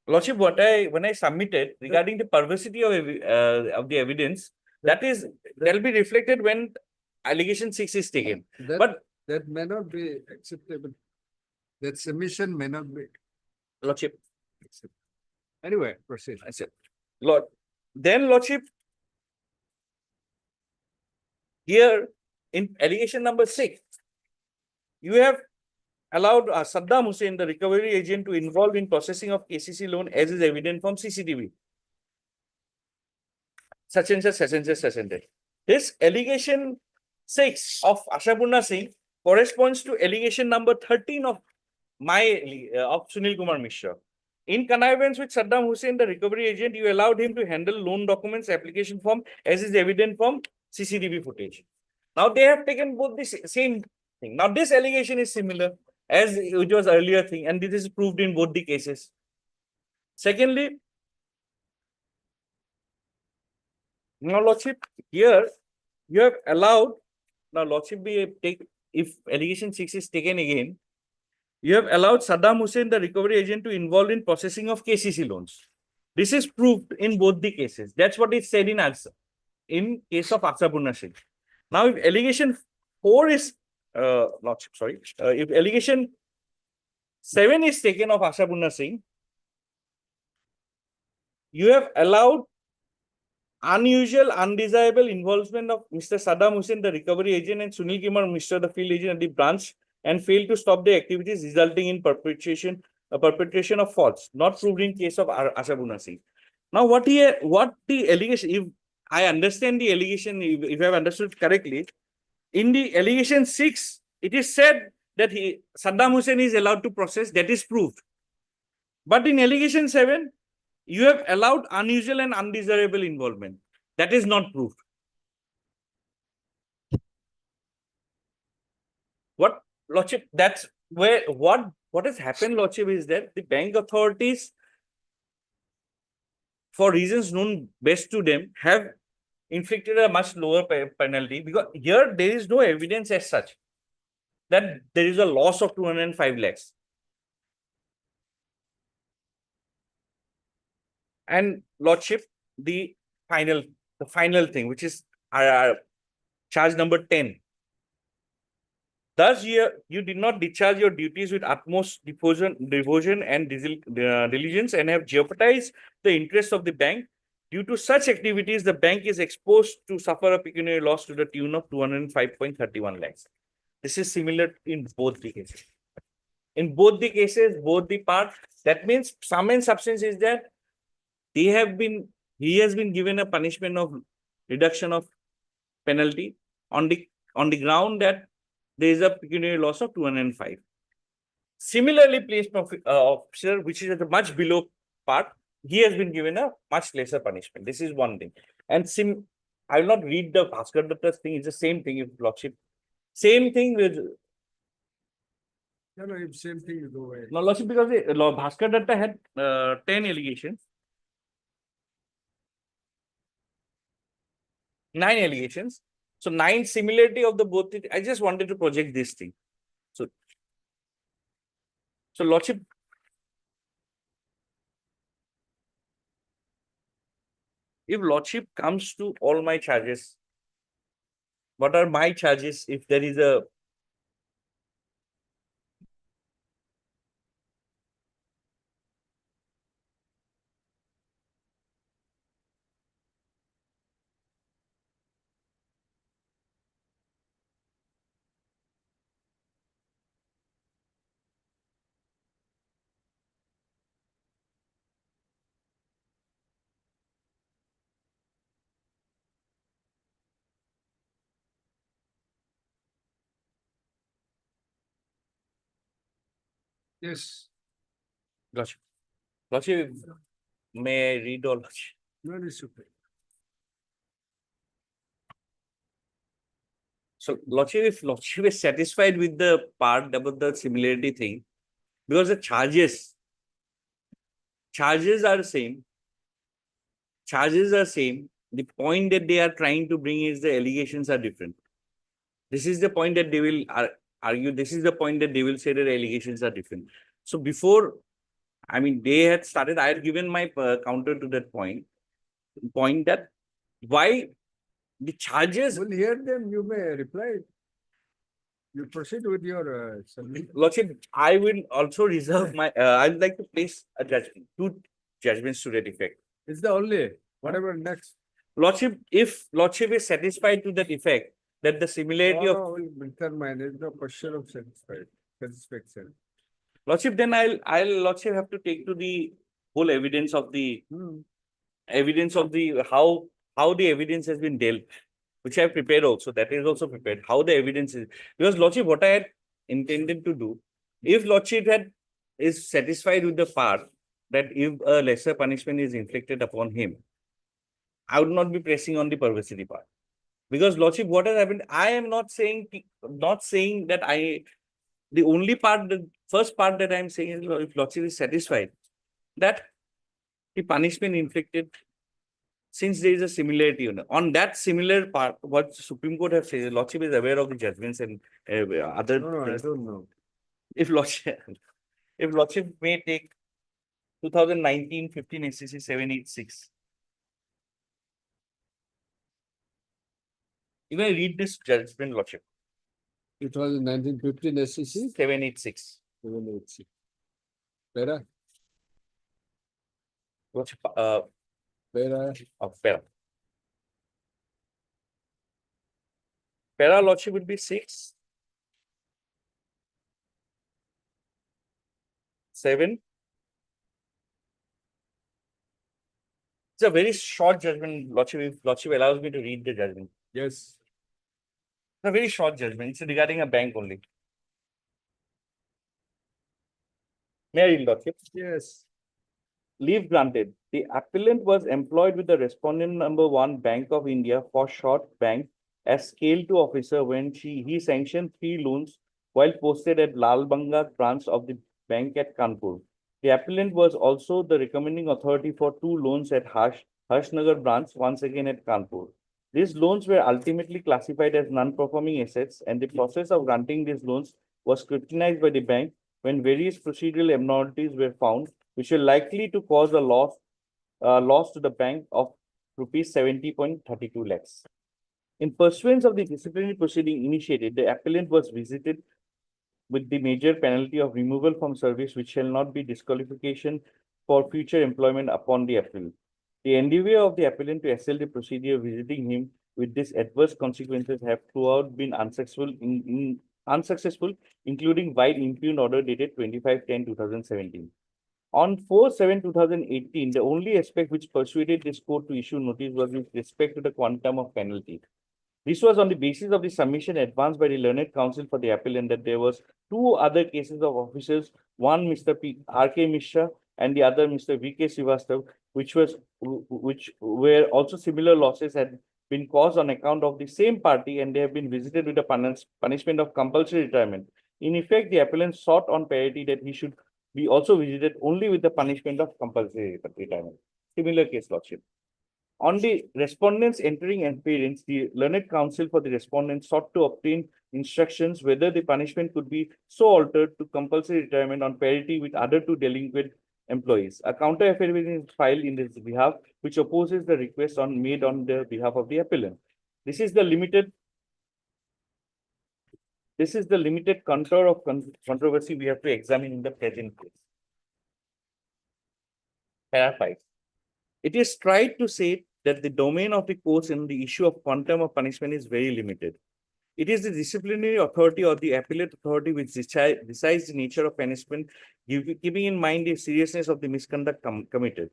Lordship, when I submitted regarding the perversity of the evidence, that will be reflected when allegation 6 is taken. But that may not be acceptable. That submission may not be. Lordship. Acceptable. Anyway, proceed. I said, Lordship, here in allegation number 6, you have allowed Saddam Hussein, the recovery agent, to involve in processing of KCC loan as is evident from CCTV. Such and such, such and such, such and such. This allegation 6 of Ashapurna Singh corresponds to allegation number 13 of Sunil Kumar Mishra. In connivance with Saddam Hussein, the recovery agent, you allowed him to handle loan documents, application form as is evident from CCTV footage. Now they have taken both the same thing. Now this allegation is similar as it was earlier thing, and this is proved in both the cases. Secondly, now Lordship, here you have allowed, now Lordship, if allegation 6 is taken again, you have allowed Saddam Hussein, the recovery agent, to involve in processing of KCC loans. This is proved in both the cases. That's what is said in answer in case of Ashapurna Singh. Now, if allegation 4 is if allegation 7 is taken of Ashapurna Singh, you have allowed unusual, undesirable involvement of Mr. Saddam Hussein, the recovery agent, and Sunil Kumar Mishra, the field agent at the branch, and failed to stop the activities resulting in perpetration of faults, not proved in case of Ashapurna Singh. Now, what the allegation, if I understand the allegation, if I have understood correctly, in the allegation 6, it is said that Saddam Hussein is allowed to process, that is proved. But in allegation 7, you have allowed unusual and undesirable involvement. That is not proved. What, Lordship, that's where what has happened, Lordship, is that the bank authorities, for reasons known best to them, have inflicted a much lower penalty, because here there is no evidence as such that there is a loss of 205 lakhs. And Lordship, the final thing, which is charge number 10. Thus, you did not discharge your duties with utmost devotion and diligence, and have jeopardized the interests of the bank. Due to such activities, the bank is exposed to suffer a pecuniary loss to the tune of 205.31 lakhs. This is similar in both the cases. In both the cases, both the parts, that means sum and substance is that he has been given a punishment of reduction of penalty on the ground that there is a pecuniary loss of 205. Similarly, placed officer, which is at a much below part, he has been given a much lesser punishment. This is one thing. And I will not read the Bhaskar Datta's thing. It's the same thing, if Lordship. Same thing with. No, same thing you go away. No, Lordship, because Bhaskar Datta had 10 allegations. 9 allegations. So 9 similarity of the both. I just wanted to project this thing. So Lordship, if Lordship comes to all my charges what are my charges if there is a Yes. Lordship. Lordship, may I read all? Lordship? No, it's okay. So, Lordship, if Lordship is satisfied with the part about the similarity thing, because the charges are the same. Charges are same. The point that they are trying to bring is the allegations are different. This is the point that they will argue. This is the point that they will say that the allegations are different. So before, I mean, they had started, I had given my counter to that point that why the charges. Well, hear them, you may reply. You proceed with your submission. Lordship, I will also reserve my, I'd like to place a judgment, two judgments to that effect. It's the only, whatever next. Lordship, if Lordship is satisfied to that effect, that the similarity of. No, will determine, there's no question of satisfaction. Lordship, then I'll Lordship have to take to the whole evidence of the how the evidence has been dealt, which I have prepared also. That is also prepared. How the evidence is, because Lordship, what I had intended to do, if Lordship is satisfied with the part that if a lesser punishment is inflicted upon him, I would not be pressing on the perversity part. Because Lordship, what has happened, I am not saying that the only part, the first part that I am saying is if Lordship is satisfied that the punishment inflicted, since there is a similarity on that similar part, what Supreme Court have said, Lordship is aware of the judgments and other things. I don't know. If Lordship may take 2019 15 SCC 786. You may read this judgment, Lordship. 2019 15 SCC 786. 786. Para? Lordship, Para? Para. Para, Lordship, would be 6. 7. It's a very short judgment, Lordship, if Lordship allows me to read the judgment. Yes. It's a very short judgment. It's regarding a bank only. May I read, Lordship? Yes. Leave granted. The appellant was employed with the respondent number 1 Bank of India for short bank as scale 2 officer when he sanctioned 3 loans while posted at Lal Banga branch of the bank at Kanpur. The appellant was also the recommending authority for 2 loans at Harshnagar branch, once again at Kanpur. These loans were ultimately classified as non-performing assets, and the process of granting these loans was scrutinized by the bank when various procedural abnormalities were found, which were likely to cause a loss to the bank of rupees 70.32 lakhs. In pursuance of the disciplinary proceeding initiated, the appellant was visited with the major penalty of removal from service, which shall not be disqualification for future employment upon the appellant. The endeavor of the appellant to assail the procedure visiting him with these adverse consequences have throughout been unsuccessful, including while impugned order dated 25/10/2017. On 4/7/2018, the only aspect which persuaded this court to issue notice was with respect to the quantum of penalty. This was on the basis of the submission advanced by the learned counsel for the appellant that there was 2 other cases of officers, one Mr. R.K. Mishra and the other Mr. V.K. Srivastav, which were also similar losses had been caused on account of the same party, and they have been visited with a punishment of compulsory retirement. In effect, the appellant sought on parity that he should be also visited only with the punishment of compulsory retirement. Similar case, Lordship. On the respondents entering appearance, the learned counsel for the respondent sought to obtain instructions whether the punishment could be so altered to compulsory retirement on parity with other 2 delinquent employees. A counter affidavit is filed in this behalf, which opposes the request made on the behalf of the appellant. This is the limited This is the limited contour of controversy we have to examine in the present case. Para 5. It is tried to say that the domain of the courts in the issue of quantum of punishment is very limited. It is the disciplinary authority or the appellate authority which decides the nature of punishment, keeping in mind the seriousness of the misconduct committed.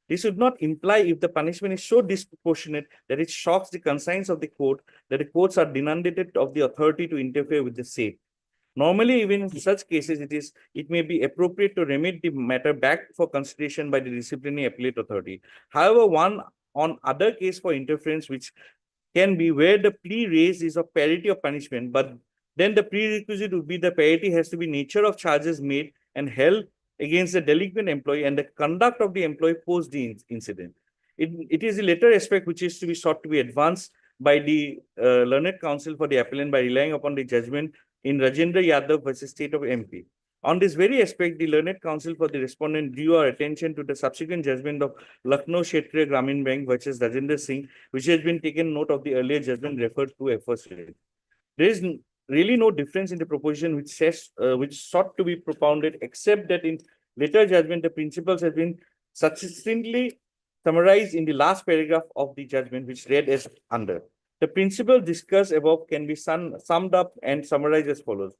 This would not imply if the punishment is so disproportionate that it shocks the conscience of the court that the courts are denuded of the authority to interfere with the same. Normally, even in such cases, it may be appropriate to remit the matter back for consideration by the disciplinary appellate authority. However, on other case for interference, which can be where the plea raised is of parity of punishment, but then the prerequisite would be the parity has to be nature of charges made and held against the delinquent employee and the conduct of the employee post the incident. It is the latter aspect which is to be sought to be advanced by the learned counsel for the appellant by relying upon the judgment in Rajendra Yadav versus State of MP. On this very aspect, the learned counsel for the respondent drew our attention to the subsequent judgment of Lucknow Kshetriya Gramin Bank versus Rajendra Singh, which has been taken note of the earlier judgment referred to aforesaid. There is really no difference in the proposition which sought to be propounded, except that in later judgment, the principles have been succinctly summarized in the last paragraph of the judgment, which read as under. The principle discussed above can be summed up and summarized as follows.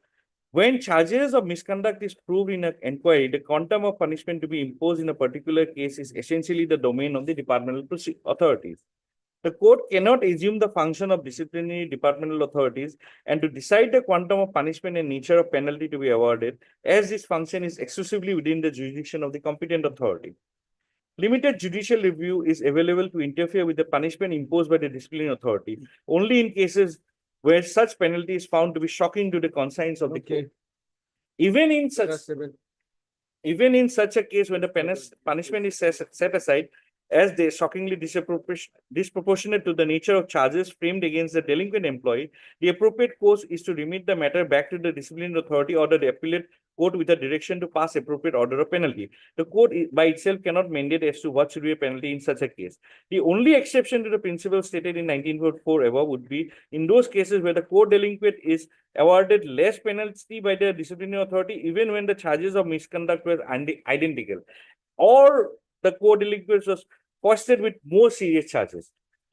When charges of misconduct is proved in an inquiry, the quantum of punishment to be imposed in a particular case is essentially the domain of the departmental authorities. The court cannot assume the function of disciplinary departmental authorities and to decide the quantum of punishment and nature of penalty to be awarded, as this function is exclusively within the jurisdiction of the competent authority. Limited judicial review is available to interfere with the punishment imposed by the disciplinary authority only in cases where such penalty is found to be shocking to the conscience of the court. Even in such a case when the punishment is set aside as they shockingly disproportionate to the nature of charges framed against the delinquent employee, the appropriate course is to remit the matter back to the disciplinary authority or the appellate court with a direction to pass appropriate order of penalty. The court by itself cannot mandate as to what should be a penalty in such a case. The only exception to the principle stated in 1944 above would be in those cases where the co-delinquent is awarded less penalty by the disciplinary authority even when the charges of misconduct were identical, or the co-delinquent was foisted with more serious charges.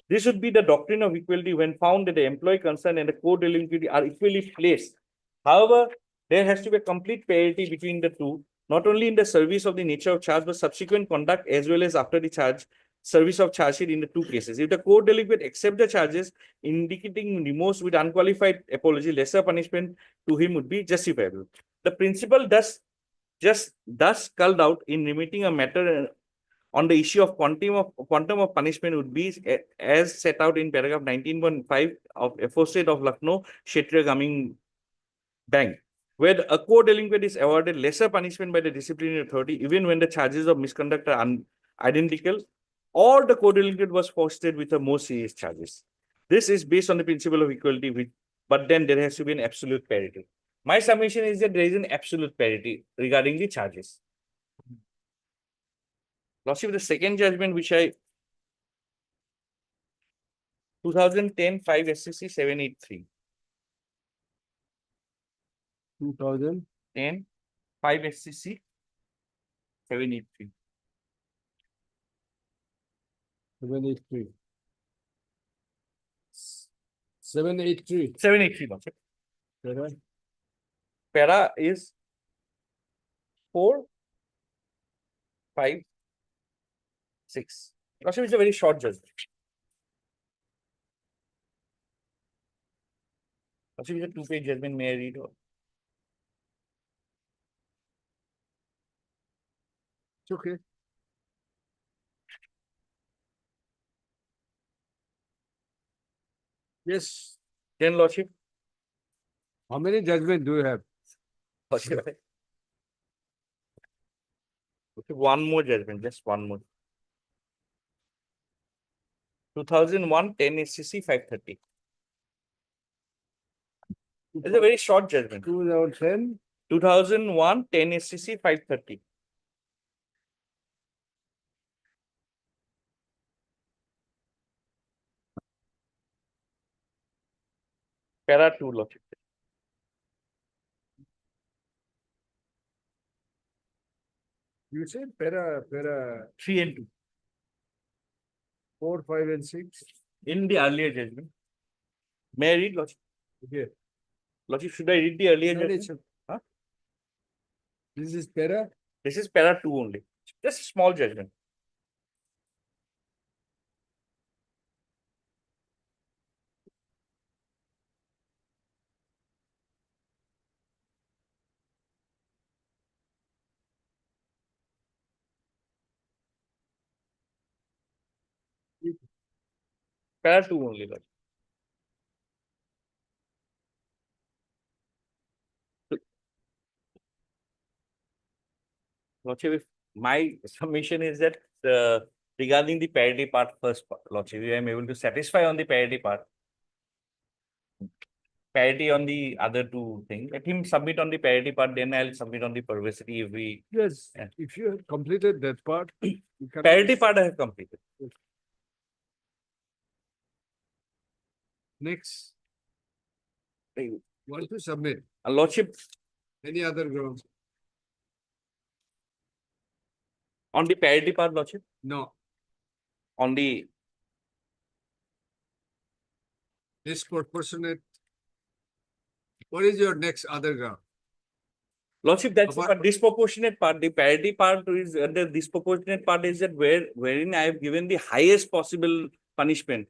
This would be the doctrine of equality when found that the employee concerned and the co-delinquent are equally placed. However, there has to be a complete parity between the two, not only in the service of the nature of charge, but subsequent conduct as well as after the service of charge sheet in the two cases. If the co-delinquent accept the charges, indicating remorse with unqualified apology, lesser punishment to him would be justifiable. The principle thus culled out in remitting a matter on the issue of quantum of punishment would be as set out in paragraph 19.5 of aforesaid of Lucknow Kshetriya Gramin Bank, where a co-delinquent is awarded lesser punishment by the disciplinary authority even when the charges of misconduct are identical, or the co-delinquent was foisted with a more serious charges. This is based on the principle of equality, but then there has to be an absolute parity. My submission is that there is an absolute parity regarding the charges. Lordship, the second judgment which 2010 5 SCC 783. 2010 5 SCC 783. 783. 783. 783, Lordship. Para is 4, 5, 6. Lordship, it's a very short judgment. Lordship, it's a 2-page judgment. May I read? It's okay. Yes. Then, Lordship. How many judgments do you have? Lordship. Okay, one more judgment, just one more. 2001 10 SCC 530. It's a very short judgment. 2010 2001 10 SCC 530. Para 2, Lordship. You said para 3 and 2 4, 5 and 6. in the earlier judgment. May I read, Lordship? Okay. Lordship, should I read the earlier No, judgment? it's- Huh? This is para. This is para 2 only. Just a small judgment. Para 2 only, Lordship. Lordship, if my submission is that regarding the parity part first, Lordship, if I am able to satisfy on the parity part, parity on the other two things, let him submit on the parity part, then I'll submit on the perversity if we. Yes, Yeah. if you have completed that part. you can- Parity part I have completed. Next. Want to submit? Lordship, Any other grounds? on the parity part, Lordship, No. on the Disproportionate. What is your next other ground? Lordship, that's Apart- the disproportionate part. The parity part is the disproportionate part is that wherein I have given the highest possible punishment.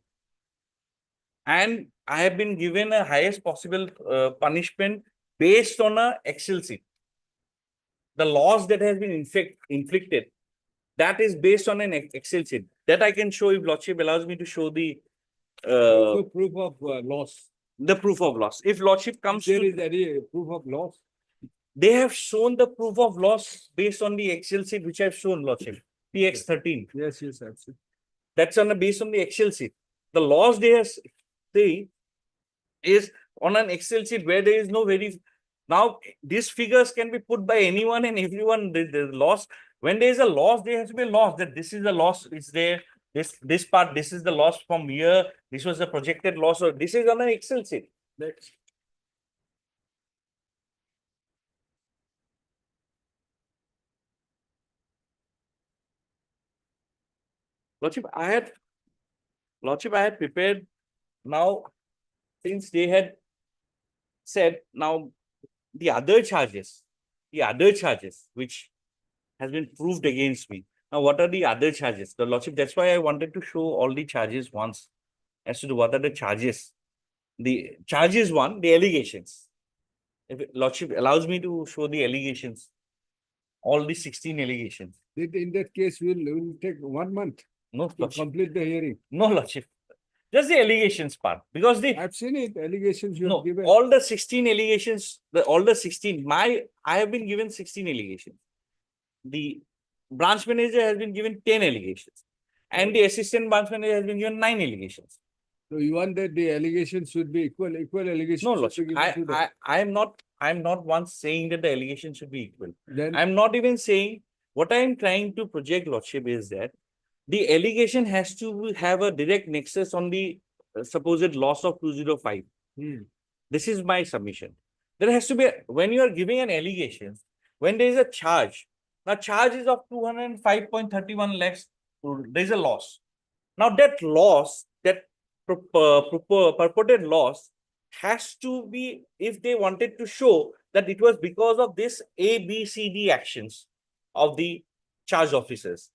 And I have been given a highest possible punishment based on a Excel sheet. The loss that has been inflicted, that is based on an Excel sheet. That I can show if Lordship allows me to show the Proof of loss. the proof of loss. If Lordship comes There to, is any proof of loss? they have shown the proof of loss based on the Excel sheet which I have shown, Lordship. PX13. Yes, yes, absolutely. That's based on the Excel sheet. The loss they have say is on an Excel sheet where there is no very. Now these figures can be put by anyone and everyone. The loss, when there is a loss, there has to be a loss. That this is the loss. It's there. This part. This is the loss from here. This was the projected loss. Or this is on an Excel sheet. Next. Lordship, I had prepared now, since they had said now the other charges which has been proved against me. Now, what are the other charges? The Lordship, that's why I wanted to show all the charges once as to what are the charges. The charges one, the allegations. If Lordship allows me to show the allegations, all the 16 allegations. In that case, we'll take 1 month No, to Lordship. complete the hearing. No, Lordship. Just the allegations part. Because the I've seen it, allegations you no, have given. all the 16 allegations, all the 16, I have been given 16 allegations. The branch manager has been given 10 allegations. And the assistant branch manager has been given 9 allegations. So you want that the allegations should be equal allegations? No, should Lordship, be given to them. I'm not once saying that the allegations should be equal. Then I'm not even saying, what I am trying to project, Lordship, is that the allegation has to have a direct nexus on the supposed loss of 205. This is my submission. There has to be, when you are giving an allegation, when there is a charge, now charge is of 205.31 lakhs, there is a loss. Now that loss, that purported loss has to be, if they wanted to show that it was because of this A, B, C, D actions of the charge officers,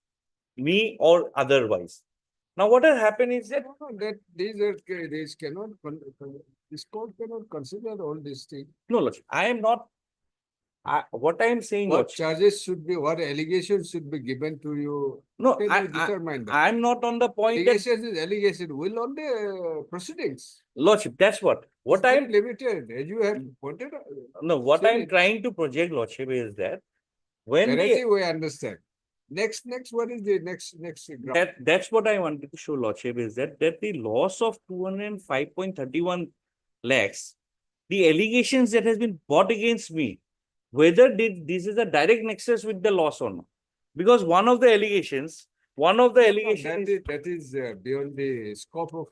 me or otherwise. Now, what has happened is that these cannot, this court cannot consider all these things. no, Lordship, I am not. What I am saying, What Lordship, charges should be, what allegations should be given to you? no, Can you determine that? I'm not on the point that, Allegations is allegation, will on the proceedings. Lordship, that's what It's I'm not limited, as you have pointed out. no, what said I'm it. trying to project, Lordship, is that when Narrative the we understand. Next, what is the next ground? that's what I wanted to show, Lordship, is that the loss of 205.31 lakhs, the allegations that has been brought against me, whether this is a direct nexus with the loss or not. Because one of the allegations That is beyond the scope of.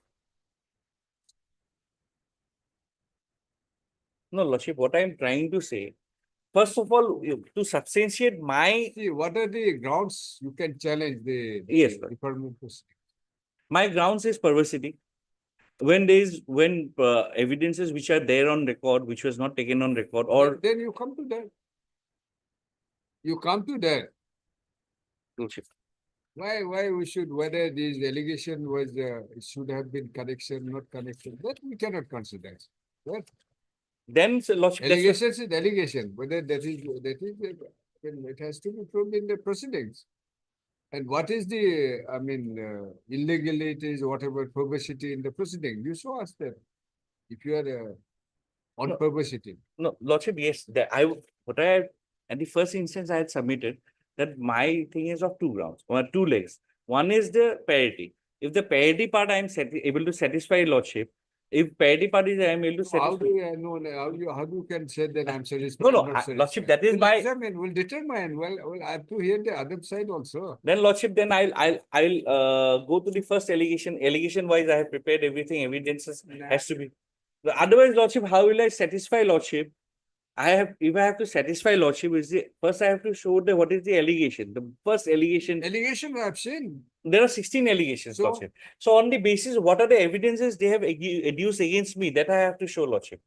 no, Lordship, what I am trying to say first of all, to substantiate my, See, what are the grounds you can challenge the Yes, sir. department proceeding? my grounds is perversity. When evidences which are there on record, which was not taken on record, or Then you come to that. You come to that. Lordship. Why we should, whether this allegation was, it should have been connection, not connection, that we cannot consider. Right? Then, so, Lordship, that's what- Allegation is allegation, whether that is, it has to be proved in the proceedings. And what is the, illegalities, whatever, perversity in the proceeding, you show us that. If you are on No. perversity. No, Lordship, yes, at the first instance I had submitted that my thing is of two grounds, or two legs. One is the parity. If the parity part I am able to satisfy Lordship, if parity part is I am able to How satisfy. do you know, how you can say that I'm satisfied? No, not satisfied? Lordship, that is We'll my. examine, we'll determine, well, I have to hear the other side also. Then Lordship, then I'll go to the first allegation. Allegation wise, I have prepared everything. Evidences has to be. Otherwise, Lordship, how will I satisfy Lordship? If I have to satisfy Lordship, first I have to show what is the allegation. The first allegation. Allegation I have seen. There are 16 allegations, So- Lordship. So on the basis, what are the evidences they have adduced against me, that I have to show, Lordship.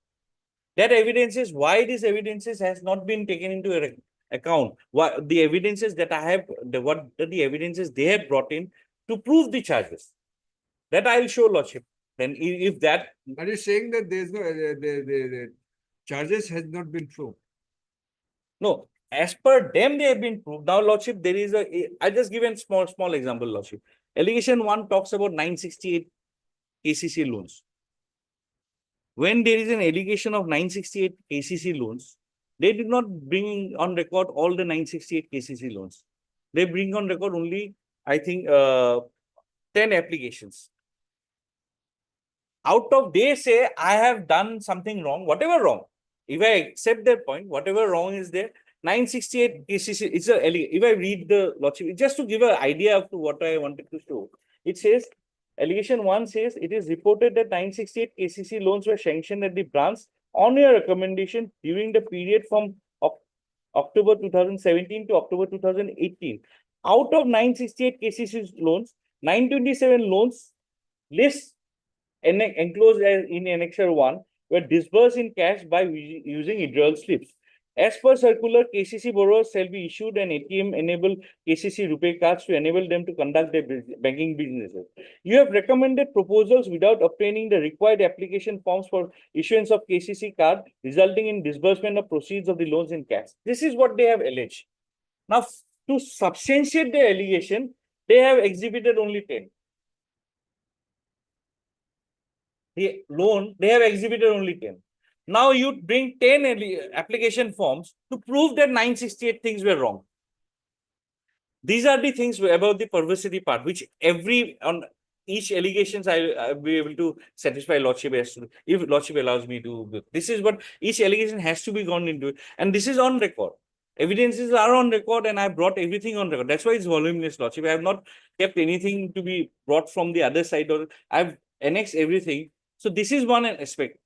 That evidences, why these evidences has not been taken into account. Why the evidences that I have, what are the evidences they have brought in to prove the charges. That I will show, Lordship. Then if that. Are you saying that there's no, the charges has not been proved? No, as per them, they have been proved. Now, Lordship, there is I just give a small example, Lordship. Allegation 1 talks about 968 KCC loans. When there is an allegation of 968 KCC loans, they did not bring on record all the 968 KCC loans. They bring on record only, I think, 10 applications. Out of they say, I have done something wrong, whatever wrong. If I accept their point, whatever wrong is there, 968 KCC, if I read the Lordship, just to give an idea of what I wanted to show, it says, allegation 1 says, it is reported that 968 KCC loans were sanctioned at the branch on your recommendation during the period from October 2017 to October 2018. Out of 968 KCC loans, 927 loans lists enclosed in Annexure 1 were disbursed in cash by using withdrawal slips. As per circular, KCC borrowers shall be issued an ATM-enabled KCC RuPay cards to enable them to conduct their banking businesses. You have recommended proposals without obtaining the required application forms for issuance of KCC card, resulting in disbursement of proceeds of the loans in cash. This is what they have alleged. Now, to substantiate their allegation, they have exhibited only 10. The loan, they have exhibited only 10. Now you bring 10 application forms to prove that 968 things were wrong. These are the things about the perversity part, which on each allegations I'll be able to satisfy Lordship as to, if Lordship allows me to do. This is what each allegation has to be gone into it. And this is on record. Evidences are on record and I brought everything on record. That's why it's voluminous, Lordship. I have not kept anything to be brought from the other side, or I've annexed everything. So this is one aspect.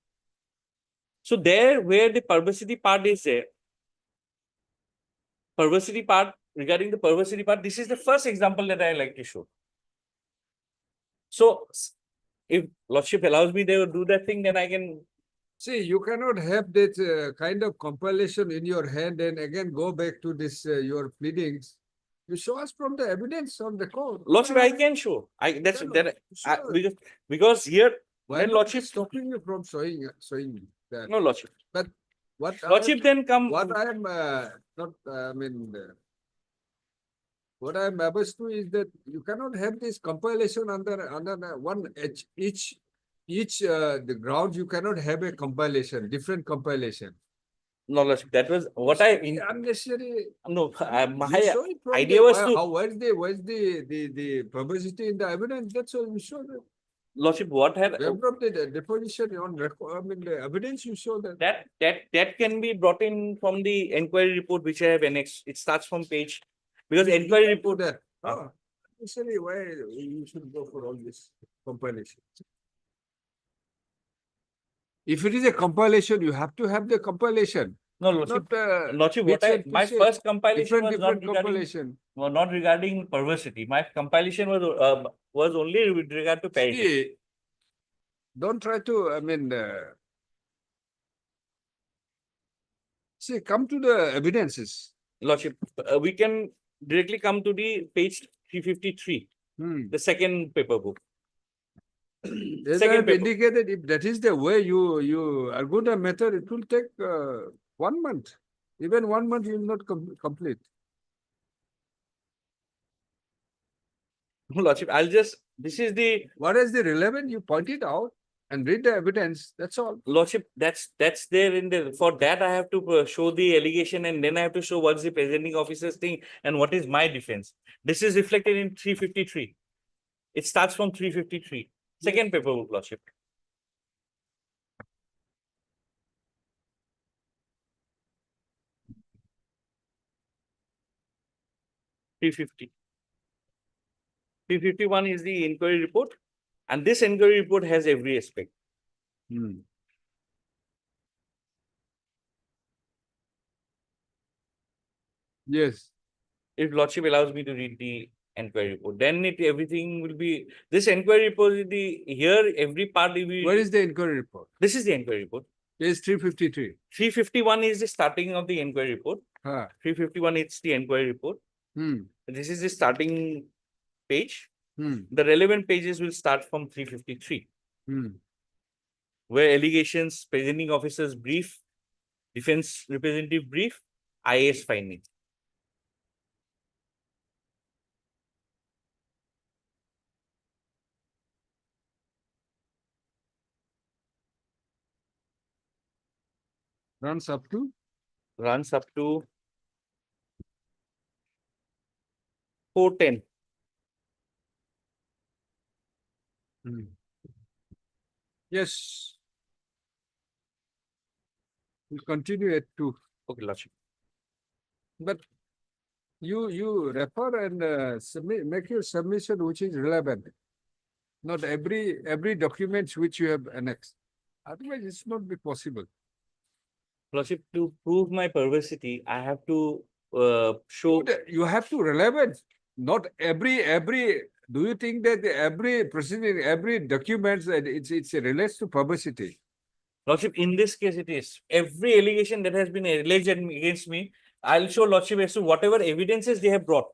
So there where the perversity part is there, perversity part, regarding the perversity part, this is the first example that I like to show. So if Lordship allows me to do that thing, then I can. See, you cannot have that kind of compilation in your hand and again go back to this, your pleadings. You show us from the evidence on the court. Lordship, I can show. Because here, why when not Lordship stopping you from showing that? No, Lordship. But what Lordship then come. What I am what I am averse to is that you cannot have this compilation under one each the grounds. You cannot have a compilation, different compilation. No, Lordship, that was what unnecessary. No, my You show it from idea the- was to. where's the perversity in the evidence? That's all you show them. Lordship, what had You have brought the deposition on record. The evidence you show that. That can be brought in from the inquiry report which I have annexed. It starts from page, because inquiry report. That. Actually, why you should go for all this compilation? If it is a compilation, you have to have the compilation. No, Lordship, Not, Lordship, bits what I, and my pieces, first compilation was different not regarding, compilation. not regarding perversity. My compilation was only with regard to parity. See, don't try to, I mean, see, come to the evidences. Lordship, we can directly come to the page 353, the second paper book. As I have indicated, if that is the way you argue the matter, it will take 1 month. Even 1 month you will not complete. Lordship, I'll just, this is the... What is the relevant? You point it out and read the evidence. That's all. Lordship, that's there in the, for that I have to show the allegation and then I have to show what's the presenting officer's thing and what is my defense. This is reflected in 353. It starts from 353. Second paper book, Lordship. (350). 351 is the inquiry report, and this inquiry report has every aspect. Yes. If Lordship allows me to read the inquiry report, then everything will be, this inquiry report is the, here every part will be. Where is the inquiry report? This is the inquiry report. Page 353. 351 is the starting of the inquiry report. 351 is the inquiry report. This is the starting page. The relevant pages will start from 353. Where allegations, presenting officers brief, defense representative brief, IAS finding. Runs up to? Runs up to 410. Yes. We'll continue at 2. Okay, Lordship. But you refer and submit, make your submission which is relevant. Not every document which you have annexed. Otherwise, it's not be possible. Lordship, to prove my perversity, I have to show. You have to relevant. Not every. Do you think that every proceeding, every document, it's relates to perversity? Lordship, in this case, it is. Every allegation that has been alleged against me, I'll show Lordship as to whatever evidences they have brought.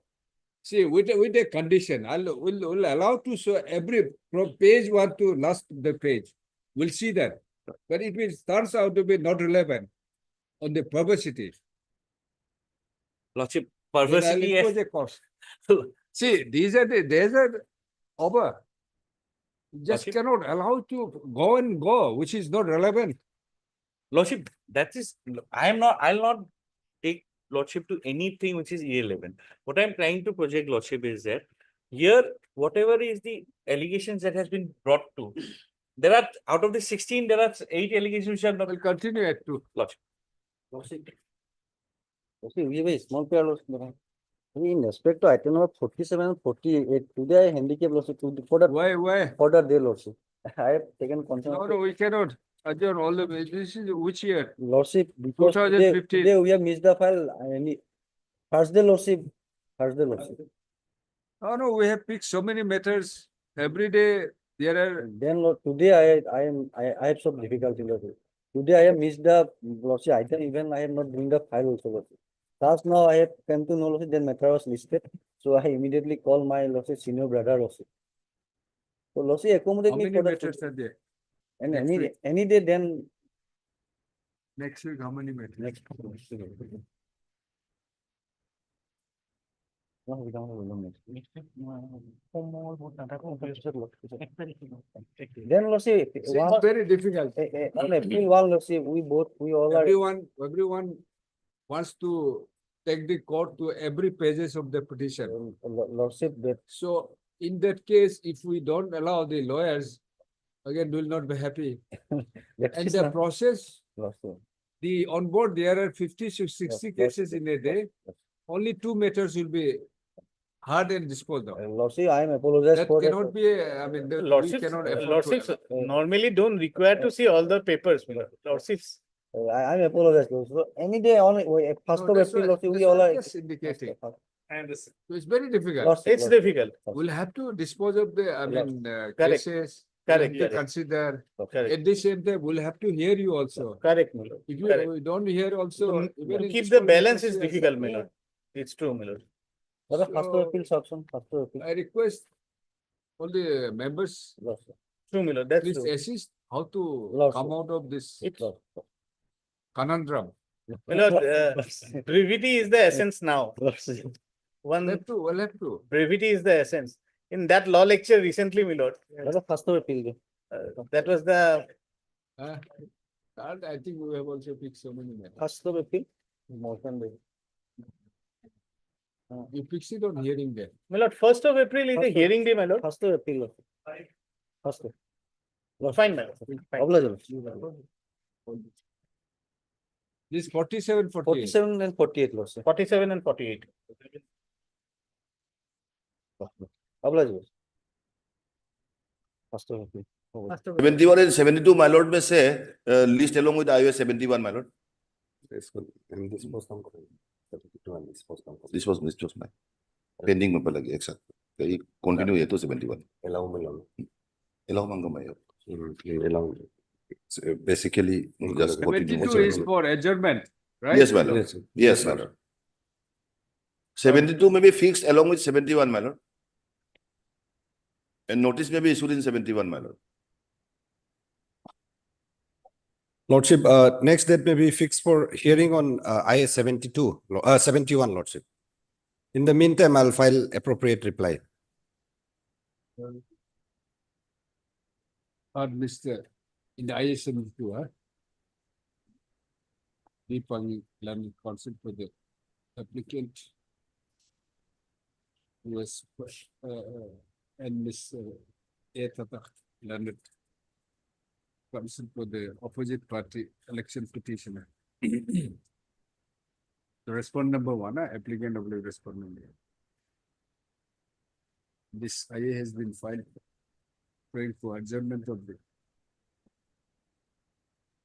See, with a condition, we'll allow to show every from page 1 to last the page. We'll see that. But if it turns out to be not relevant on the perversity. Lordship, perversity. Then I'll impose a cost. See, these are over. Just cannot allow to go and go, which is not relevant. Lordship, that is, I'll not take Lordship to anything which is irrelevant. What I'm trying to project, Lordship, is that here, whatever is the allegations that has been brought to, there are, out of the 16, there are 8 allegations which are not. Will continue at 2. Lordship. Okay, we have a small pair of in respect to item number 47 and 48, today I handicap Lordship to the further. Why? Further day, Lordship. I have taken consent. No, we cannot adjourn all the way. This is which year? Lordship, because 2015. today we have missed the file. First day, Lordship. First day, Lordship. Oh no, we have picked so many matters every day. There are. Then Lord, today I have some difficulty, Lordship. Today I have missed the Lordship item. Even I have not bring the file also, Lordship. Thus now I have come to know Lordship, then matter was listed. So I immediately call my Lordship senior brother Lordship. So Lordship accommodate me for matters are there? And any day then. Next week, how many matters? Next week. No, we don't have next week. Then Lordship, it's very difficult. On April 1, Lordship, we all are. Everyone wants to take the court to every pages of the petition. Lordship, so in that case, if we don't allow the lawyers, again, will not be happy. And the process, the on board, there are 50 to 60 cases in a day. Only 2 matters will be heard and disposed of. Lordship, I am apologize that for cannot be, I mean, we cannot afford Lordships normally don't require to see all the papers. Lordships, I'm apologize. So any day only, first of April, Lordship, we all are. Just indicating. I understand. So it's very difficult. Lordship, It's Lordship. difficult. We'll have to dispose of the, Correct. cases. We'll have Correct, to correct. consider. Correct. At the same time, we'll have to hear you also. Correct, my lord. If you Correct. don't hear also. To even in keep this the case, balance is yes. difficult, my lord. It's true, my lord. First of So- April, option, first of April. I request all the members, Lordship. True, my lord. That's please true. assist how to Lordship. come out of this Lordship. conundrum. My lord, brevity is the essence now. Lordship. We'll One have to, we'll have to. brevity is the essence. In that law lecture recently, my lord, First of April. that was the I think we have also fixed so many matters. First of April. Motion day. You fix it on hearing there. my lord. 1st of April is the First of- hearing day, my lord. First of April. First of. Fine, my lord. Fine. Oblige. This 47, 48. 47 and 48, Lordship. 47 and 48. Oblige. First of April. 71 and 72, my lord, may say, list along with iOS 71, my lord. This was my pending member lagi, exact. Kaya continue ito 71. Allow mangga mayo. Basically, just 72 is for adjournment, right? Yes, my lord. Yes, my lord. 72 may be fixed along with 71, my lord. And notice may be issued in 71, my lord. Lordship, next date may be fixed for hearing on IS 72, 71, Lordship. In the meantime, I'll file appropriate reply. Mr. in the IS 72, Deepang learning concept for the applicant who was and Ms. Etata learned counsel for the opposite party election petitioner. The respond number 1, applicant of the respond number 1. This IA has been filed praying for adjournment of the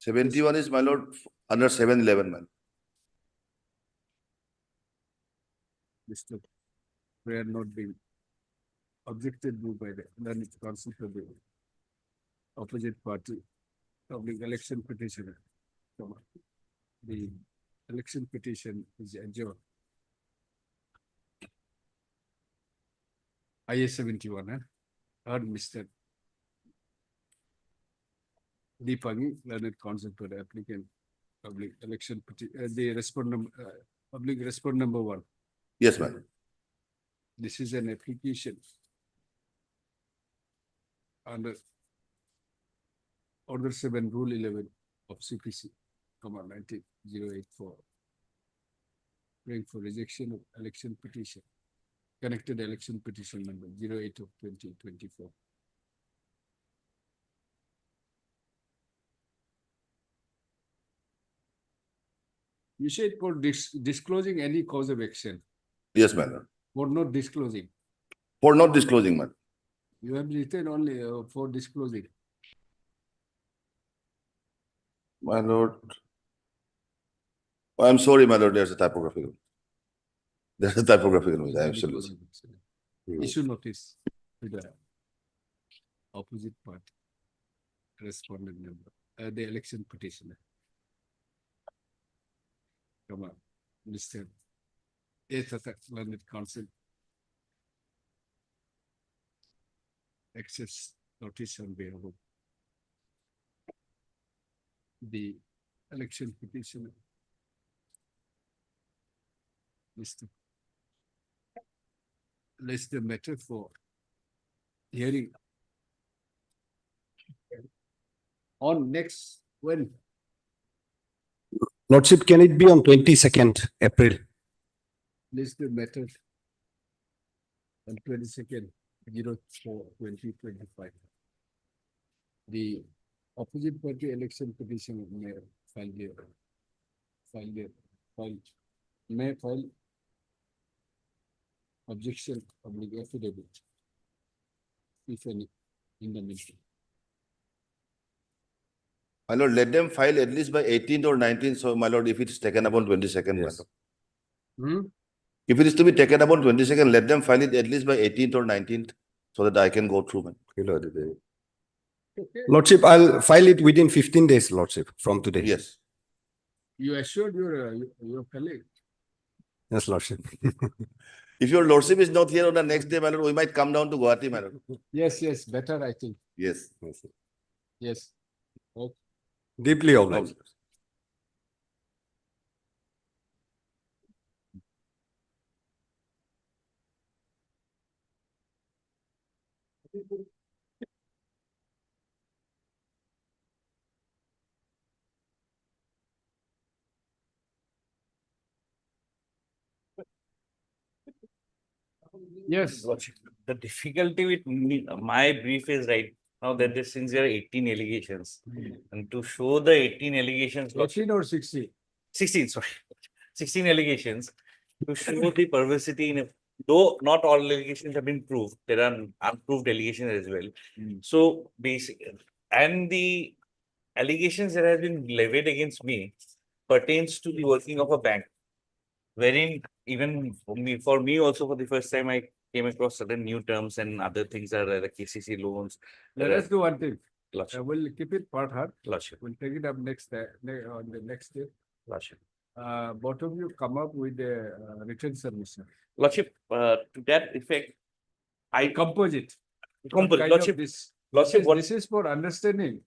71 is, my lord, under 711, man. Mr. Prayer not being objected to by the learned counsel for the opposite party public election petitioner. The election petition is adjourned. IA 71, heard Mr. Deepangi, learned counsel for the applicant public election the respond number public respond number 1. Yes, ma'am. This is an application under Order 7, Rule 11 of CPC, 19084. Praying for rejection of election petition, connected election petition number 08 of 2024. You said for disclosing any cause of action. Yes, madam. For not disclosing. For not disclosing, madam. You have written only for disclosing. My lord. I'm sorry, my lord, there's a typographical. There's a typographical mistake, absolutely. Issue notice to the opposite party respondent member, the election petitioner. Come on, Mr. Learned Counsel. Access notice on behalf of the election petitioner. Mr. List the matter for hearing on next when? Lordship, can it be on 22nd April? List the matter on 22nd, 04/2025. The opposite party election petition may file objection public affidavit, if any, in the meeting. My lord, let them file at least by 18th or 19th, so my lord, if it's taken up on 22nd, my Yes. lord. If it is to be taken up on 22nd, let them file it at least by 18th or 19th, so that I can go through, man. Lordship, I'll file it within 15 days, Lordship, from today. Yes. You assured your colleague. Yes, Lordship. If your lordship is not here on the next day, my lord, we might come down to Guwahati, my lord. Yes, yes, better, I think. Yes. Yes. Okay. Deeply obliged. Yes. The difficulty with my brief is right now that this since there are 18 allegations, and to show the 18 allegations. 18 or 16? 16, sorry. 16 allegations to show the perversity in a, though not all allegations have been proved, there are unproved allegations as well. So basically, and the allegations that have been levied against me pertains to the working of a bank, wherein even for me also for the first time I came across certain new terms and other things are the KCC loans. Let us do one thing. Lordship. We'll keep it part heart. Lordship. We'll take it up next on the next day. Lordship. Both of you come up with a written submission. Lordship, to that effect, I compose it. Compose. Lordship, This is for understanding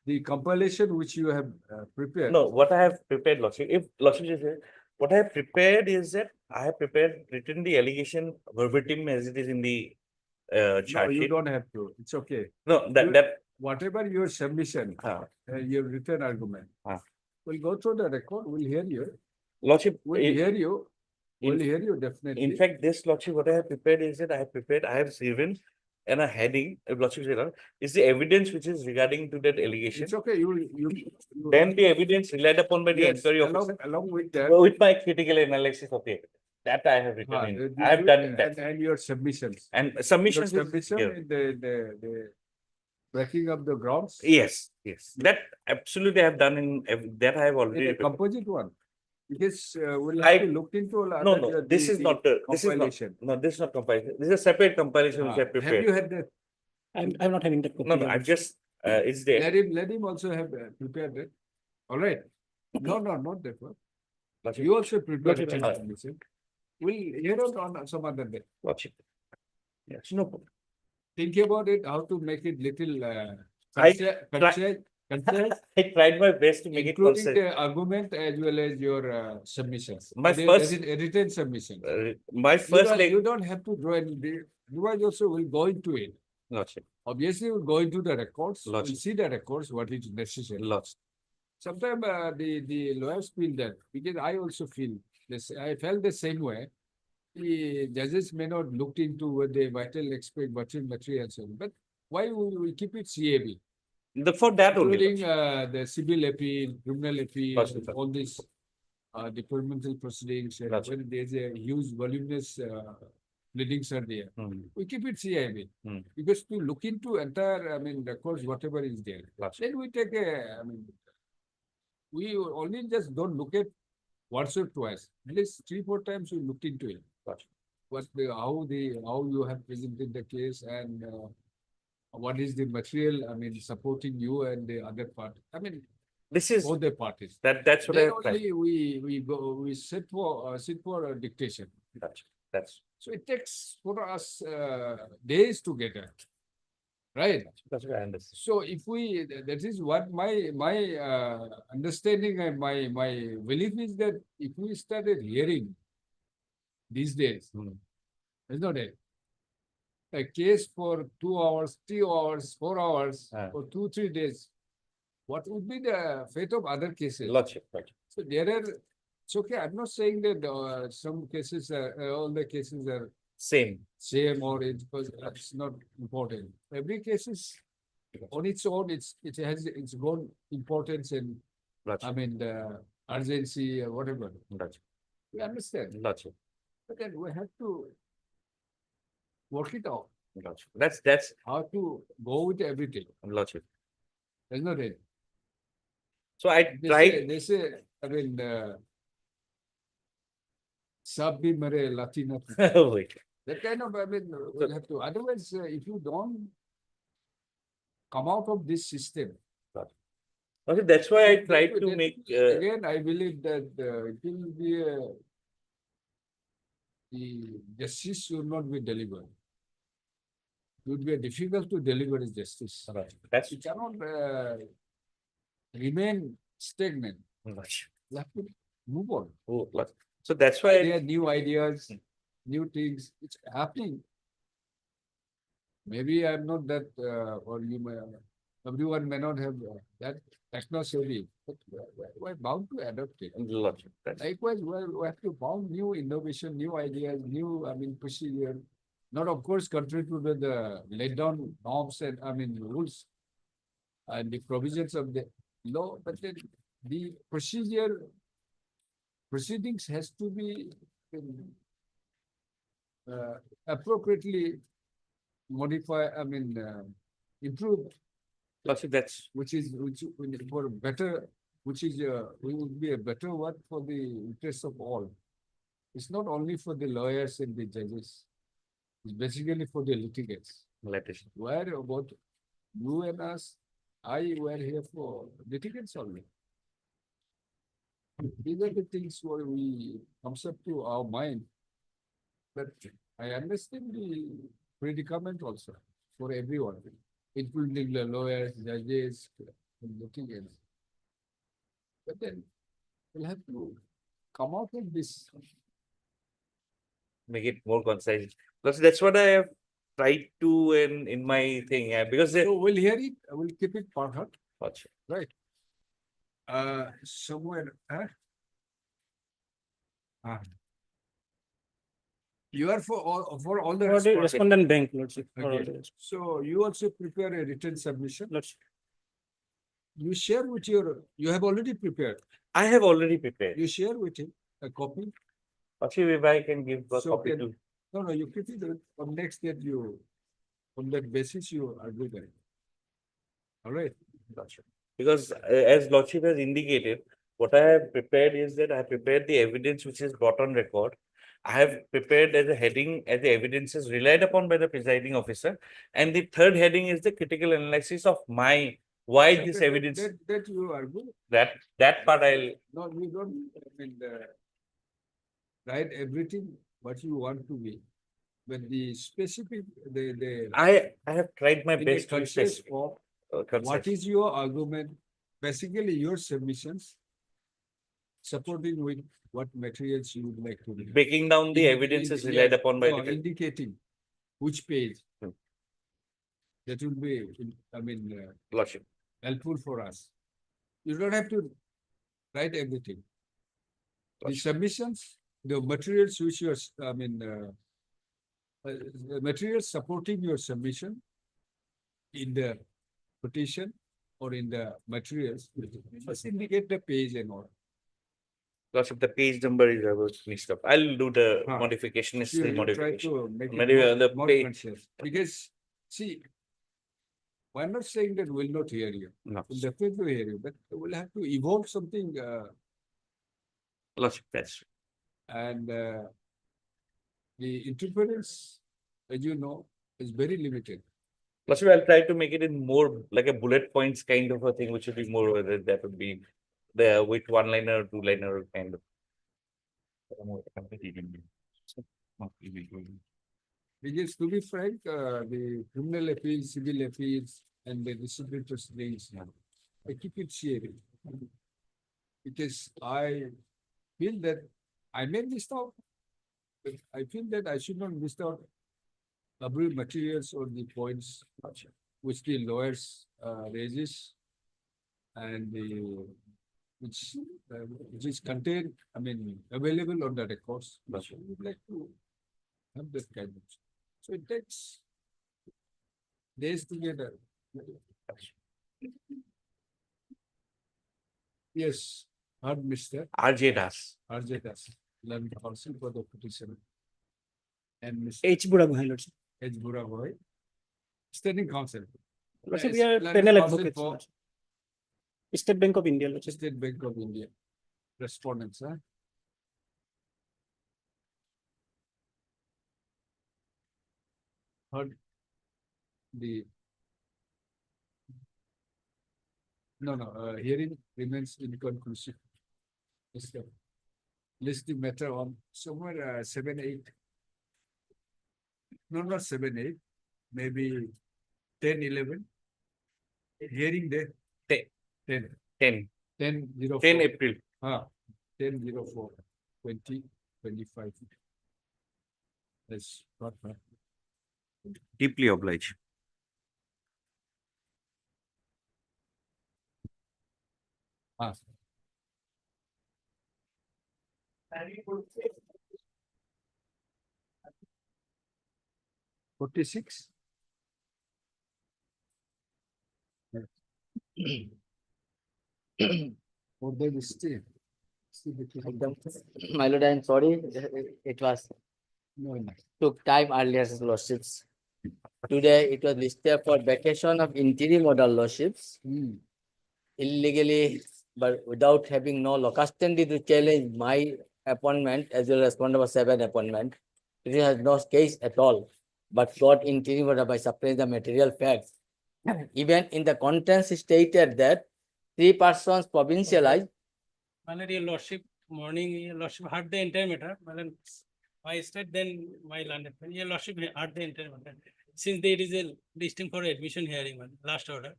the compilation which you have prepared. No, what I have prepared, Lordship, if Lordship is here, what I have prepared is that I have written the allegation verbatim as it is in the charge No, you sheet. don't have to. It's okay. No, whatever your submission, your written argument, we'll go through the record. We'll hear you. Lordship, We'll hear you. We'll hear you definitely. In fact, this Lordship, what I have prepared is that I have given and a heading, if Lordship is the evidence which is regarding to that allegation. It's okay. Then the evidence relied upon by the inquiry officer. Along with that. With my critical analysis of the evidence. That I have written in. I have done that. And your submissions. And submissions. Your submission in the breaking up the grounds. Yes, yes. That absolutely I have done in that I have already. In a composite one. Because we'll have to look into No, this is not this is not. No, this is not compilation. This is a separate compilation which I prepared. Have you had that? I'm not having that. No, I've just it's there. Let him also have prepared it. All right. No, not that one. You also prepared it. We'll hear it on some other day. Lordship. Yes, no problem. Think about it, how to make it little I tried my best to make it including concise. the argument as well as your submissions. My first written submission. My first you don't have to draw any. Otherwise, also will go into it. Lordship. Obviously, we'll go into the records. Lordship. We'll see the records, what is necessary. Lordship. Sometimes the lawyers feel that, because I also feel this. I felt the same way. The judges may not look into the vital aspect, vital materials, but why we keep it CAB? For that only. Including the civil appeal, criminal appeal, all these departmental proceedings, when there's a huge voluminous pleadings are there. We keep it CIB because to look into entire, records, whatever is there. Then we take we only just don't look at once or twice. At least 3-4 times we looked into it. How you have presented the case and what is the material, supporting you and the other part. This is both the parties. That's what Then I only we sit for a dictation. That's so it takes for us days to get it. Right. That's what I understand. So if that is what my understanding and my belief is that if we started hearing these days, there's no day. A case for 2 hours, 3 hours, 4 hours, for 2-3 days. What would be the fate of other cases? Lordship. So there are. It's okay. I'm not saying that some cases, all the cases are same, or it's not important. Every case is on its own. It has its own importance and the urgency or whatever. We understand. But then we have to work it out. That's how to go with everything. Lordship. There's no way. So I tried. They say, I mean, sab bhi mare lathi na toode. Wait. That kind of, I mean, we'll have to, otherwise, if you don't come out of this system. Okay, that's why I tried to make. Again, I believe that it will be the justice will not be delivered. It would be difficult to deliver justice. Right. That's it cannot remain stagnant. Right. You have to move on. Oh, so that's why there are new ideas, new things. It's happening. Maybe I'm not that, or you may, everyone may not have that techno-savvy, but we're bound to adopt it. Likewise, we have to found new innovation, new ideas, new, I mean, procedure. Not, of course, contrary to the laid down norms and, I mean, rules and the provisions of the law, but then the proceedings has to be appropriately modified, I mean, improved. That's which for better, which is will be a better work for the interest of all. It's not only for the lawyers and the judges. It's basically for the litigants. Where about you and us, I were here for litigants only. These are the things where we comes up to our mind. But I understand the predicament also for everyone, including the lawyers, judges, and litigants. But then we'll have to come out of this. Make it more concise. That's what I have tried to in my thing. Yeah, because so we'll hear it. We'll keep it part heart. Gotcha. Right. Somewhere. You are for all the respondent bank, Lordship. Okay. So you also prepare a written submission. You share with you have already prepared. I have already prepared. You share with him a copy. Actually, if I can give a copy to. No, you keep it on next that on that basis you argue that. All right. Gotcha. Because as Lordship has indicated, what I have prepared is that I have prepared the evidence which is brought on record. I have prepared as a heading as the evidence is relied upon by the presiding officer. And the third heading is the critical analysis of why this evidence. That you argue. That part I'll. No, you don't write everything what you want to be. But the specific, I have tried my best to specify what is your argument, basically your submissions, supporting with what materials you would like to do. Breaking down the evidence is relied upon by the indicating which page. That will be, I mean, Lordship. Helpful for us. You don't have to write everything. The submissions, the materials which you are, I mean, the materials supporting your submission in the petition or in the materials, must indicate the page and all. Lordship, the page number is mixed up. I'll do the modification. Is the modification. Try to make Maybe it more conscious. Because, see, I'm not saying that we'll not hear you. No. We'll definitely hear you, but we'll have to evolve something. Lordship, that's and the interference, as you know, is very limited. Lordship, I'll try to make it in more like a bullet points kind of a thing, which would be more that would be there with one-liner or two-liner kind of. Because to be frank, the criminal appeals, civil appeals, and the disciplinary proceedings, I keep it sharing. Because I feel that I may miss out, but I feel that I should not miss out every materials or the points which the lawyers raises and which is contained, I mean, available on the records. But we would like to have that kind of. So it takes days together. Yes, heard Mr. RJ Das. RJ Das, learned counsel for the petition. And Mr. H. Buragoy, Lordship. H. Buragoy, standing counsel. Lordship, we are panel advocates. State Bank of India, Lordship. State Bank of India. Respondents, huh? Heard the hearing remains inconclusive. List the matter on somewhere 7-8. No, not 7-8, maybe 10-11. Hearing there. 10. 10 April. 10/04, 2025. That's not bad. Deeply obliged. Ah. $46. For the stay. My lord, I am sorry, it was No. took time earlier, lordships. Today it was listed for vacation of interim order, lordships. Illegally, but without having no locus standi to challenge my appointment as well as Respondent number 7 appointment. It has no case at all, but got interim order by suppressing the material facts. Even in the contents stated that 3 persons provincialized. My lord, your lordship, morning, your lordship heard the entire matter. My lord, I state then my landed. Your lordship heard the entire matter. Since there is a listing for admission hearing, man, last order.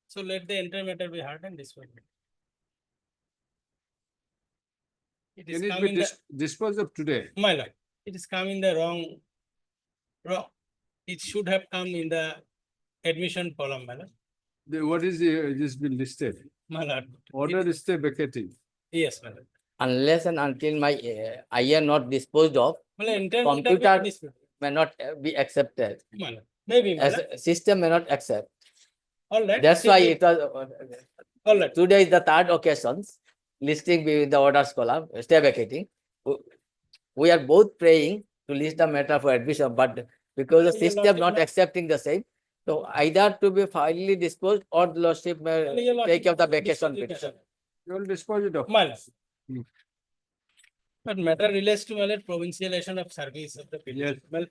So let the entire matter be heard and disposed. It is Can it come be in the, disposed of today? my lord, it is come in the wrong. It should have come in the admission column, my lord. What is the, this been listed? My lord. Order is still vacating. Yes, my lord. Unless and until my I am not disposed of, My lord, entire computer matter may not be accepted. my lord. Maybe, my As lord. a system may not accept. All right. That's why it was. All right. Today is the 3rd occasion listing with the orders column, stay vacating. We are both praying to list the matter for admission, but because the system not accepting the same, so either to be finally disposed or the lordship may take up the vacation petition. You will dispose it of. My lord. But matter relates to my lord, provincialization of service of the petition. Well,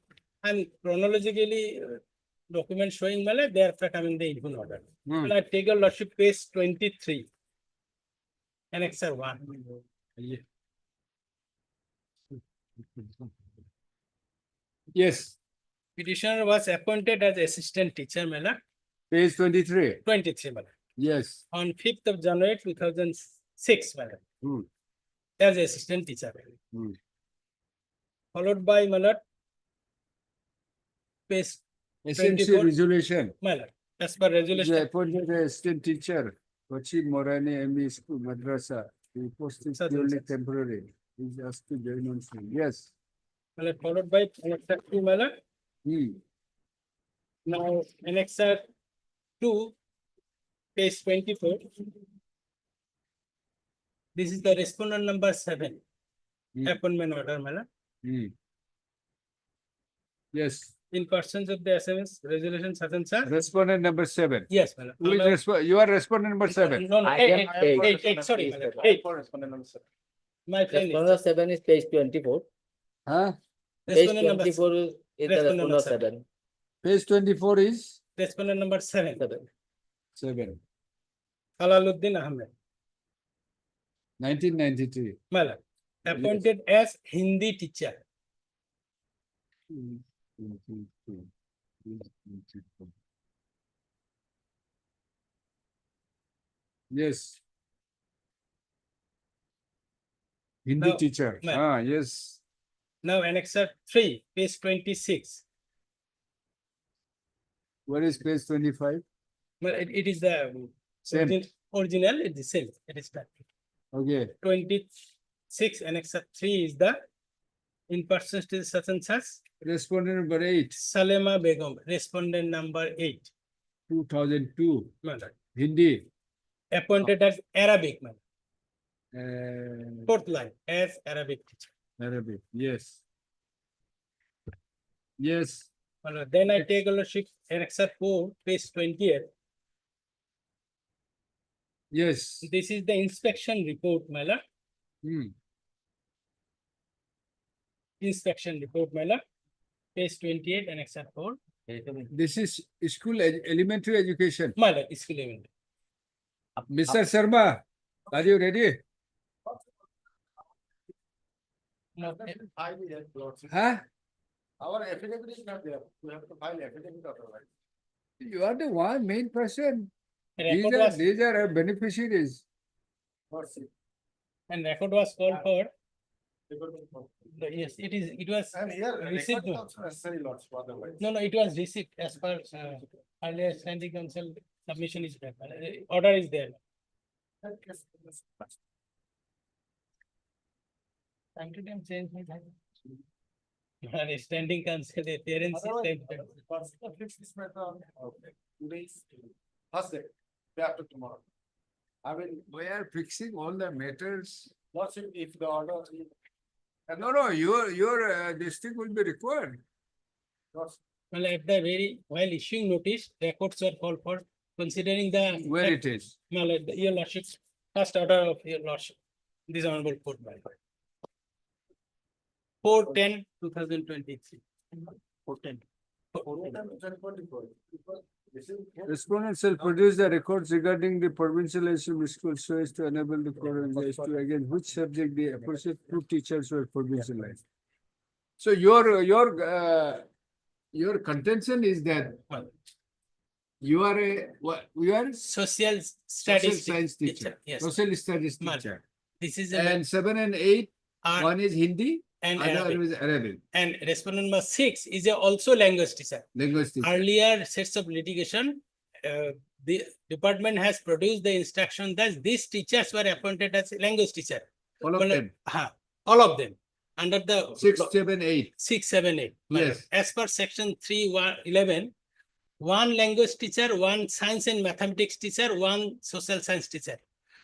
and chronologically document showing my lord, thereafter coming the info order. Well, I take your lordship page 23. Annexure 1. Yes. Petitioner was appointed as assistant teacher, my lord. Page 23. 23, my lord. Yes. On 5th of January 2006, my lord. As assistant teacher. Followed by, my lord, page SNC 24. resolution. My lord, as per resolution. The appointed assistant teacher, Kochi Morani ME School, Madrasa. The post is purely temporary. He's asked to join on soon. Yes. My lord, followed by annexure 2, my lord. Now, annexure 2, page 24. This is the respondent number 7. Appointment order, my lord. Yes. In persons of the SMS resolution such and such. Respondent number 7. Yes, my lord. Who is you are respondent number 7. No, 8, sorry, my lord. 8 for respondent number 7. My friend is. Respondent 7 is page 24. Huh? Page Respondent number 24 is the respondent number respondent 7. Page 24 is? Respondent number 7. 7. Halaluddin Ahmed. 1993. My lord. Appointed as Hindi teacher. Yes. Hindi Now, teacher. Yes. Now annexure 3, page 26. What is page 25? Well, it is the Same. original, it is the same. It is that. Okay. 26, annexure 3 is the in persons to such and such. Respondent number 8. Salema Begum, respondent number 8. 2002. Mother. Hindi. Appointed as Arabic man. 4th line, as Arabic teacher. Arabic, yes. Yes. Well, then I take ownership annexure 4, page 28. Yes. This is the inspection report, my lord. Inspection report, my lord. Page 28 and Annexure 4. This is school elementary education. My lord, school elementary. Mr. Sharma, are you ready? Huh? Our affidavit is not there. We have to file affidavit otherwise. You are the one main person. Record was- These are our beneficiaries. And record was called for. Yes, it was And here, received. record is also necessary, Lords, otherwise. No, it was received as per earlier standing council submission is there. Order is there. Time to time change my time. Standing council, the appearance is time to time. Fix this matter. Okay. Today's first day, day after tomorrow. I will, We are fixing all the matters. Lordship, if the order. No, your this thing will be required. Well, at the while issuing notice, records were called for considering the. Where it is. Well, your lordship, first order of your lordship, this honorable court. 4/10/2023. 4/10. Respondent shall produce the records regarding the provincialization of school so as to enable the court and as to again which subject the appropriate two teachers were provincialized. So your contention is that you are you are social social studies science teacher, yes. social studies teacher. This is And 7 and 8, are- one is Hindi, and other Arabic. is Arabic. And respondent number 6 is also language teacher. Language teacher. Earlier sets of litigation, the department has produced the instruction that these teachers were appointed as language teacher. All of Well, them. All of them. Under the 6, 7, 8. 6, 7, 8. Yes. As per section 3(11), one language teacher, one science and mathematics teacher, one social science teacher.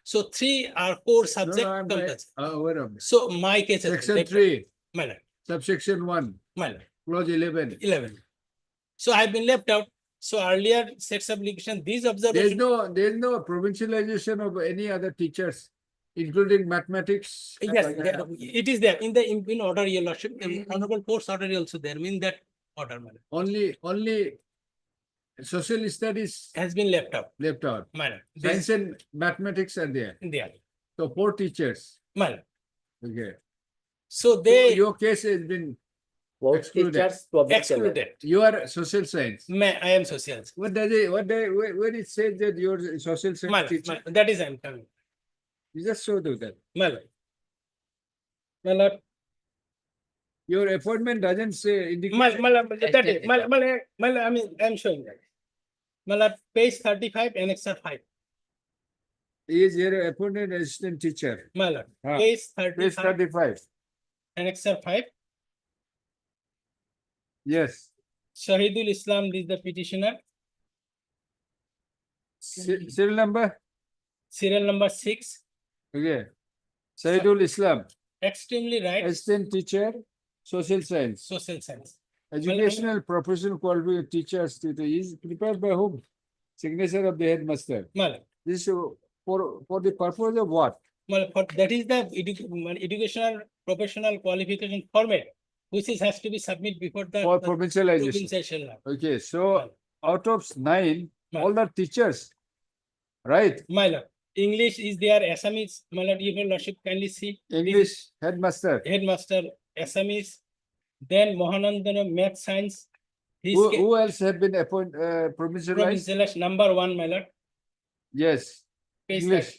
So 3 are core subject I'm compulsory. aware of it. So my case is. Section 3, My lord, subsection 1, my lord. clause 11. 11. So I've been left out. So earlier sets of litigation, these observations. There's no provincialization of any other teachers, including mathematics. Yes, it is there in the in order, your lordship. Honorable court's order is also there, in that order, my lord. Only social studies has been left out. Left out. My lord. Science and mathematics are there. There. So 4 teachers. My lord. Okay. So they. Your case has been excluded. Excluded. You are social science. I am social science. Where it says that you're social science My lord, teacher? that is I'm coming. You just show that. My lord. My lord. Your appointment doesn't say indicate. I mean, I'm showing that. My lord, page 35, Annexure 5. He is your appointed assistant teacher. My lord, Page page 35. Annexure 5. Yes. Shahidul Islam is the petitioner. Serial number? Serial number 6. Okay. Saidul Islam. Extremely right. Assistant teacher, social science. Social science. Educational professional qualification teachers. Is prepared by whom? Signature of the headmaster. Well, this is for the purpose of what? Well, that is the educational professional qualification format, which has to be submitted before the For provincialization. provincialization. Okay, so out of 9, all the teachers, right? My lord, English is there, Assamese, my lord, your lordship kindly see. English headmaster. Headmaster, Assamese, then Mohanandan, math science. Who else have been appointed provincialized? Provincialized number 1, my lord. Yes. Page English. 30.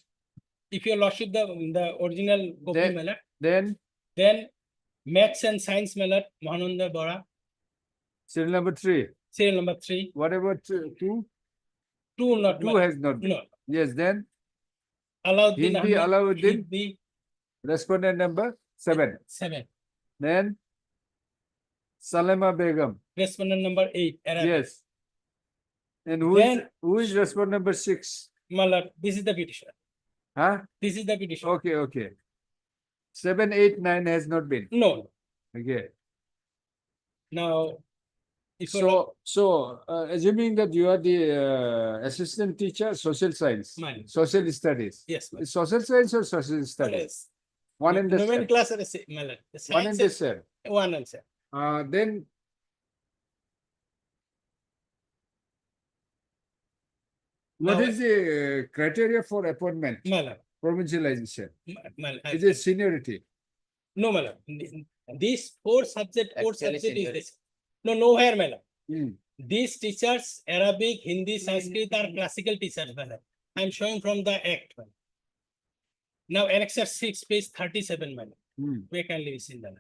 If your lordship the original copy, my lord. Then maths and science, my lord, Mohananda Bora. serial number 3. Serial number 3. What about 2? 2 not. 2 has not. No. Yes, then Alauddin Hindi, Ahmed, Alauddin. Hindi, Respondent number 7. 7. Then Salema Begum. Respondent number 8. Arabic. Yes. And who is respondent number 6? My lord, this is the petitioner. Huh? This is the petition. Okay. 7, 8, 9 has not been. No. Okay. Now, Assuming that you are the assistant teacher, social science, social studies. Yes, ma'am. Is social science or social studies? One in the same. Class are same, my lord. The One in science the is same. one answer. Then what Now, is the criteria for appointment? my lord, Provincialization. my lord, Is it seniority? no, my lord. These four subject Actually, is senior. this. No, nowhere, my lord. Hmm. These teachers, Arabic, Hindi, Sanskrit are classical teachers, my lord. I am showing from the act. My lord. Now, Annexure 6, page 37, my lord. We can listen that.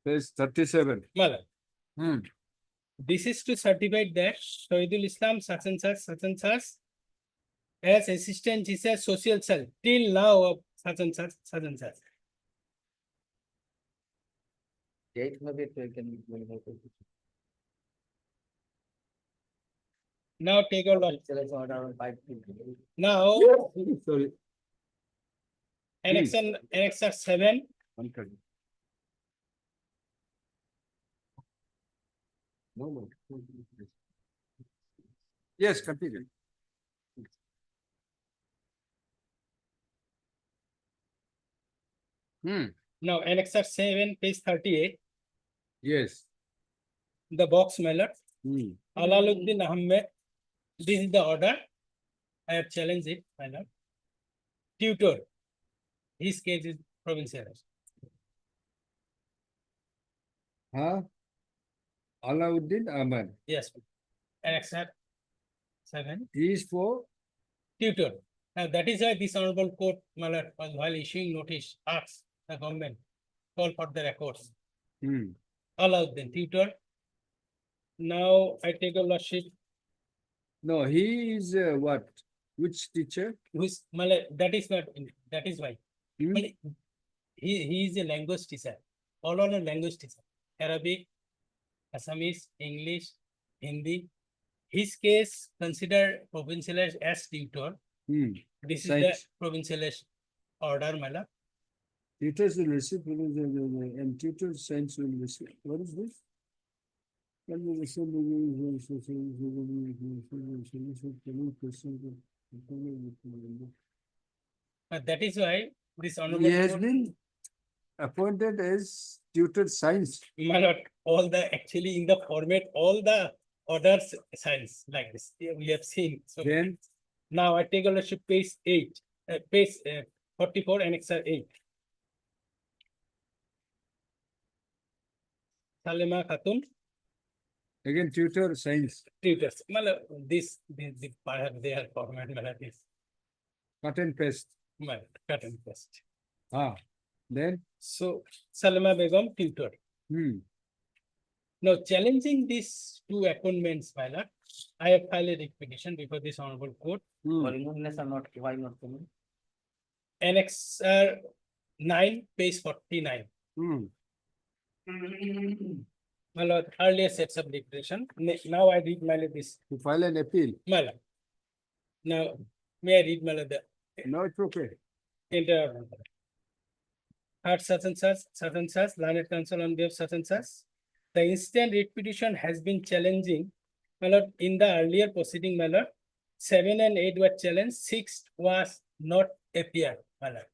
Page 37. My lord. Hmm. This is to certify that Shahidul Islam such and such as assistant teacher social cell till now of such and such. Date maybe we can. Now take a look. Now Sorry. Annexure 7. No. Yes, continue. Now Annexure 7, page 38. Yes. The box mallet. Alaluddin Ahmed. This is the order. I have challenged it, my lord. Tutor. His case is provincial. Alauddin Ahmad. Yes. Annexure 7. He is for tutor. Now that is why this honorable court, my lord, while issuing notice, asks the government call for the records. Alauddin tutor. Now I take a lordship. No, he is what? Which teacher? Who's Malay? That is not. That is why. Malay, he is a language teacher. All on a language teacher. Arabic, Assamese, English, Hindi. His case considered provincialized as tutor. This is the provincialized order, my lord. Tutors will receive and tutor science will receive. What is this? That is why this honorable He has court, been appointed as tutor science. my lord, all the actually in the format, all the orders science like this. We have seen. So Then now I take a look at page 8, page 44, Annexure 8. Salima Khatun. Again, tutor science. Tutors. This they are format this. Cut and paste. Cut and paste. Then so Salima Begum tutor. Now challenging these two appointments, my lord, I have filed a petition before this honorable court. Why not coming? Annexure 9, page 49. My lord, earlier sets of declaration. Now I read my lord this. to file an appeal. My lord. Now may I read my lord the No, it's okay. entire at such and such, learned counsel on behalf such and such. The instant writ petition has been challenging, my lord, in the earlier proceeding, my lord. 7 and 8 were challenged, 6 was not appeared, my lord.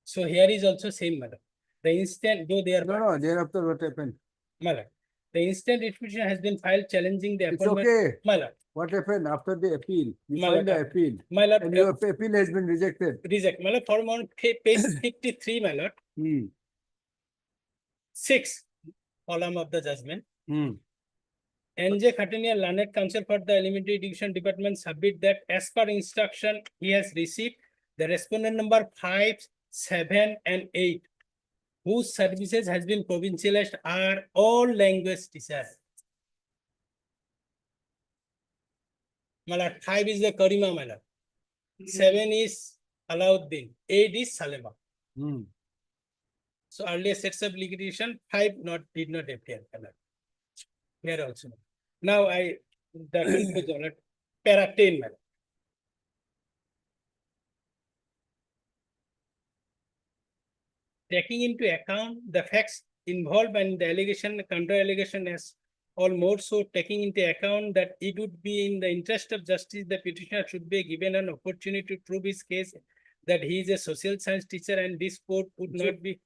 So here is also same, my lord. The instant, though they are No, thereafter what happened? my lord. The instant writ petition has been filed challenging the It's appointment. okay. My lord. What happened after the appeal? You My filed the lord, appeal. My lord, And your appeal has been rejected. reject. My lord, form on page 53, my lord. 6, column of the judgment. NJ Khatania, learned counsel for the elementary education department, submit that as per instruction he has received the respondent number 5, 7, and 8, whose services has been provincialized, are all language teachers. My lord, 5 is the Karima, my lord. 7 is Alauddin. 8 is Salima. So earlier sets of liquidation, 5 did not appear. My lord. Here also. Now the conclusion, para 10, my lord. Taking into account the facts involved and the allegation, counter allegation as all more so taking into account that it would be in the interest of justice, the petitioner should be given an opportunity to prove his case that he is a social science teacher and this court would not be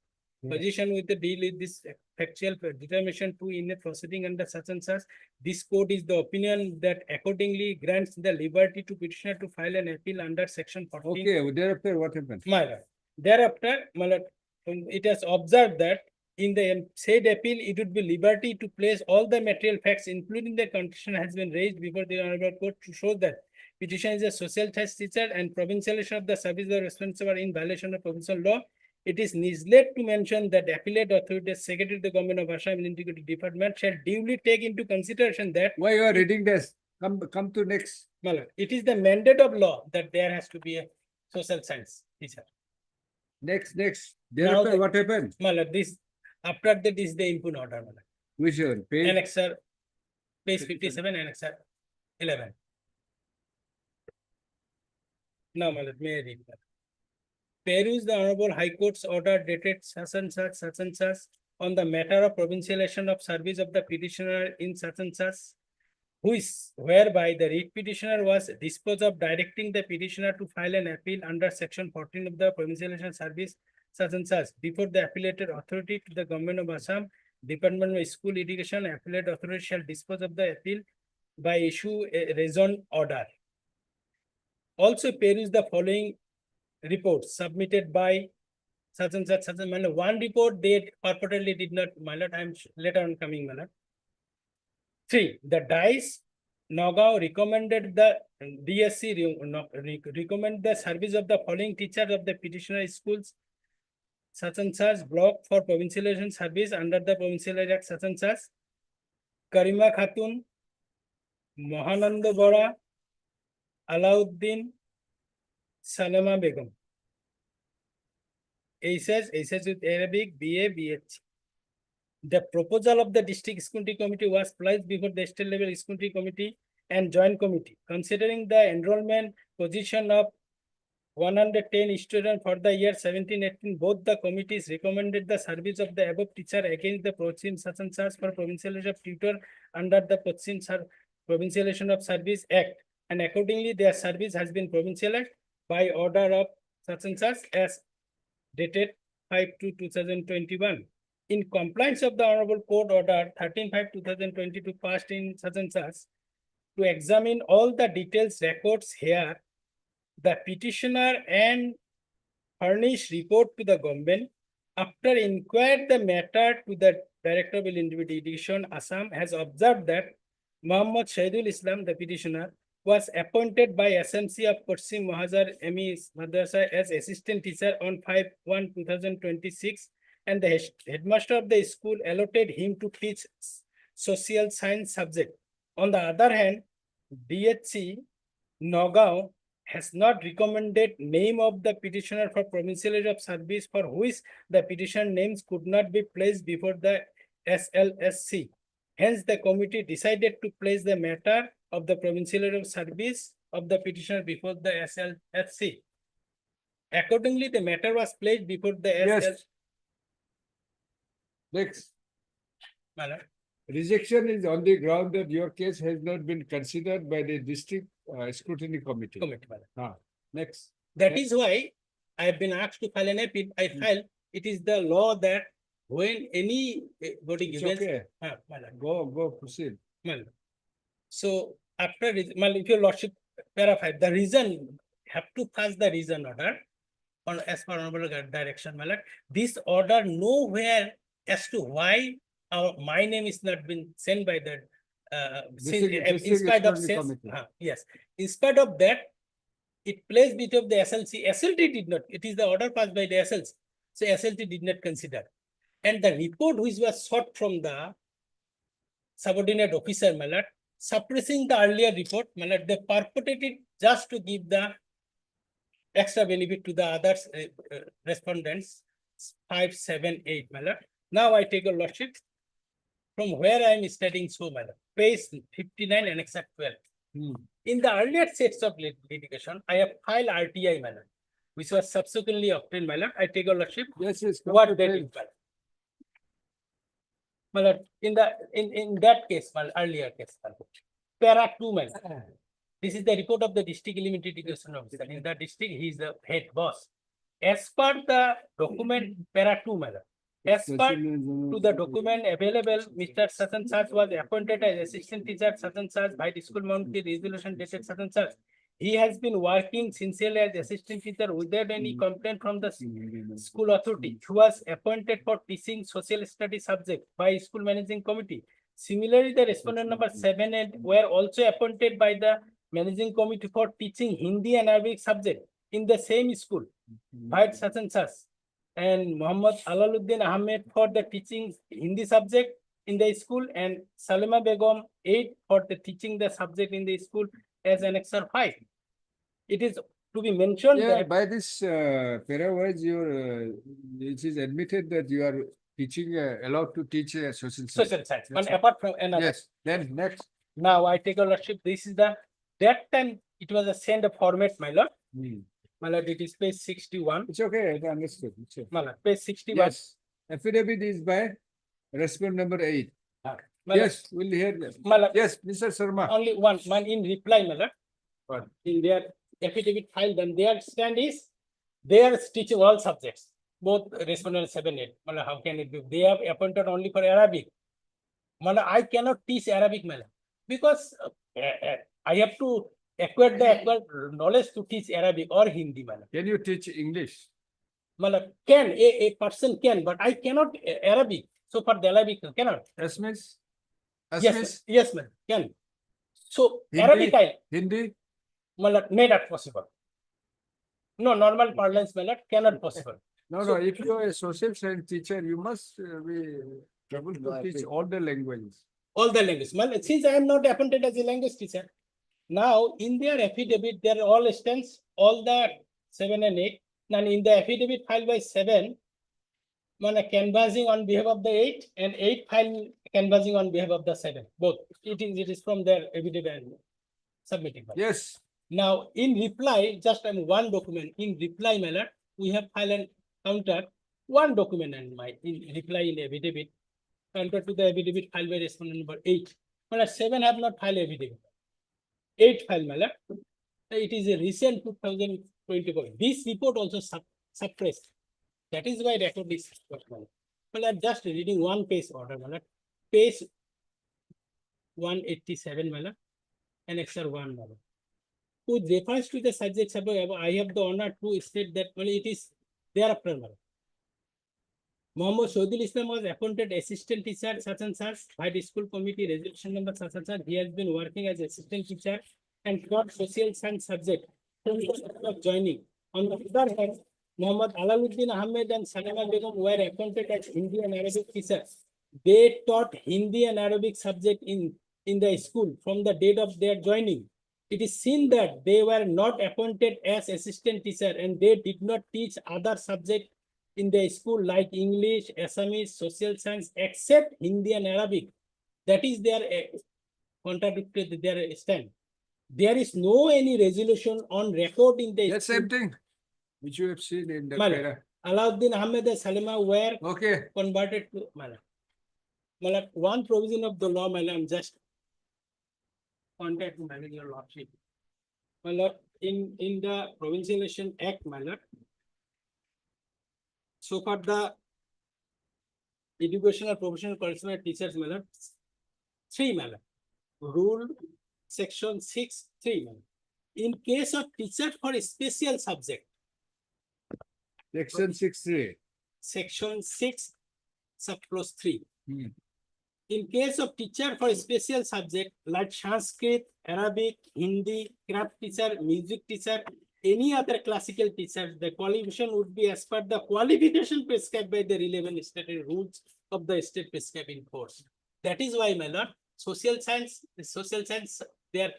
positioned with the deal with this factual determination to in a proceeding under such and such. This court is the opinion that accordingly grants the liberty to petitioner to file an appeal under section 14. Okay, thereafter what happened? My lord. Thereafter, my lord, it has observed that in the said appeal, it would be liberty to place all the material facts, including the condition has been raised before the honorable court to show that petition is a social science teacher and provincialization of the service of responsible in violation of provincial law. It is needless to mention that the appellate authority, Secretary of the Government of Assam and Integrity Department shall duly take into consideration that. Why you are reading this? Come to next. My lord, it is the mandate of law that there has to be a social science teacher. Next. Thereafter what happened? My lord, this, after that is the input order, my lord. Which one? Page? Annexer, page 57, annexer 11. Now, my lord, may I read that? Peruse the Honorable High Court's order dated such and such on the matter of provincialization of service of the petitioner in such and such, whereby the writ petitioner was disposed of directing the petitioner to file an appeal under section 14 of the provincialization service such and such before the appellated authority to the Government of Assam, Department of School Education, appellate authority shall dispose of the appeal by issue a raison order. Also peruse the following reports submitted by such and such manner. One report they purportedly did not, my lord, I am later on coming, my lord. 3. The DICE Nagaon recommended the DSC recommend the service of the following teachers of the petitioner schools such and such block for provincialization service under the Provincialization Act such and such. Karima Khatun, Mohananda Bora, Alauddin, Salama Begum. SS with Arabic, BA, BH. The proposal of the District Scrutiny Committee was placed before the state level Scrutiny Committee and Joint Committee. Considering the enrollment position of 110 students for the year 17-18, both the committees recommended the service of the above teacher against the Provincial such and such for provincialization of tutor under the Provincialization of Service Act, and accordingly their service has been provincialized by order of such and such as dated 5/2/2021. In compliance of the Honorable Court Order 13/5/2022 passed in such and such, to examine all the details records here, the petitioner and furnish report to the government. After inquired the matter to the Director of Individual Education, Assam has observed that Muhammad Shahidul Islam, the petitioner, was appointed by SMC of Paschim Mahazar ME Madrasa as assistant teacher on 5/1/2026, and the headmaster of the school allotted him to teach social science subject. On the other hand, DHC Nagaon has not recommended name of the petitioner for provincialization of service for which the petition names could not be placed before the SLSC. Hence, the committee decided to place the matter of the provincialization of service of the petitioner before the SLSC. Accordingly, the matter was placed before the SLSC. Next. Madam. Rejection is on the ground that your case has not been considered by the District Scrutiny Committee. Next. That is why I have been asked to file an appeal. I filed. It is the law that when any body It's gives. okay. Go, proceed. So after, if your lordship, para 5, the reason, have to pass the reason order on as per honorable direction, my lord. This order nowhere as to why my name is not been sent by the in spite of yes, in spite of that, it placed between the SLC. SLT did not. It is the order passed by the SLC. So SLT did not consider, and the report which was sought from the subordinate officer, my lord, suppressing the earlier report, my lord, they purported it just to give the extra benefit to the others respondents 5, 7, 8, my lord. Now I take a lordship from where I am studying, so my lord, page 59 and except 12. In the earlier sets of litigation, I have filed RTI, my lord, which was subsequently obtained, my lord. I take a lordship. Yes. What that is, my lord. my lord, in that case, my earlier case, my lord, para 2, my lord. This is the report of the district limited education officer. In the district, he is the head boss. As per the document, para 2, my lord. As per to the document available, Mr. Such and Such was appointed as assistant teacher such and such by the school monthly resolution dated such and such. He has been working sincerely as assistant teacher without any complaint from the school authority. He was appointed for teaching social studies subject by school managing committee. Similarly, the respondent number 7 and 8 were also appointed by the managing committee for teaching Hindi and Arabic subject in the same school by such and such. And Muhammad Alaluddin Ahmed for the teaching Hindi subject in the school, and Salima Begum 8 for the teaching the subject in the school as annexure 5. It is to be mentioned Yeah, that by this para-wise, it is admitted that you are teaching, allowed to teach social science. social science, but apart from another. Yes, then next. Now I take a lordship. This is the that time it was a send format, my lord. My lord, it is page 61. It's okay, I understood. It's okay. My lord, page 61. Yes, affidavit is by respondent number 8. My Yes, we'll hear them. My lord, Yes, Mr. Sharma. only one in reply, my lord. In their affidavit file, then their stand is they are teaching all subjects, both respondent 7, 8. My lord, how can it be? They have appointed only for Arabic. My lord, I cannot teach Arabic, my lord, because I have to acquire the knowledge to teach Arabic or Hindi, my lord. Can you teach English? My lord, a person can, but I cannot Arabic. So for the Arabic, cannot. Yes, miss? Yes, ma'am, can. So Hindi? Arabic, Hindi? my lord, not possible. No, normal parlance, my lord, cannot possible. No, if you are a social science teacher, you must be able to teach all the languages. All the languages. Well, since I am not appointed as a language teacher, now in their affidavit, there are all stands, all the 7 and 8. Now in the affidavit filed by 7, canvassing on behalf of the 8, and 8 file canvassing on behalf of the 7. Both. It is from their affidavit submitted. Yes. Now in reply, just one document. In reply, my lord, we have filed and counter one document and in reply in affidavit. Counter to the affidavit filed by respondent number 8. My lord, 7 have not filed affidavit. 8 file, my lord. It is a recent 2024. This report also suppressed. That is why record is suppressed. My lord, just reading one page order, my lord. Page 187, my lord. Annexure 1, my lord. With reference to the subjects above, I have the honor to state that it is thereafter, my lord. Muhammad Shahidul Islam was appointed assistant teacher such and such by the school committee resolution number such and such. He has been working as assistant teacher and taught social science subject from of joining. On the other hand, Muhammad Alaluddin Ahmed and Salima Begum were appointed as Hindi and Arabic teachers. They taught Hindi and Arabic subject in the school from the date of their joining. It is seen that they were not appointed as assistant teacher and they did not teach other subjects in the school like English, Assamese, social science, except Hindi and Arabic. That is their contradicted their stand. There is no any resolution on record in the same thing which you have seen in the Mala. para. Aladdin Ahmed and Salima were converted to Mala. Mala, one provision of the law, Mala, I'm just contact to manage your lordship. Mala, in the Provincialization Act, Mala, so for the educational professional personnel teachers, Mala, 3, Mala, rule section 6(3). In case of teachers for a special subject, Section 6(3). section 6 subclause 3. In case of teacher for a special subject like Sanskrit, Arabic, Hindi, craft teacher, music teacher, any other classical teacher, the qualification would be as per the qualification prescribed by the relevant state rules of the state prescribed in force. That is why, my lord, social science, they are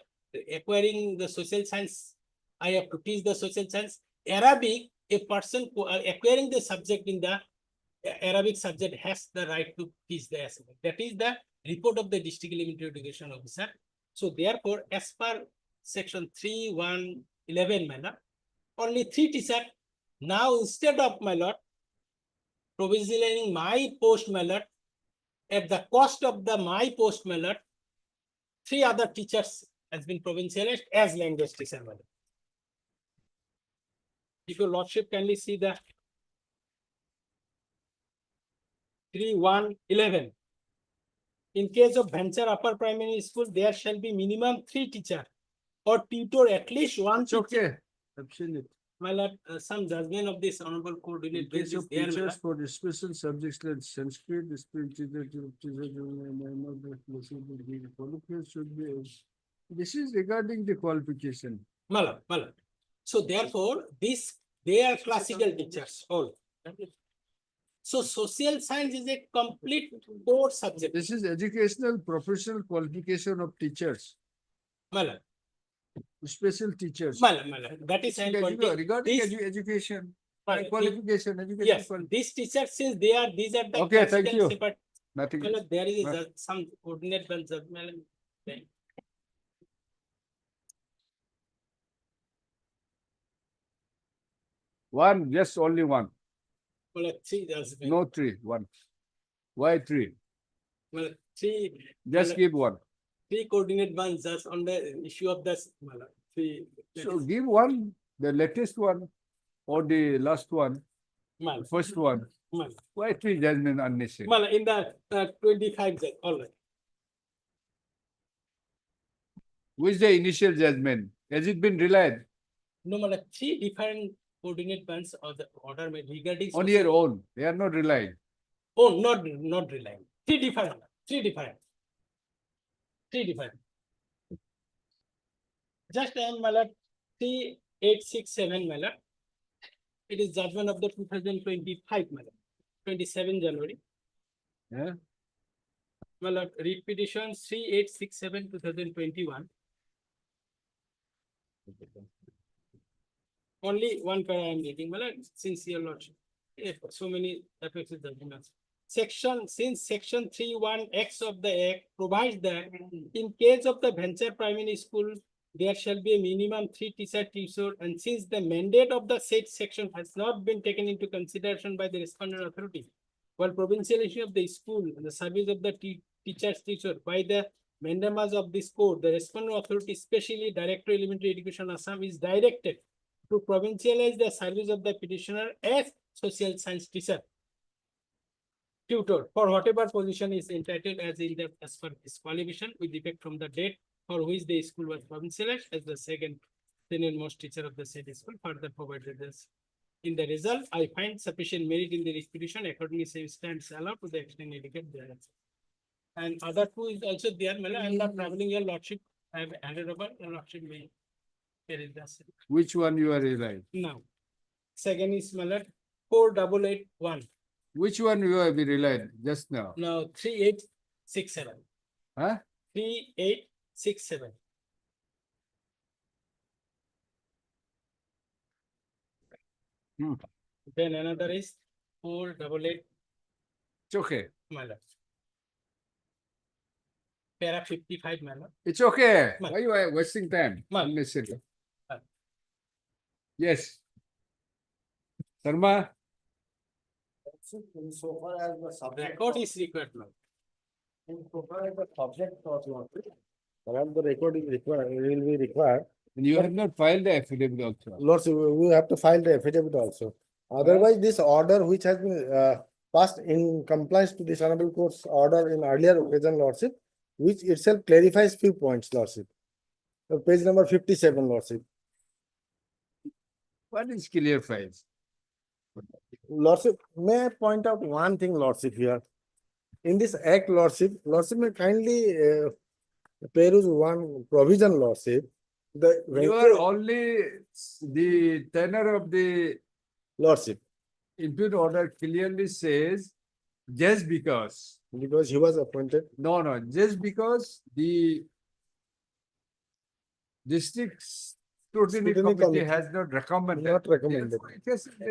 acquiring the social science. I have to teach the social science. Arabic, a person acquiring the subject in the Arabic subject has the right to teach the aspect. That is the report of the district limited education officer. So therefore, as per section 3(1)(11), my lord, only 3 teachers. Now instead of, my lord, provisioning my post, my lord, at the cost of the my post, my lord, 3 other teachers has been provincialized as language teacher, my lord. If your lordship kindly see the 3.1.11. In case of venture upper primary school, there shall be minimum 3 teacher or tutor at least 1 teacher. Okay, absolutely. My lord, some judgment of this honorable court will In be case of there, my lord. teachers for special subjects like Sanskrit, should be. This is regarding the qualification. My lord, my lord. So therefore, they are classical teachers all. So social science is a complete core subject. This is educational professional qualification of teachers, My lord, special teachers. my lord. That is Regarding this- education, my lord, qualification, education. yes, these teachers, since these are the Okay, thank classical you. separate. Nothing. My lord, there is some coordinate ones of my lord. One, just only one. My lord, 3 there's been. No 3, 1. Why 3? My lord, 3. Just give 1. 3 coordinate ones just on the issue of this. My lord, 3. So give 1, the latest one, or the last one, My lord, first one. my lord. Why 3 judgment unnecessary? My lord, in the 25 judge, all right. Which the initial judgment? Has it been relied? No, my lord, 3 different coordinate ones of the order regarding. On your own, they are not relied. Oh, not relying. 3 different. 3 different. Just I am, my lord, 3867, my lord. It is judgment of the 2025, my lord, 27 January. Yeah. My lord, read petition 3867 2021. Only one para I am reading, my lord, since your lordship. If so many affected judgments. Since section 3.1x of the Act provides that in case of the venture primary school, there shall be a minimum 3 teacher tutor, and since the mandate of the said section has not been taken into consideration by the respondent authority, while provincialization of the school and the service of the teacher's tutor by the mandamus of this code, the respondent authority, especially Director Elementary Education Assam, is directed to provincialize the service of the petitioner as social science teacher tutor for whatever position is entitled as per his qualification with effect from the date for which the school was provincialized as the second senior most teacher of the said school, further provided this. In the result, I find sufficient merit in the petition, accordingly same stands allowed to the extent indicated there. And other 2 is also there, my lord. I'm not traveling your lordship. I have handed over your lordship may. Here is the. Which one you are relied? Now, second is, my lord, 4881. Which one you have relied just now? Now, 3867. Huh? 3867. Then another is 488. It's okay. My lord. Para 55, my lord. It's okay. Ma- Why you are wasting time? Ma- Unnecessary. Ma- Yes. Sharma. So far as the subject. Record is required now. So far as the subject was not. Perhaps the record is required, will be required. And you have not filed the affidavit also. Lords, we have to file the affidavit also. Otherwise, this order which has been passed in compliance to this honorable court's order in earlier occasion, lordship, which itself clarifies few points, lordship. Page number 57, lordship. What is clear files? Lordship, may I point out one thing, lordship, here? In this act, lordship may kindly peruse one provision, lordship. You are only the tenor of the lordship. impute order clearly says just because. Because he was appointed. No, just because the district scrutiny committee has not recommended. Not recommended. Therefore, it has to be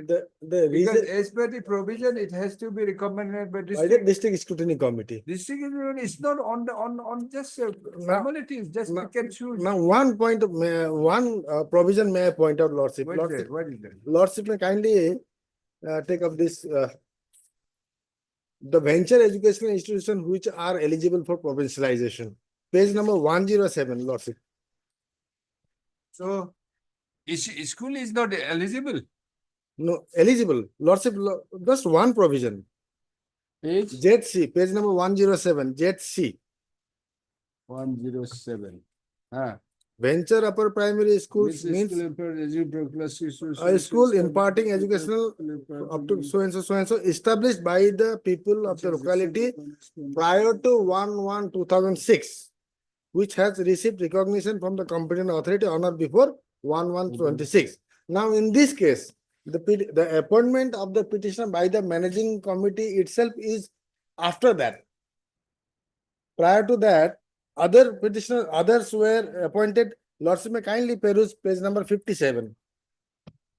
The because reason as per the provision, it has to be recommended by by the district. district scrutiny committee. District is not on just formalities, just pick and choose. Now, one point, one provision may I point out, lordship. What is that? What is that? Lordship may kindly take up this the venture educational institutions which are eligible for provincialization. Page number 107, Lordship. So, school is not eligible. No, eligible. Lordship, just one provision. Page? ZC, page number 107, ZC. 107. Ah. Venture upper primary schools means a school imparting educational up to so and so established by the people of the locality prior to 1/1/2006, which has received recognition from the competent authority on or before 1/1/26. Now, in this case, the appointment of the petitioner by the managing committee itself is after that. Prior to that, others were appointed. Lordship may kindly peruse page number 57.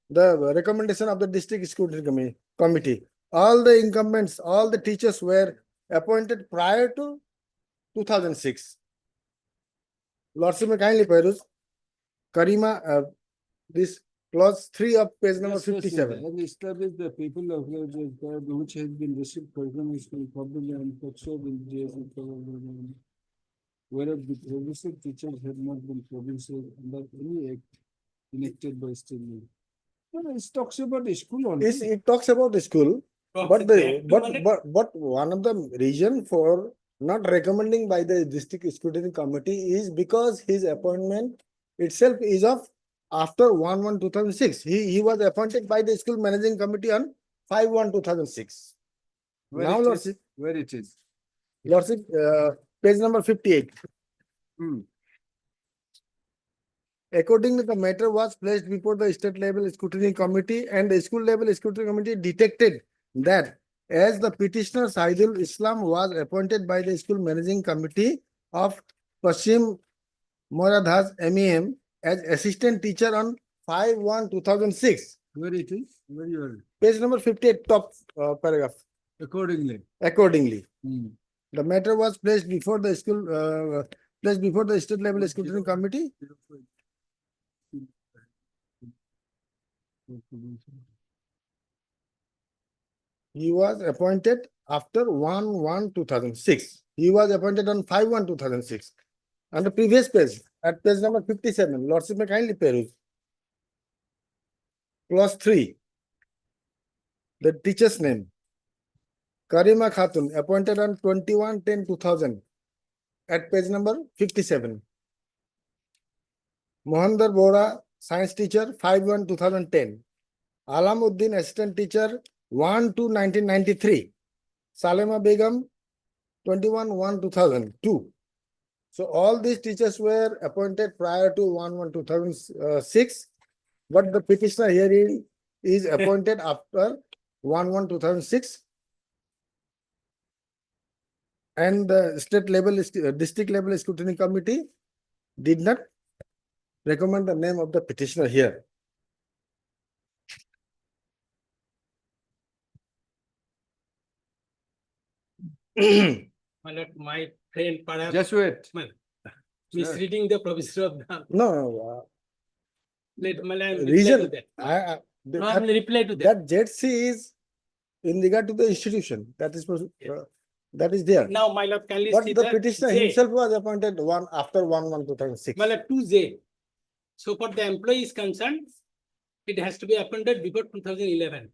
The recommendation of the district scrutiny committee. All the incumbents, all the teachers were appointed prior to 2006. Lordship may kindly peruse Karima, this clause 3 of page number 57. And establish the people of which has been received recognition publicly and pursued in JS whereas the provincial teachers have not been provincial under any act enacted by state. No, it talks about the school only. It talks about the school, but one of the reason for not recommending by the district scrutiny committee is because his appointment itself is of after 1/1/2006. He was appointed by the school managing committee on 5/1/2006. Now, Lordship, where it is? Lordship, page number 58. Accordingly, the matter was placed before the state level scrutiny committee, and the school level scrutiny committee detected that as the petitioner Saidul Islam was appointed by the school managing committee of Paschim Moradhas MEM as assistant teacher on 5/1/2006. Where it is? Where you are? Page number 58, top paragraph. Accordingly. Accordingly. The matter was placed before the school, placed before the state level scrutiny committee. He was appointed after 1/1/2006. He was appointed on 5/1/2006. On the previous page, at page number 57, Lordship may kindly peruse. Clause 3. The teacher's name. Karima Khatun, appointed on 21/10/2000 at page number 57. Mohandar Bora, science teacher, 5/1/2010. Alamuddin, assistant teacher, 1/2/1993. Salema Begum, 21/1/2002. So all these teachers were appointed prior to 1/1/2006, but the petitioner here is appointed after 1/1/2006. And the state level, district level scrutiny committee did not recommend the name of the petitioner here. My friend perhaps. Just wait. Misreading the provision of the. No. Reason. I reply to that. That ZC is in regard to the institution. That is there. Now, my lord, can you But see the that petitioner J? himself was appointed after 1/1/2006. My lord, 2J. So for the employee is concerned, it has to be appointed before 2011.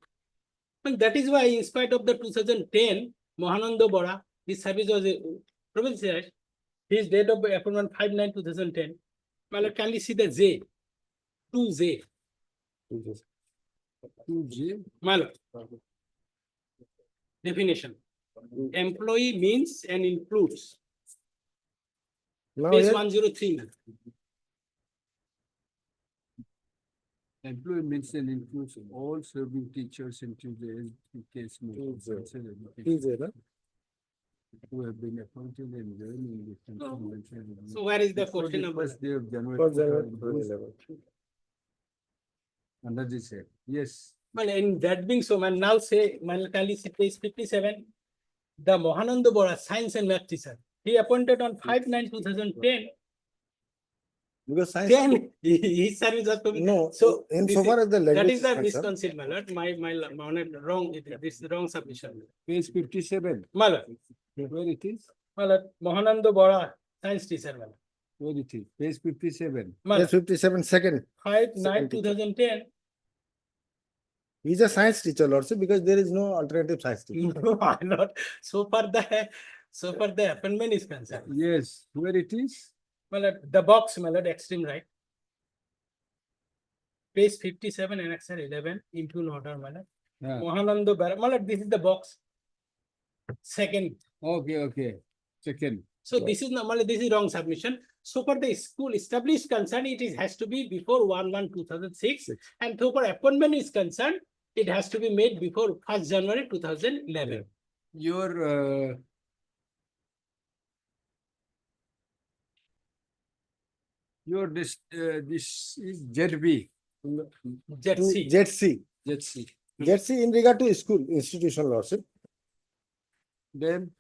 And that is why, in spite of the 2010, Mohananda Bora, his service was provincialized. His date of appointment 5/9/2010. My lord, can you see the J? 2J. 2J. My lord. Definition. Employee means and includes. Page 103. Employee means and includes all serving teachers into the case who have been appointed and joining the convention. So where is the question number? First day of January. Under this head. Yes. Well, in that being so, man, now say, tally page 57, the Mohananda Bora, science and math teacher, he appointed on 5/9/2010. Because science. Then his service has to be. No, So in this so is- far as the that language is the is concerned. misconcept, my lord. My wrong. This is wrong submission. Page 57. My lord. Where it is? My lord, Mohanando Bora, science teacher, my lord. Where it is? Page 57. My Yes, lord, 57 second. 5/9, 2010. He's a science teacher, Lordship, because there is no alternative science teacher. No, my lord. So far the appointment is concerned. Yes, where it is? My lord, the box, my lord, extreme right. Page 57, annexure 11, into order, my lord. Yeah. Mohanando Bora, my lord, this is the box. Second. Okay. Second. So this is normally, this is wrong submission. So for the school established concern, has to be before 1/1/2006. And so for appointment is concerned, it has to be made before 1st January 2011. This is ZB. ZC. ZC in regard to school institution, Lordship. Then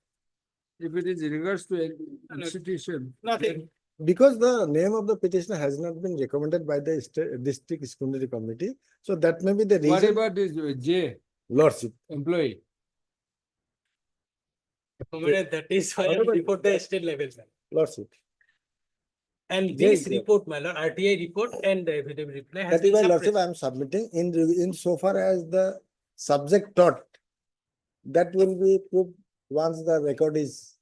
if it is in regards to an institution. Nothing. Because the name of the petitioner has not been recommended by the district disciplinary committee, so that may be the reason. What about this J? Lordship. Employee. That is why before the state level. Lordship. And this report, my lord, RTI report and the affidavit reply has That is been why, Lordship, suppressed. I am submitting in so far as the subject taught, that will be proved once the record is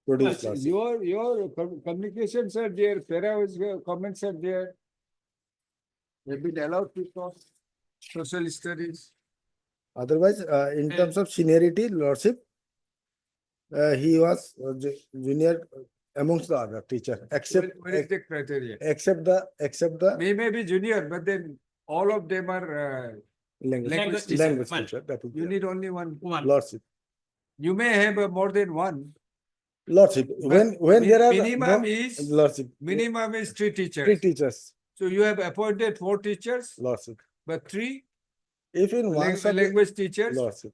produced. Lordship. Your communications are there, Farah's comments are there. They've been allowed to talk social studies. Otherwise, in terms of seniority, Lordship, he was junior amongst the other teacher, except What is the criteria? except the He may be junior, but then all of them are language teacher. language teacher. That would be You need only one. Lordship. You may have more than one. Lordship. When there are minimum is Lordship. Minimum is 3 teachers. 3 teachers. So you have appointed 4 teachers, Lordship. but 3 If in one subject, language teachers, Lordship.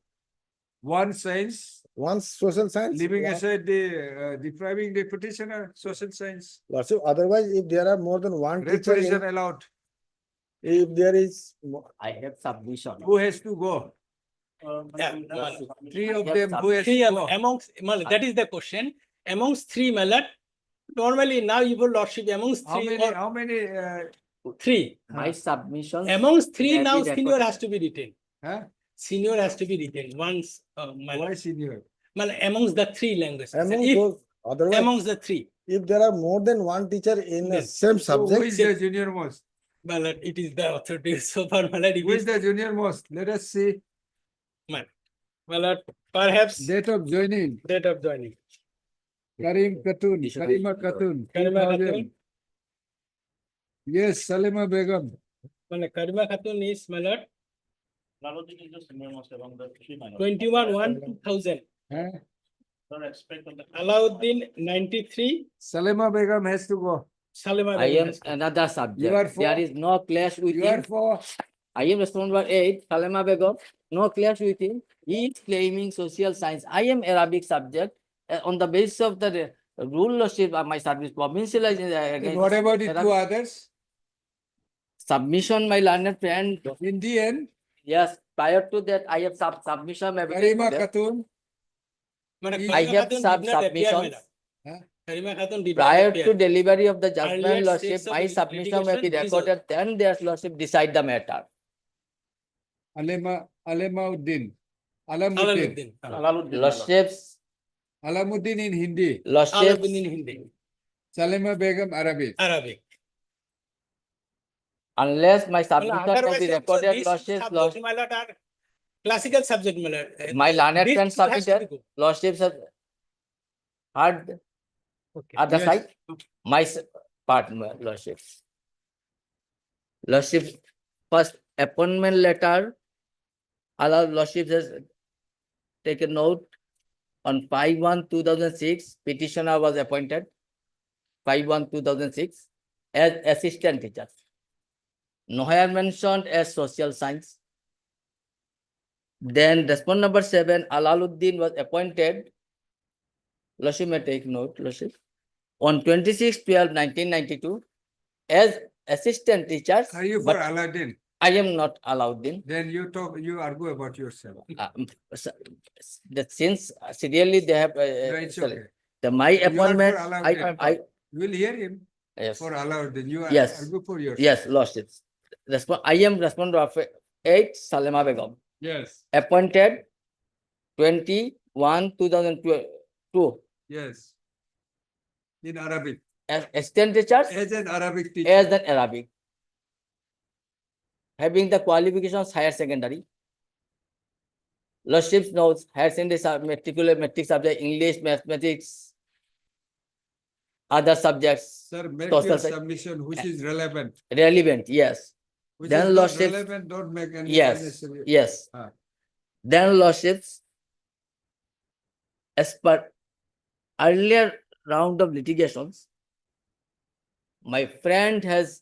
1 science, One social science. leaving one- aside the depriving the petitioner social science. Lordship. Otherwise, if there are more than one Red teacher, petition allowed. if there is I have submission. Who has to go? 3 of them. Who has Three to go? amongst, that is the question. Amongst 3, my lord, normally now your lordship amongst 3 or How many? 3. My submission. Amongst 3 will now be senior recorded. has to be retained. Huh? Senior has to be retained once. My Why lord. senior? Well, amongst the 3 languages. among If- those, otherwise, amongst the 3. if there are more than one teacher in the Yes. same So who subject, is the junior most? Well, it is the authority. So far, my lord, it Who is is, the junior most? Let us see. well, perhaps Date of joining. date of joining. Karim Khatun, Karima Khatun. Karima 2000. Khatun. Yes, Salima Begum. Well, Karima Khatun is, my lord, Laluddin is the senior most among the 3 minors. 21/1/2000. Huh? Sir, expect on the. Alauddin 93. Salima Begum has to go. Salima I Begum am has to- another subject. You are for- There is no clash with You are him. for. I am responsible 8, Salema Begum, no clash with him. He is claiming social science. I am Arabic subject. On the basis of the rulership of my service, provincialization. Then what about the 2 others? Submission, my learned friend. In the end, Yes, prior to that, I have submission. Karima Khatun. I Karima have Khatun did not appear, my submissions. lord. Karima Khatun did not Prior appear. to delivery of the judgment, Earlier lordship, states of my submission will be litigation is recorded, then their lordship decide the matter. Alauddin. Alaluddin. Lordships, Alamuddin in Hindi. lordships, Alaluddin in Hindi. Salima Begum Arabic. Arabic. unless my submission can Otherwise, be also recorded, these lordships, subjects, my lord, are classical subject, my lord. my learned This friend has to be submitted, good. lordships have heard Okay. other Yes. side, my part, my lordships. Lordships, first appointment letter, allow lordships has taken note on 5/1/2006, petitioner was appointed 5/1/2006 as assistant teacher. Nowhere mentioned as social science. Then respondent number 7, Alaluddin was appointed. Lordship may take note, Lordship. On 26/12/1992, as assistant teachers. Are you for but Aladdin? I am not allowed in. Then you argue about yourself. That since serially they have, it's sorry, okay. my You are for appointment, Aladdin. We'll hear him. yes. For Aladdin, you Yes. argue for yourself. Yes, Lordships. I am respondent of 8 Salema Begum, Yes. appointed 21/2022 Yes. In Arabic. as assistant teachers, As an Arabic teacher. as an Arabic, having the qualifications higher secondary. Lordships knows higher secondary metric subject, English, mathematics, other subjects. Sir, make social your science. submission which is relevant. Relevant, yes. Which Then is not Lordships, relevant, don't make any yes, unnecessary. yes. Ah. Then Lordships, as per earlier round of litigations, my friend has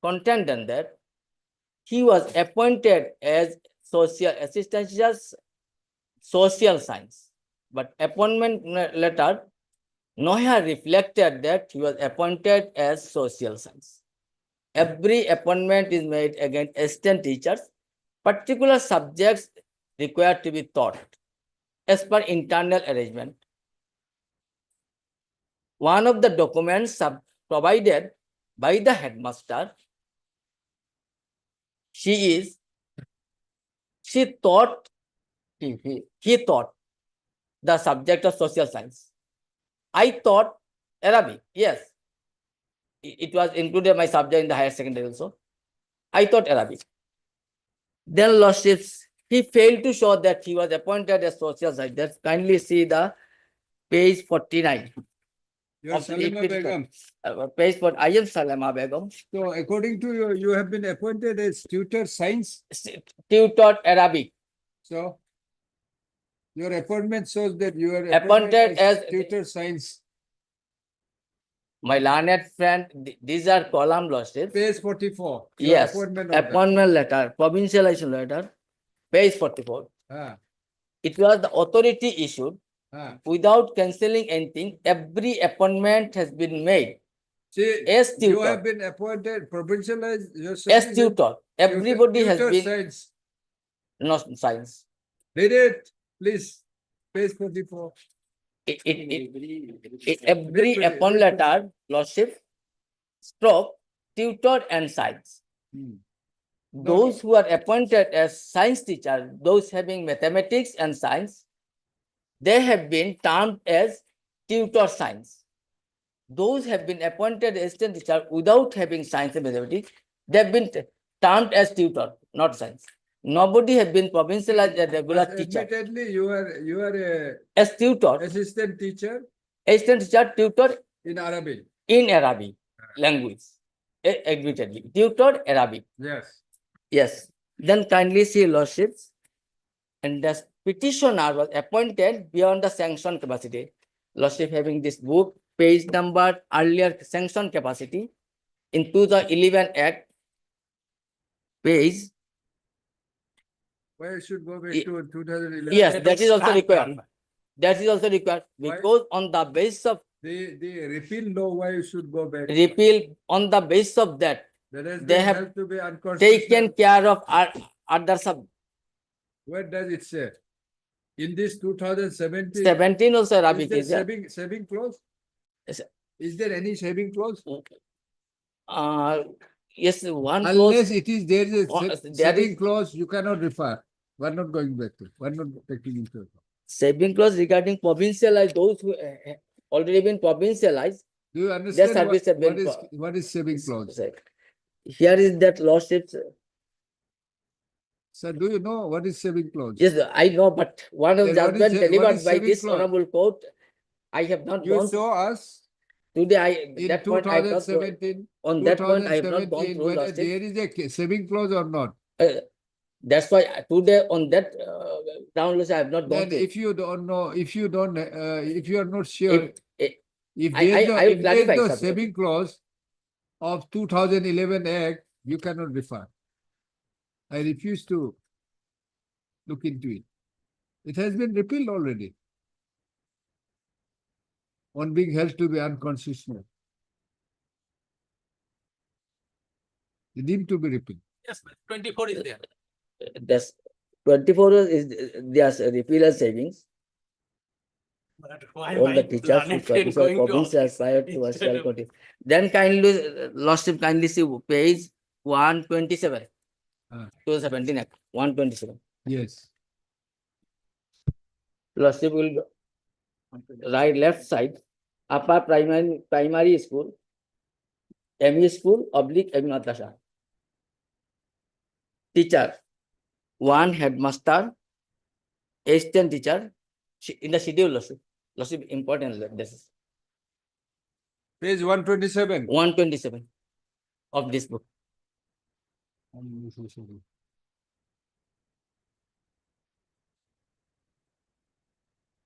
contended that he was appointed as social assistant teachers, social science, but appointment letter nowhere reflected that he was appointed as social science. Every appointment is made against assistant teachers, particular subjects required to be taught as per internal arrangement. One of the documents provided by the headmaster, he taught the subject of social science. I taught Arabic, yes. It was included my subject in the higher secondary also. I taught Arabic. Then Lordships, he failed to show that he was appointed as social science. Kindly see the page 49. You're of the Salima equity Begum. Page for I am Salema Begum. So according to you, you have been appointed as tutor science. Tutor Arabic. So your appointment shows that you are Appointed as tutor science. My learned friend, these are column Lordships. Page 44. Your Yes, appointment order. appointment letter, provincialization letter, page 44. Ah. It was the authority issued without cancelling anything. Every appointment has been made. See, as tutor. you have been appointed provincialized. As tutor. Everybody has tutor been science. not science. Read it, please. Page 44. Every appointment letter, Lordship, stroke, tutor and science. Those who are appointed as science teacher, those having mathematics and science, they have been termed as tutor science. Those have been appointed as assistant teacher without having science and mathematics, they have been termed as tutor, not science. Nobody has been provincialized as regular teacher. Admittedly, you are As tutor, assistant teacher assistant teacher, tutor in Arabic. in Arabic language. Admittedly, tutor Arabic. Yes. Yes. Then kindly see Lordships. And the petitioner was appointed beyond the sanction capacity. Lordship having this book, page number, earlier sanction capacity in 2011 Act, page. Why you should go back to 2011? Yes, that is also required. That is also required because on the basis of the repeal law, why you should go back? Repeal on the basis of that, they have held to be unconstitutional. taken care of other sub. Where does it say? In this 2017. 17 also Arabic is there is there. saving clause? Yes. Is there any saving clause? Yes, one Unless clause. it is there is a there saving is clause, you cannot refer. We're not going back to. We're not taking into account. saving clause regarding provincialized, those who already been provincialized. Do you Their understand service have been what is saving clause? Here is that Lordships. Sir, do you know what is saving clause? Yes, I know, but one of Then what judgment is- what delivered is by saving this clause? honorable court, I have not You gone. saw us Today, in that point I have not. 2017. On that point, I have not gone 2017, through whether Lordship. there is a saving clause or not. That's why today on that ground, I have not gone Then through. if you don't know, if you don't, if you are not sure, if I there will is clarify no something. saving clause of 2011 Act, you cannot refer. I refuse to look into it. It has been repealed already on being held to be unconstitutional. Deemed to be repealed. Yes, 24 is there. That's 24 is there's a repeal savings. But why All the my teachers, learned friend officers, going to provincial office prior to instead shall of- continue. Then kindly, Lordship kindly see page 127. 2017 Act, 127. Yes. Lordship will write left side, upper primary school, ME school, oblique ME madrasa. Teacher, one headmaster, assistant teacher, in the schedule, Lordship important, this is Page 127. 127 of this book.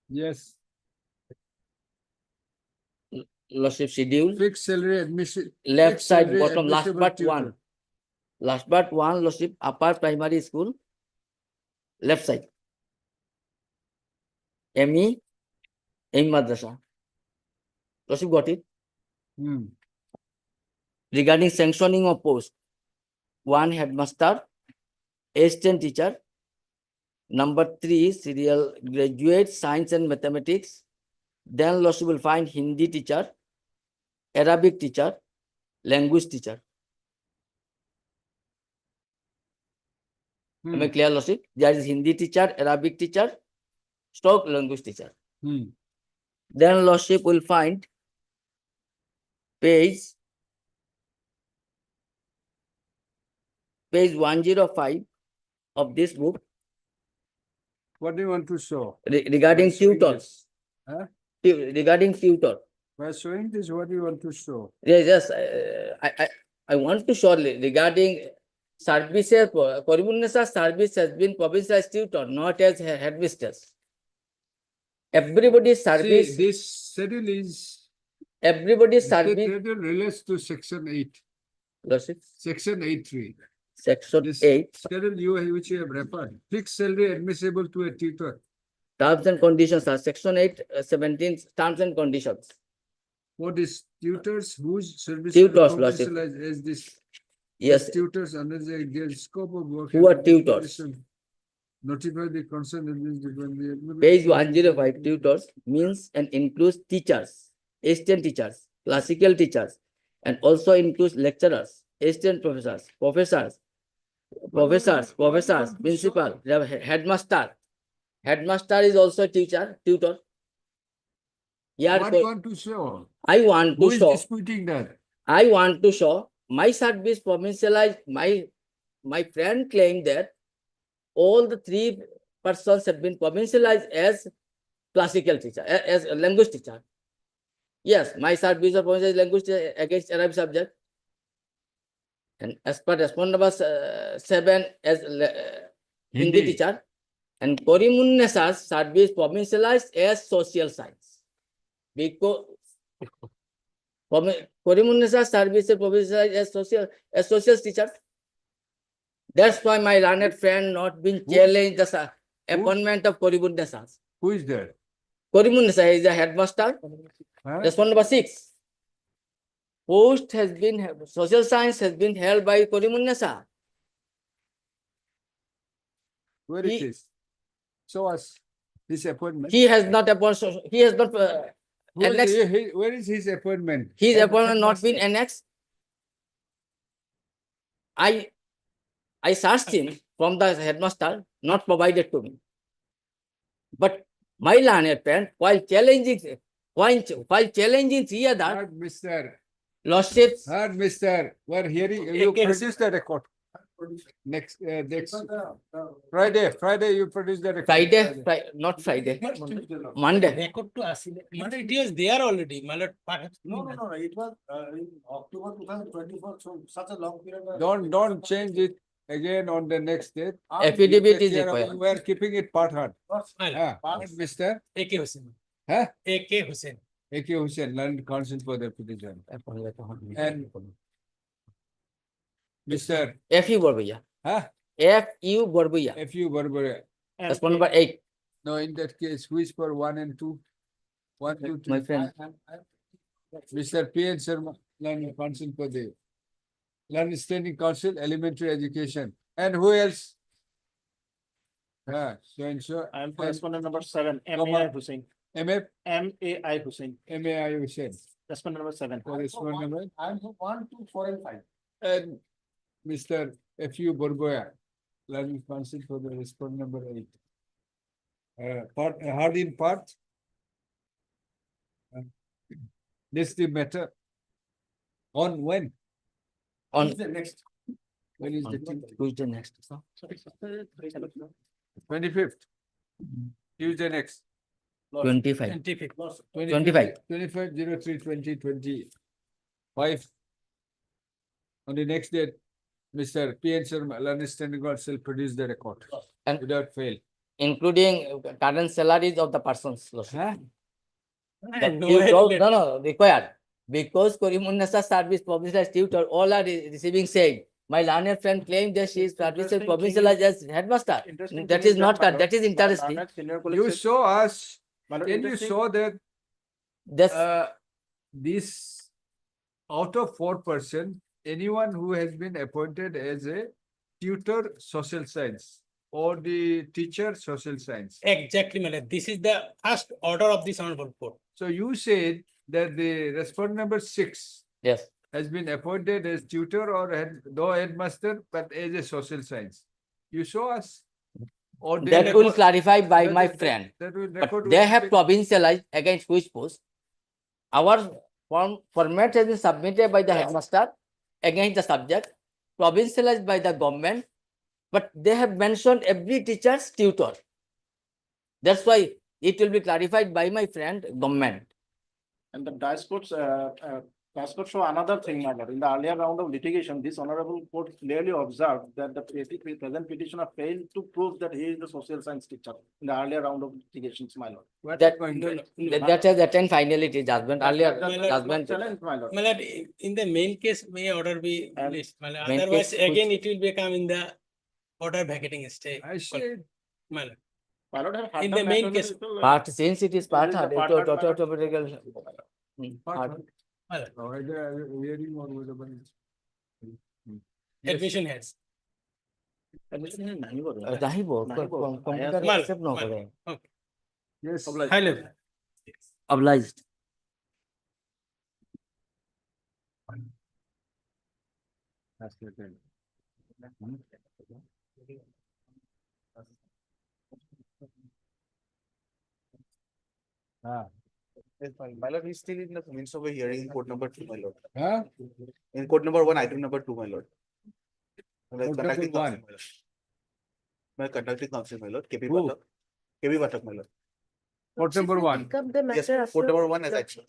Yes. Lordship schedule. Fixed salary admission. Left fixed side salary bottom, last admissible but tutor. one. Last but one, Lordship, upper primary school, left side. ME madrasa. Lordship got it? Hmm. Regarding sanctioning of post, one headmaster, assistant teacher. Number 3, serial graduate, science and mathematics. Then Lordship will find Hindi teacher, Arabic teacher, language teacher. Am I clear, Lordship? There is Hindi teacher, Arabic teacher, stroke language teacher. Then Lordship will find page 105 of this book. What do you want to show? Regarding By showing tutors. this? Huh? Regarding tutor. By showing this, what do you want to show? Yes, I want to show regarding services, Korimunesa service has been provincialized tutor, not as headmistress. Everybody's service. See, this schedule is. Everybody's The service. schedule relates to section 8. Lordship. Section 8.3. Section This 8. schedule you which you have referred. Fixed salary admissible to a tutor. Terms and conditions are section 8, 17 terms and conditions. What is tutors whose services Tutors, are Lordship. provincialized as this? Yes. as tutors under their scope of work. Who are and the tutors? petition. Notify the concerned administration. Page 105 tutors means and includes teachers, assistant teachers, classical teachers, and also includes lecturers, assistant professors, principal, headmaster. Headmaster is also teacher, tutor. Yeah, What do you want to show? I want Who to is show. disputing that? I want to show my service provincialized. My friend claimed that all the 3 persons have been provincialized as classical teacher, as a language teacher. Yes, my service of provincialized language teacher against Arabic subject. And as per respondent number 7 as Hindi Hindi. teacher. And Korimunnesa's service provincialized as social science. Because Korimunnesa's service is provincialized as social teacher. That's why my learned friend not been challenged the appointment of Korimunnesa. Who is there? Korimunnesa is the headmaster. Respondent number 6. Post has been, social science has been held by Korimunnesa. Where it is? Show us his appointment. He has not appointed, he has not annexed. Where is his appointment? His appointment not been annexed. I searched him from the headmaster, not provided to me. But my learned friend, while challenging 3 other Mr. Lordships. Mr. We're hearing, you produce the record. Next Friday, you produce the record. Not Friday. Monday. Record to us. Monday, it was there already. My lord, perhaps. No, it was in October 2024, so such a long period. Don't change it again on the next date. Affidavit is Take care of required. it. We are keeping it part hard. Mr. A.K. Hussain. Huh? A.K. Hussain. A.K. Hussain, learned counsel for the petition. And Mr. F.U. Barbuya. Huh? F.U. Barbuya. F.U. Barbara. Respondent number 8. No, in that case, who is for 1 and 2? 1, 2, 3. My friend. Mr. P. N. Sharma, learned counsel for the Learned Standing Council, Elementary Education. And who else? So and so. I am for respondent number 7, Comma. MAI Hussain. MF, MAI Hussain. MAI Hussain. Respondent number 7. For respondent number. I am for 1, 2, 4 and 5. And Mr. F.U. Borgoya, Learning Council for the respondent number 8. Hard in part. This the matter. On when? On Who's the next? When is the thing? Tuesday next. 25th. Tuesday next. 25. 25. 25/03/2025. On the next date, Mr. P.N. Sharma, Learned Standing Council produce the record And without fail. including current salaries of the persons. Huh? No, required. Because Korimunasa service provincialized tutor, all are receiving same. My learned friend claimed that she is practicing provincialized as headmaster. That is not correct. That is interesting. You show us, can you show that this out of 4%, anyone who has been appointed as a tutor social science or the teacher social science? Exactly, my lord. This is the first order of this honorable court. So you said that the respondent number 6 yes has been appointed as tutor or though headmaster, but as a social science. You show us. Or that will clarify by my friend. That will But record. they have provincialized against which post. Our format has been submitted by the headmaster against the subject, provincialized by the government, but they have mentioned every teacher's tutor. That's why it will be clarified by my friend government. And the dice courts show another thing, my lord. In the earlier round of litigation, this honorable court clearly observed that the present petitioner failed to prove that he is the social science teacher in the earlier round of litigations, my lord. That has attained finality judgment. Earlier judgment. My lord. My lord, in the main case, may order be released. My lord. Main Otherwise, case again, it will become in the order vacating stay. I said. My lord. My lord, have In the main case. Part since it is part hard, part it hard, automatically. Hard. My lord. Hearing or whatever. Admission heads. Computer accept no करे. Okay. Yes. High level. Obliged. That's the thing. It's fine. My lord, he's still in the midst of a hearing in court number 2, my lord. Huh? In court number 1, item number 2, my lord. Court number Conducting counsel, 1. my lord. My conducting counsel, my lord. KP Who? Batak. KP Batak, my lord. Court number 1. Yes, court number 1 as action.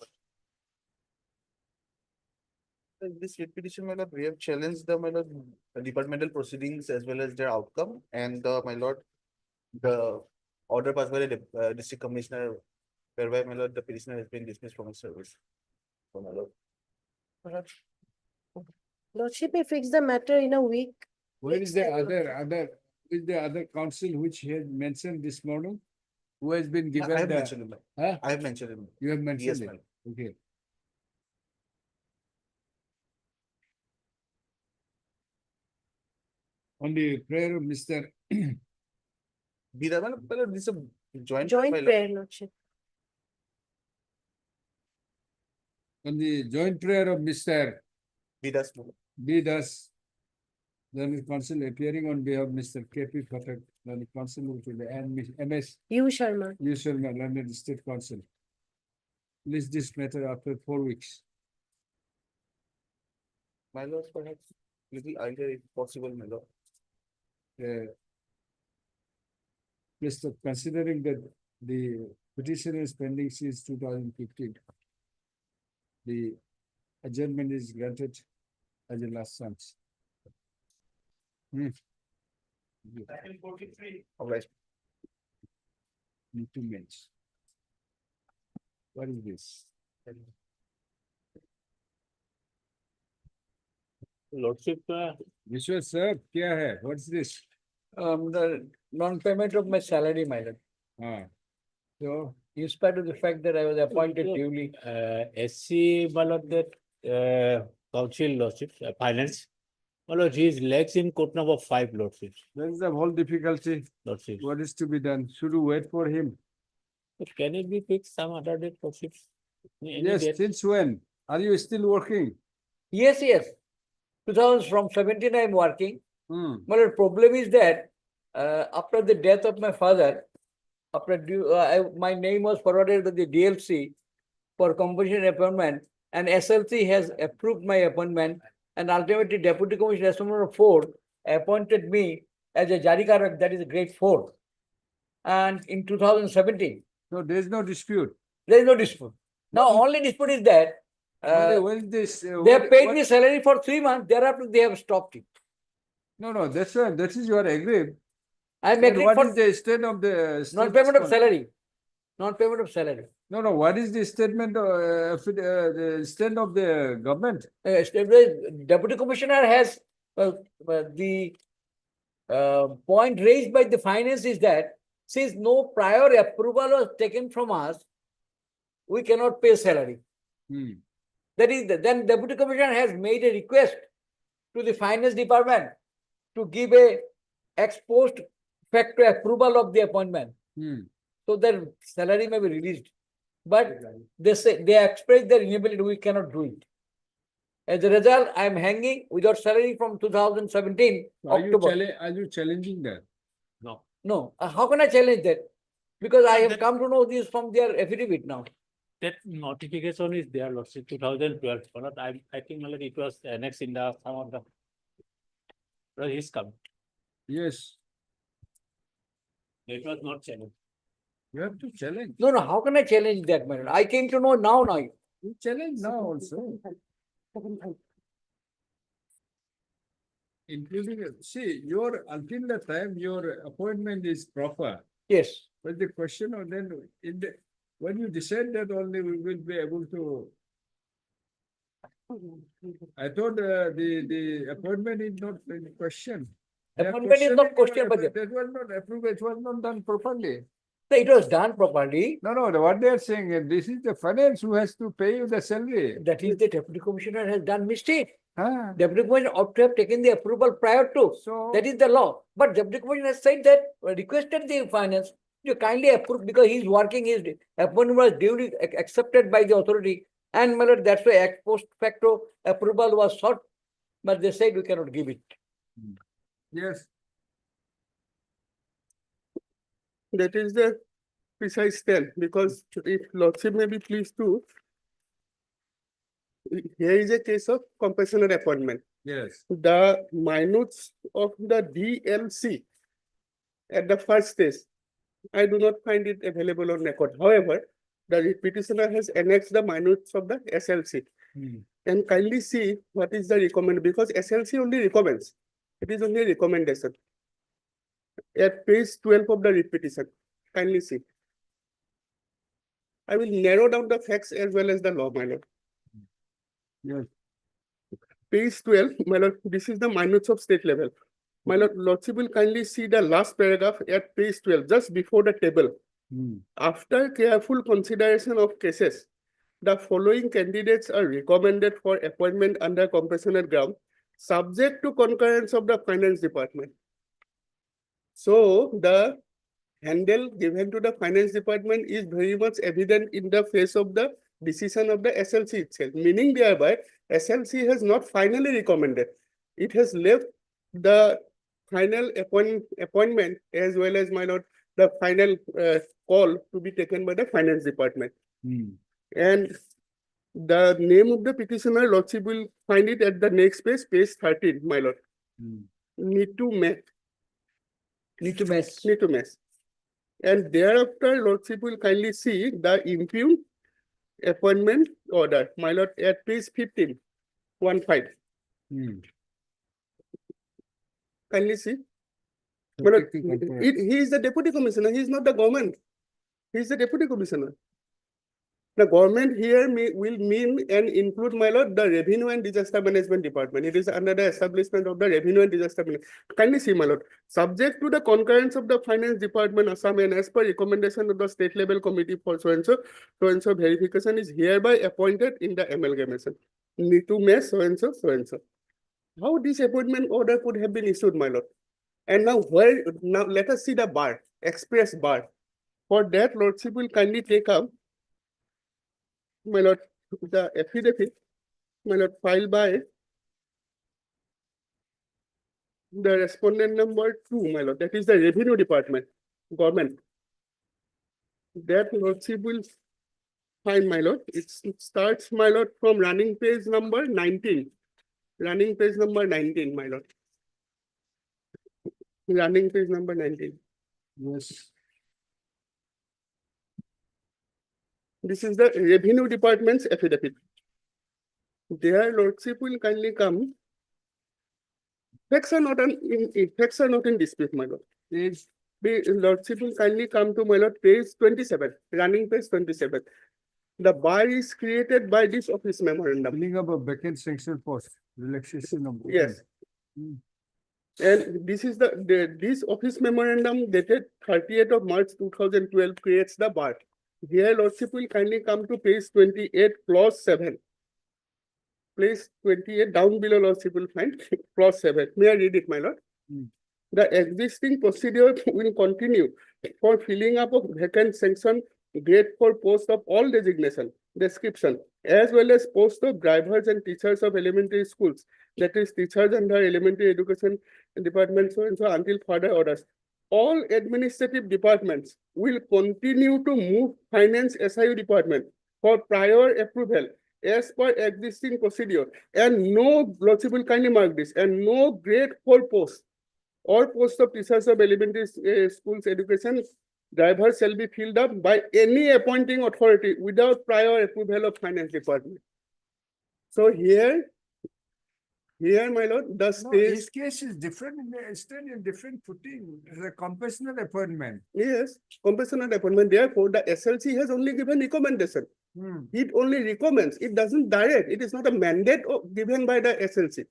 This writ petition, my lord, we have challenged the, my lord, the departmental proceedings as well as their outcome, and my lord, the order passed by the district commissioner, whereby, my lord, the petitioner has been dismissed from his service. So, my lord. Lordship may fix the matter in a week. Where is the other council which he had mentioned this morning? Who has been given I have the? mentioned him. Huh? I have mentioned him. You have mentioned Yes, it. my lord. Okay. On the prayer of Mr. Be that, my lord, this is a joint. Joint my lord. prayer, Lordship. On the joint prayer of Mr. Bidas, my lord. Bidas, the council appearing on behalf of Mr. K.P. Patak, the council to the MS. You, Sharma. You shall not London State Council. List this matter after 4 weeks. My lord, perhaps little earlier if possible, my lord. Just considering that the petition is pending since 2015, the adjournment is granted as a last chance. All right. In 2 minutes. What is this? Lordship, Vishwa sir, kya hai? What's this? the non-payment of my salary, my lord. So, In spite of the fact that I was appointed duly, SC, my lord, that council lordship, finance, My lord, he is lax in court number 5, lordships. That's the whole difficulty. Lordships. What is to be done? Should we wait for him? Can it be fixed some other date, lordships? Any Yes, date? since when? Are you still working? Yes, yes. 2000 from 17 I am working. Hmm. But the problem is that after the death of my father, my name was forwarded to the DLC for compulsion appointment, and SLC has approved my appointment, and ultimately Deputy Commissioner number 4 appointed me as a Jarikarak, that is grade 4, and in 2017. So there is no dispute. There is no dispute. Now only dispute is that When this, they have paid me salary for 3 months. Thereafter, they have stopped it. No, that's right. That is your agreed. I am Then agreed what for is the extent of the non-payment of salary. Non-payment of salary. No, what is the statement, the extent of the government? The Deputy Commissioner has the point raised by the finance is that since no prior approval was taken from us, we cannot pay salary. That is, then Deputy Commissioner has made a request to the finance department to give a ex post facto approval of the appointment, so that salary may be released. But they say they express their inability, we cannot do it. As a result, I am hanging without salary from 2017 October. Are you challenging that? No, how can I challenge that? Because I have come to know this from their affidavit now. That notification is there, lordship, 2012. But I think my lord, it was annexed in the some of the. He's come. Yes. It was not challenged. You have to challenge. No, how can I challenge that, man? I came to know now. You challenge now also. Including, see, until the time your appointment is proper. Yes. But the question of then, when you decide that only we will be able to. I thought the appointment is not in question. Appointment is not question, but that was not approved, it was not done properly. It was done properly. No, what they are saying is this is the finance who has to pay you the salary. That is the Deputy Commissioner has done mistake. Deputy Commissioner ought to have taken the approval prior to. So that is the law. But Deputy Commissioner has said that requested the finance to kindly approve because he is working, his appointment was duly accepted by the authority. And my lord, that's why ex post facto approval was sought, but they said we cannot give it. Yes. That is the precise stand, because if lordship may be pleased to, here is a case of compassionate appointment. Yes. The minutes of the DLC at the first stage, I do not find it available on record. However, the petitioner has annexed the minutes of the SLC. And kindly see what is the recommend, because SLC only recommends. It is only a recommendation. At page 12 of the petition, kindly see. I will narrow down the facts as well as the law, my lord. Yes. Page 12, my lord, this is the minutes of state level. My lord, lordship will kindly see the last paragraph at page 12, just before the table. After careful consideration of cases, the following candidates are recommended for appointment under compassionate ground, subject to concurrence of the finance department. So the handle given to the finance department is very much evident in the face of the decision of the SLC itself, meaning thereby SLC has not finally recommended. It has left the final appointment as well as, my lord, the final call to be taken by the finance department. And the name of the petitioner, lordship will find it at the next page, page 13, my lord. Need to mess. And thereafter, lordship will kindly see the impugned appointment order, my lord, at page 15, 15. Kindly see. My lord, he is the deputy commissioner, he is not the government. He is the deputy commissioner. The government here will mean and include, my lord, the Revenue and Disaster Management Department. It is under the establishment of the Revenue and Disaster Management. Kindly see, my lord, subject to the concurrence of the Finance Department, Assam, and as per recommendation of the state level committee for so and so verification is hereby appointed in the amalgamation. Need to mess so and so. how this appointment order could have been issued, my lord. And now now let us see the bar, express bar. For that, lordship will kindly take up, my lord, the affidavit, my lord, filed by the respondent number 2, my lord, that is the Revenue Department, government. That lordship will find, my lord. It starts, my lord, from running page number 19. Running page number 19, my lord. Running page number 19. Yes. This is the Revenue Department's affidavit. Their lordship will kindly come. Facts are not in dispute, my lord. Lordship will kindly come to, my lord, page 27, running page 27. The bar is created by this office memorandum. Filling up a vacant sanction post, relaxation of. Yes. And this is this office memorandum dated 30th of March 2012 creates the bar. Here, lordship will kindly come to page 28, clause 7. Place 28 down below, lordship will find clause 7. May I read it, my lord? The existing procedure will continue for filling up of vacant sanction grade for post of all designation, description, as well as post of drivers and teachers of elementary schools, that is teachers under elementary education department, so and so, until further orders. All administrative departments will continue to move finance SIU department for prior approval as per existing procedure, and no, lordship will kindly mark this, and no grade 4 post or post of teachers of elementary schools education drivers shall be filled up by any appointing authority without prior approval of finance department. So here, my lord, the state. This case is different, still in different footing. It's a compassionate appointment. Yes, compassionate appointment. Therefore, the SLC has only given recommendation. It only recommends. It doesn't direct. It is not a mandate given by the SLC.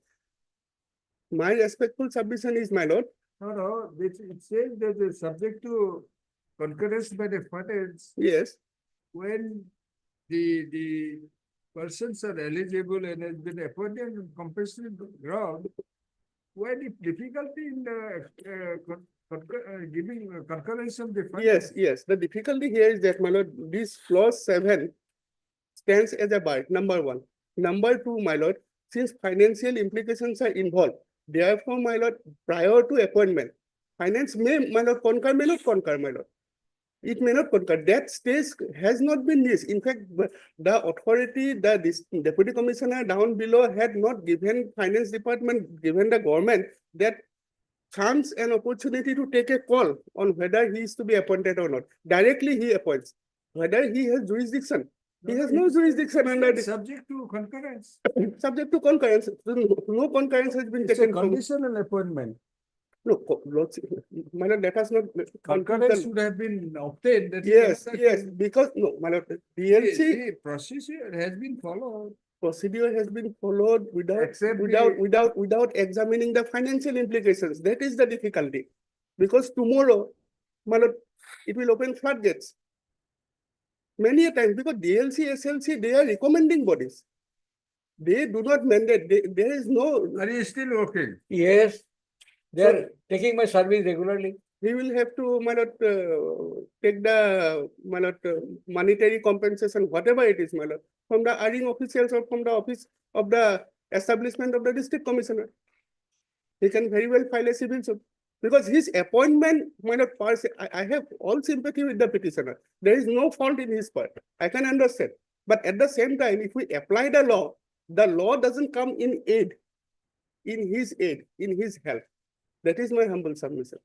My respectful submission is, my lord. No, it says that it's subject to concurrence by the parties. Yes. When the persons are eligible and has been appointed on compassionate ground, when if difficulty in giving concurrence of the parties. Yes. The difficulty here is that, my lord, this clause 7 stands as a bar, number 1. Number 2, my lord, since financial implications are involved, therefore, my lord, prior to appointment, finance may, my lord, concur, may not concur, my lord. It may not concur. That stage has not been this. In fact, the authority, the deputy commissioner down below had not given finance department, given the government that chance and opportunity to take a call on whether he is to be appointed or not. Directly he appoints. Whether he has jurisdiction. He has no jurisdiction under this. Subject to concurrence. Subject to concurrence. No concurrence has been taken. It's a conditional appointment. No, my lord, let us not. Concurrence should have been obtained. Yes, because no, my lord, DLC The procedure has been followed. Procedure has been followed without examining the financial implications. That is the difficulty. Because tomorrow, my lord, it will open floodgates. Many a times, because DLC, SLC, they are recommending bodies. They do not mandate. There is no. Are you still working? Yes. They are taking my service regularly. He will have to, my lord, take the, my lord, monetary compensation, whatever it is, my lord, from the hiring officials or from the office of the establishment of the district commissioner. He can very well file a civil suit. Because his appointment, my lord, I have all sympathy with the petitioner. There is no fault in his part. I can understand. But at the same time, if we apply the law doesn't come in aid, in his help. That is my humble submission.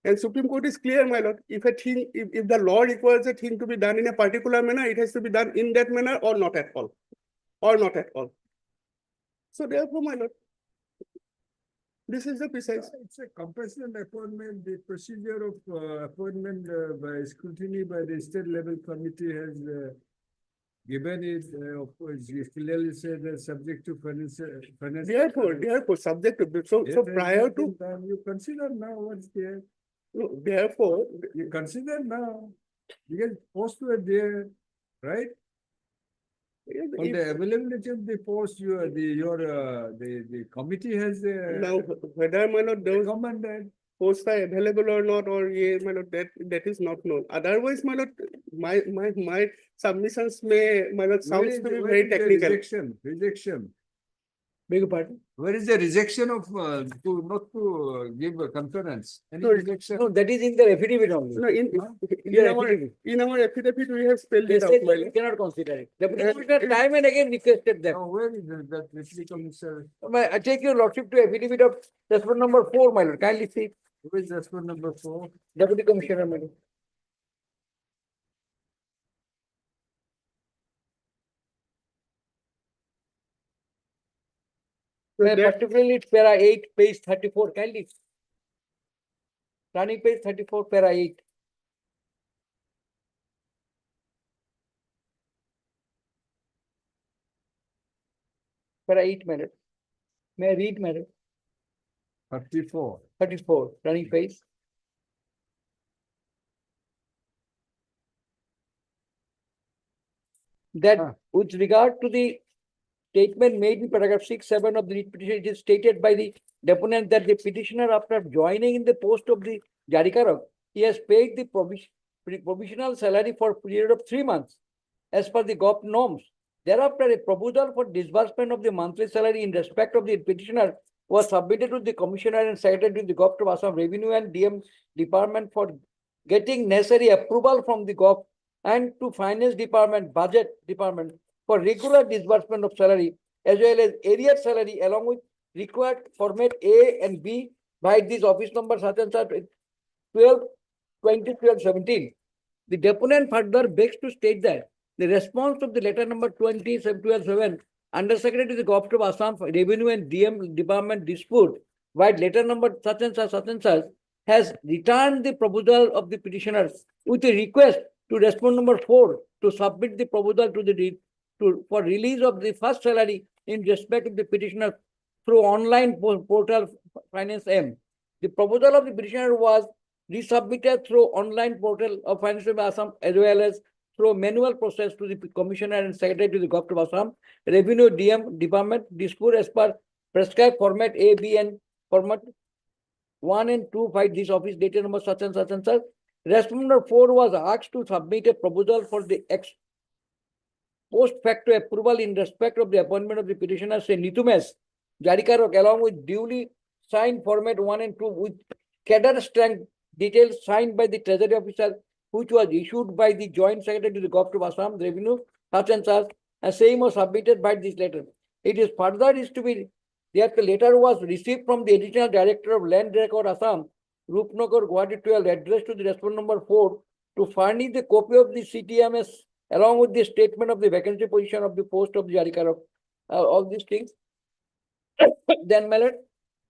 And Supreme Court is clear, my lord. If the law requires a thing to be done in a particular manner, it has to be done in that manner or not at all. So therefore, my lord, this is the precise. It's a compassionate appointment. The procedure of appointment by scrutiny by the state level committee has given it, clearly said that subject to financial. Therefore, subject to, so prior to. You consider now what's there. No, therefore. You consider now, because posts were there, right? On the availability of the post, the committee has Now, whether my lord those recommended. posts are available or not, or yeah, my lord, that is not known. Otherwise, my lord, my submissions may, my lord, sounds to be Where very is the technical. Rejection. Beg your pardon? Where is the rejection of not to give a concurrence? Any No, rejection? no, that is in the affidavit only. No, Your affidavit. in our affidavit, we have spelled They it out, said my we lord. cannot consider it. Deputy Uh, Commissioner time and again requested them. Now, where is that deputy commissioner? I take your lordship to affidavit of Respondent number 4, my lord. Kindly see. Who is Respondent number 4? Deputy Commissioner, my lord. Particularly it's para 8, page 34, kindly. Running page 34, para 8. Para 8, my lord. May I read, my lord? 34. 34, running page. That with regard to the statement made in paragraph 6, 7 of the writ petition, it is stated by the deponent that the petitioner, after joining in the post of the Jarikarok, he has paid the provisional salary for a period of 3 months as per the GOP norms. Thereafter, a proposal for disbursement of the monthly salary in respect of the petitioner was submitted to the Commissioner and Secretary to the GOP of Assam Revenue and DM Department for getting necessary approval from the GOP and to Finance Department, Budget Department for regular disbursement of salary as well as area salary along with required format A and B by this office number such and such 12/20/12/17. The deponent further begs to state that the response of the letter number 20/12/7 under Secretary to the GOP of Assam Revenue and DM Department dispute by letter number such and such has returned the proposal of the petitioner with a request to Respondent number 4 to submit the proposal to the for release of the first salary in respect of the petitioner through online portal Finance M. The proposal of the petitioner was resubmitted through online portal of Finance M Assam as well as through manual process to the Commissioner and Secretary to the GOP of Assam Revenue DM Department dispute as per prescribed format A, B and format 1 and 2 by this office dated number such and such and such. Respondent number 4 was asked to submit a proposal for the post facto approval in respect of the appointment of the petitioner, say Nitumes Jarikarok, along with duly signed format 1 and 2 with cadre strength details signed by the Treasury officer, which was issued by the Joint Secretary to the GOP of Assam Revenue, such and such, and same was submitted by this letter. It is further is to be that the letter was received from the Additional Director of Land Record Assam, Rupnagar, Guwahati 12, addressed to the Respondent number 4 to furnish the copy of the CTMS along with the statement of the vacancy position of the post of the Jarikarok, all these things. Then, my lord,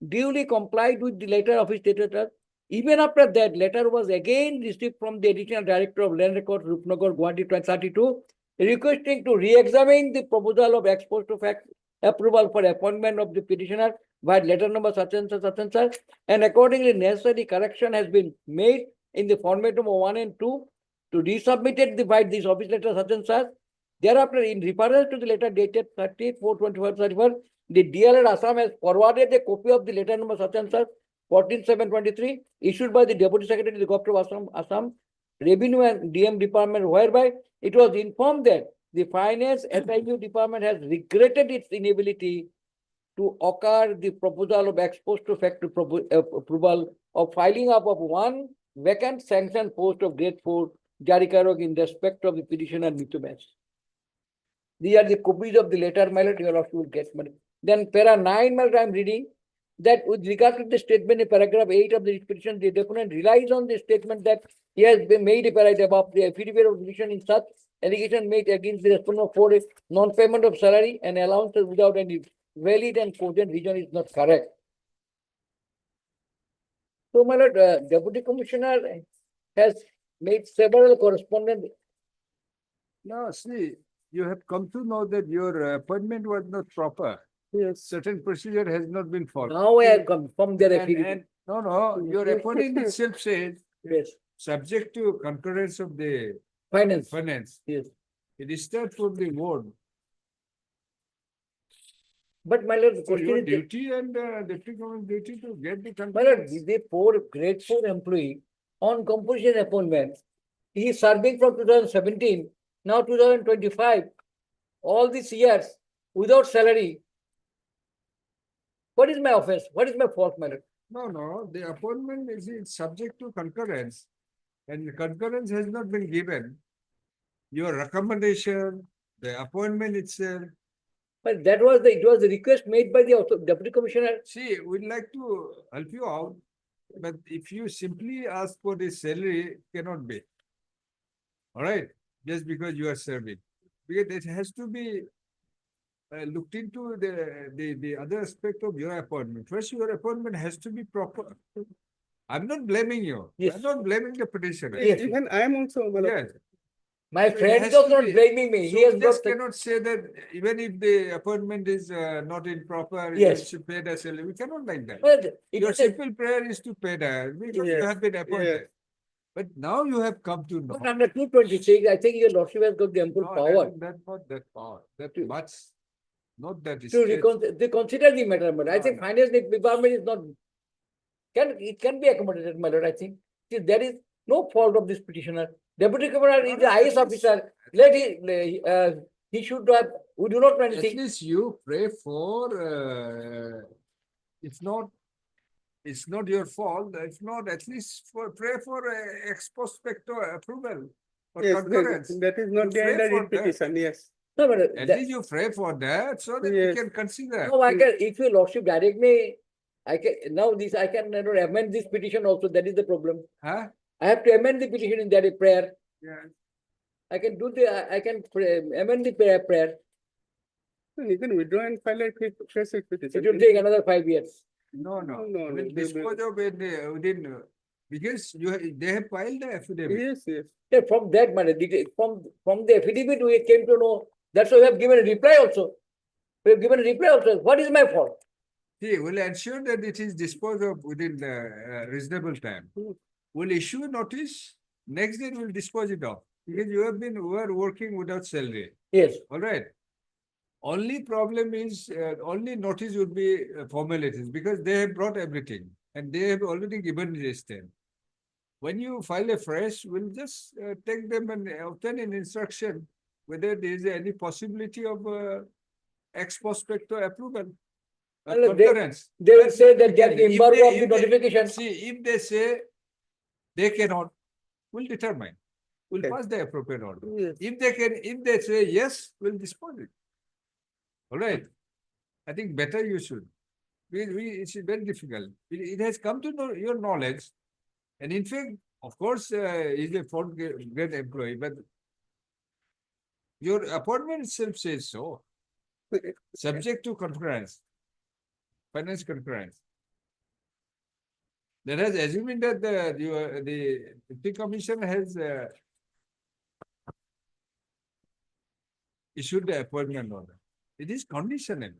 duly complied with the letter of his status. Even after that, letter was again received from the Additional Director of Land Record, Rupnagar, Guwahati 32, requesting to re-examine the proposal of ex post fact approval for appointment of the petitioner by letter number such and such, and accordingly necessary correction has been made in the format number 1 and 2 to resubmitted by this office letter such and such. Thereafter, in reference to the letter dated 30/4/25/31, the DLR Assam has forwarded a copy of the letter number such and such 14/7/23 issued by the Deputy Secretary to the GOP of Assam Revenue and DM Department, whereby it was informed that the Finance SIU Department has regretted its inability to occur the proposal of ex post facto approval of filing up of one vacant sanctioned post of grade 4 Jarikarok in respect of the petitioner Nitumes. These are the copies of the letter, my lord, you will get. Then para 9, my lord, I am reading that with regard to the statement in paragraph 8 of the petition, the deponent relies on the statement that he has been made a paragraph of the affidavit of petition in such allegation made against the respondent for a non-payment of salary and allowances without any valid and cogent reason is not correct. So, my lord, Deputy Commissioner has made several correspondence. No, see, you have come to know that your appointment was not proper. Yes. Certain procedure has not been followed. Now I have come from their affidavit. No, your appointment itself says, yes, subject to concurrence of the Finance. Finance. Yes. It is start from the board. But my lord, the So question your is, duty and deputy commissioner duty to get the my lord, concurrence. the poor grade 4 employee on composition appointment, he is serving from 2017, now 2025, all these years without salary. What is my offense? What is my fault, my lord? No, the appointment is subject to concurrence. And the concurrence has not been given. Your recommendation, the appointment itself. But that was it was the request made by the deputy commissioner. See, we'd like to help you out, but if you simply ask for the salary, cannot be. All right, just because you are serving, because it has to be looked into the other aspect of your appointment. First, your appointment has to be proper. I'm not blaming you. Yes. I'm not blaming the petitioner. Yes. Even I am also, my lord. Yes. My So it friend has is also to not be- blaming me. He So has we got just cannot say that even if the appointment is not improper, you Yes. should pay the salary. We cannot like that. Well, it Your is a- simple prayer is to pay that because you Yes. have been appointed. Yes. But now you have come to know. But under 226, I think your lordship has got the ample No, power That's not that power. That much, not that to state. they consider the matter. But I No, think no. finance department is not it can be accommodated, my lord. I think there is no fault of this petitioner. Deputy commissioner is the IS officer. Let he should have. We do not know At anything. least you pray for, it's not your fault. It's not, at least pray for ex post facto approval or Yes, concurrence. that is not You there in pray the for writ that. petition, yes. No, but At least you pray for that so that Yes. you can consider. no, I can. If your lordship direct me, I can now this I can amend this petition also. That is the problem. Huh? I have to amend the petition in that prayer. Yeah. I can do the I can amend the prayer. You can withdraw and file a fresh petition. It will take another 5 years. No. No, We'll dispose of it within, because they have filed the affidavit. Yes. Yeah, from that matter, from the affidavit we came to know. That's why we have given a reply also. We have given a reply also. What is my fault? See, we'll ensure that it is disposed of within reasonable time. We'll issue a notice. Next day we'll dispose it off because you were working without salary. Yes. All right. Only problem is only notice would be formalities because they have brought everything and they have already given the stamp. When you file a fresh, we'll just take them and obtain an instruction whether there is any possibility of ex post facto approval. Well, Concurrence. they will say that they are If embargo they- of the if they- notification. See, if they say they cannot, we'll determine. We'll pass the appropriate order. If they say yes, we'll dispose it. All right. I think better you should. It's very difficult. It has come to know your knowledge. And in fact, of course, he's a fourth grade employee, but your appointment itself says so. Subject to concurrence, finance concurrence. That has assuming that the Deputy Commission has issued the appointment order. It is conditional.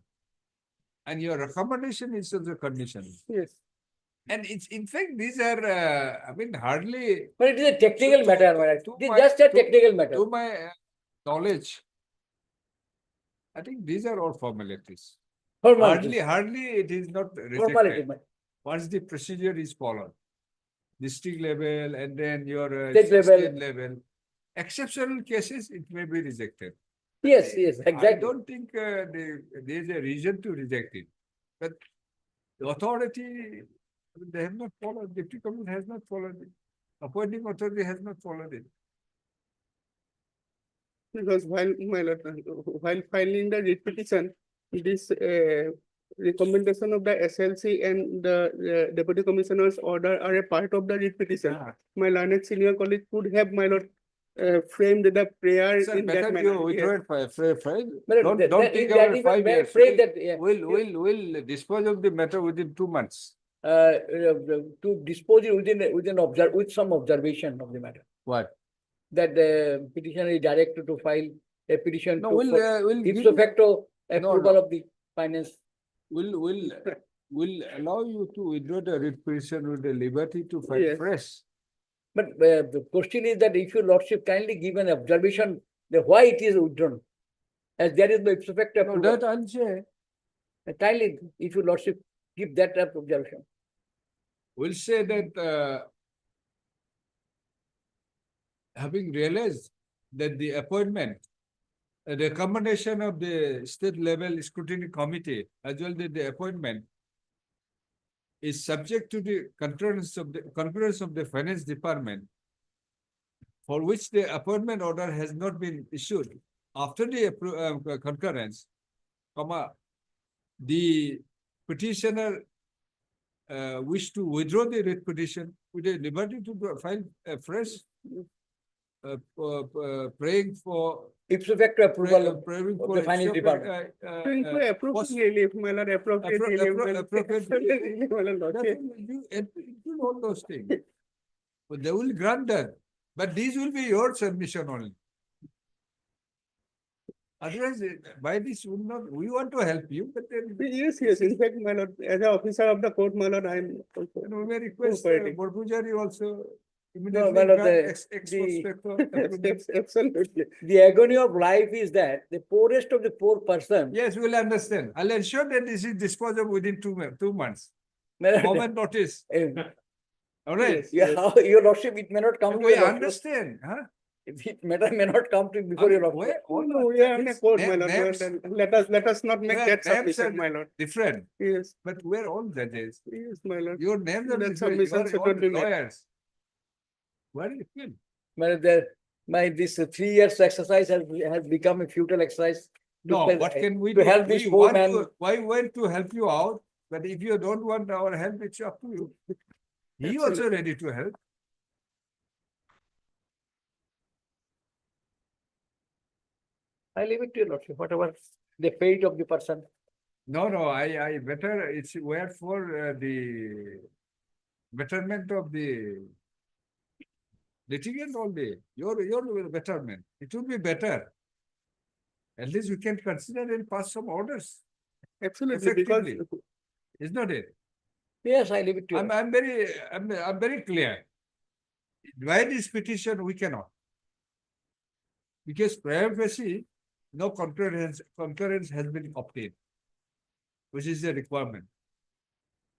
And your recommendation is also conditional. Yes. And it's in fact these are hardly. But it is a technical matter, right? To It is my- just a technical matter. To my knowledge, I think these are all formalities. Formalities. Hardly it is not Formality, rejected. man. Once the procedure is followed, district level and then your State level. state level, exceptional cases it may be rejected. Yes, I exactly. don't think there is a reason to reject it. But the authority, they have not followed, Deputy Commissioner has not followed it. Appointing authority has not followed it. Because while filing the writ petition, this recommendation of the SLC and the Deputy Commissioner's order are a part of the writ petition. My learned senior colleague could have, my lord, framed the prayer Sir, in better that you manner. withdraw Yes. it file. But Don't that take is- that over is 5 years. frame that, yeah. We'll dispose of the matter within 2 months. To dispose it with some observation of the matter. What? That the petitioner is directed to file a petition. No, to we'll give ipso you- facto No, approval no. of the finance. We'll allow you to withdraw the writ petition with the liberty to file Yes. fresh. But the question is that if your lordship kindly give an observation, that why it is withdrawn, as there is no ipso facto No, approval. that I'll say. Kindly, if your lordship give that observation. We'll say that having realized that the appointment, a recommendation of the state level scrutiny committee, as well as the appointment, is subject to the concurrence of the finance department, for which the appointment order has not been issued. After the concurrence, the petitioner wish to withdraw the writ petition with a liberty to file a fresh praying for ipso facto approval of praying the finance department. Appropriate relief, my lord, appropriate relief. appropriate relief, my lord. Okay. You include all those things. But they will grant that. But these will be your submission only. Otherwise, by this will not, we want to help you, but then. Yes, yes, in fact, my lord, as an officer of the court, my lord, I am also. And we may request Borbujari also No, immediately my lord, grant Absolutely. The agony of life is that the poorest of the poor person. Yes, we'll understand. I'll ensure that this is disposed of within 2 months. My lord, Moment notice. All right. Your lordship, it may not come to We your lordship. understand, huh? It matter may not come to before your lordship. No, we are in a court, my lord. Let us not make that names are submission, my lord. different, Yes, but we're all judges. yes, my lord. Your names are That different. You submission should are all not be made. lawyers. What do you feel? This 3 years exercise has become a futile exercise. No, what can we to do? help this We poor want man? why want to help you out, but if you don't want our help, it's up to you. He also ready to help. I leave it to your lordship, whatever the fate of the person. No, I better, it's wherefore the betterment of the litigant only, your betterment. It would be better. At least we can consider and pass some orders. Absolutely, because Effectively. Is not it? Yes, I leave it to you. I'm very clear. Why this petition we cannot? Because prior facie, no concurrence has been obtained, which is the requirement.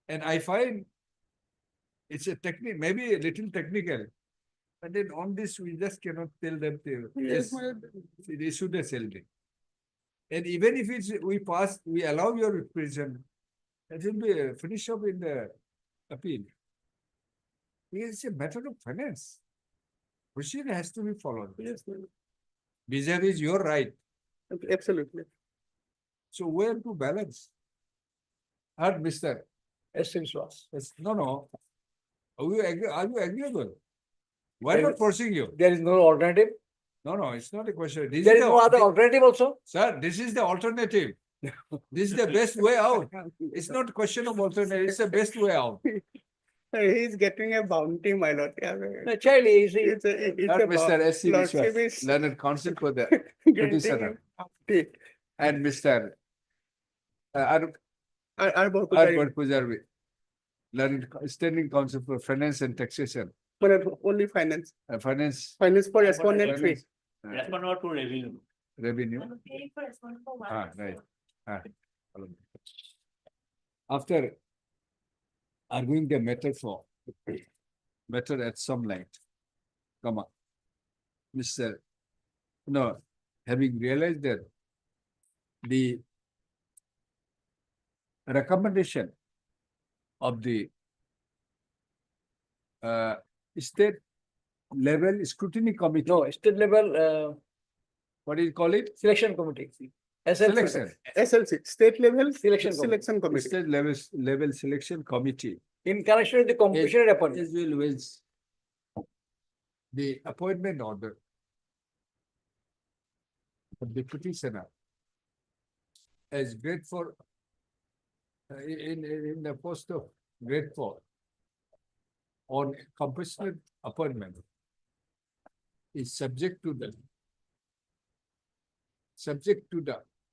And I find it's a technique, maybe a little technical, but then on this we just cannot tell them to Yes, they issue the salary. And even if we allow your petition, it will be a finish up in the appeal. Because it's a matter of finance. Procedure has to be followed. yes, Vis-a-vis your right. absolutely. So where to balance? Heard, Mr. Yes, No. Are you agreeable? Why not forcing you? There is no alternative. No, it's not a question. There is no other alternative also. Sir, this is the alternative. This is the best way out. It's not a question of alternative, it's the best way out. He's getting a bounty, my lord. No, child, is It's Not a Mr. S.C. lordship Vishwas, is learned counsel for the getting petitioner. a bounty. And Mr. Arbor Pujarvi, learned standing counsel for finance and taxation. But only finance. Finance. Finance for respondent fee. Respond not to revenue. Revenue. Right. After arguing the matter at some length, having realized that the recommendation of the state level scrutiny committee. No, state level. What do you call it? Selection committee. Selection. SLC, state level Selection committee. State level selection committee. In connection with the competition appointment. As well as the appointment order of the petitioner as grade 4 in the post of grade 4 on compassionate appointment is subject to the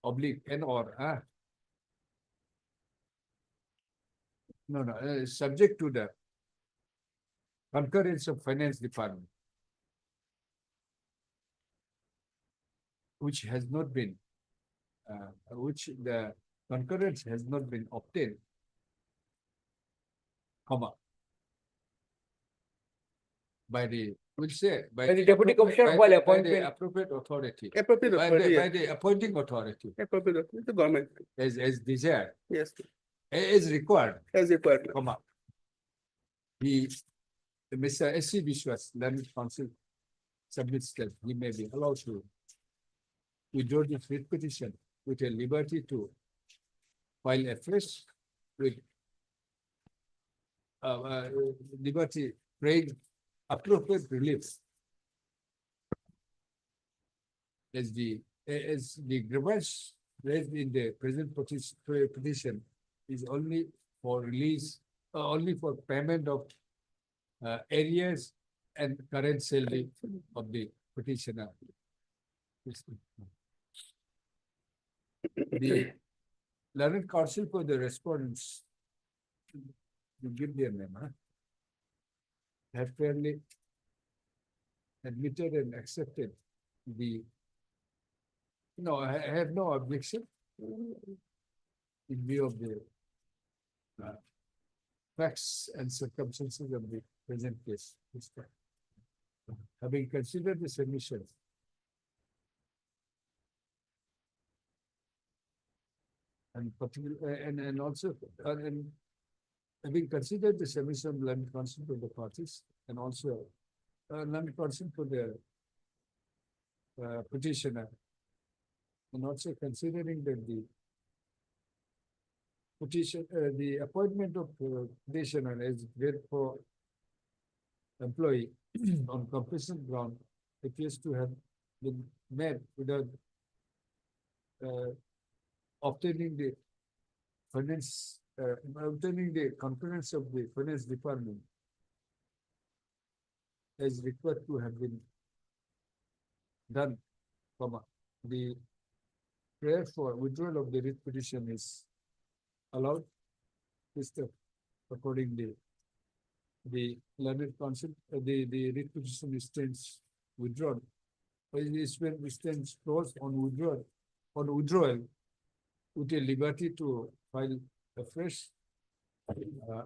oblique and or subject to the concurrence of finance department, which has not been which the concurrence has not been obtained, comma, by the, we'll say, By the deputy commissioner while by appointment. the appropriate authority, Appropriate by authority, the, by yes. the appointing authority, Appropriate authority, the government, as desired, yes, as required, as required. comma. The Mr. S.C. Vishwas, Learned Counsel, submits that he may be allowed to withdraw this writ petition with a liberty to file afresh with liberty praying appropriate relief as the grievance raised in the present petition is only for release, only for payment of arrears and current salary of the petitioner. The Learned Counsel for the respondents, you give their name, huh? Have fairly admitted and accepted the, no, I have no objection in view of the facts and circumstances of the present case. Having considered the submission, and particular, and also, and having considered the submission of Learned Counsel to the parties, and also Learned Counsel to the petitioner, and also considering that the petition, the appointment of petitioner as therefore employee on compulsion ground appears to have been made without obtaining the finance, obtaining the concurrence of the finance department as required to have been done, comma, the prayer for withdrawal of the writ petition is allowed, accordingly. The Learned Counsel, the writ petition stands withdrawn. It stands closed on withdrawal with a liberty to file afresh,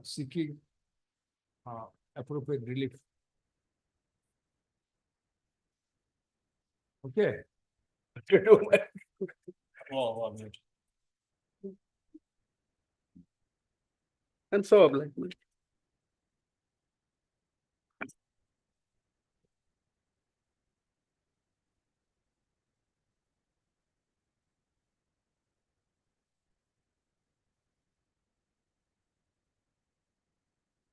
seeking appropriate relief. Okay. I'm so obliged.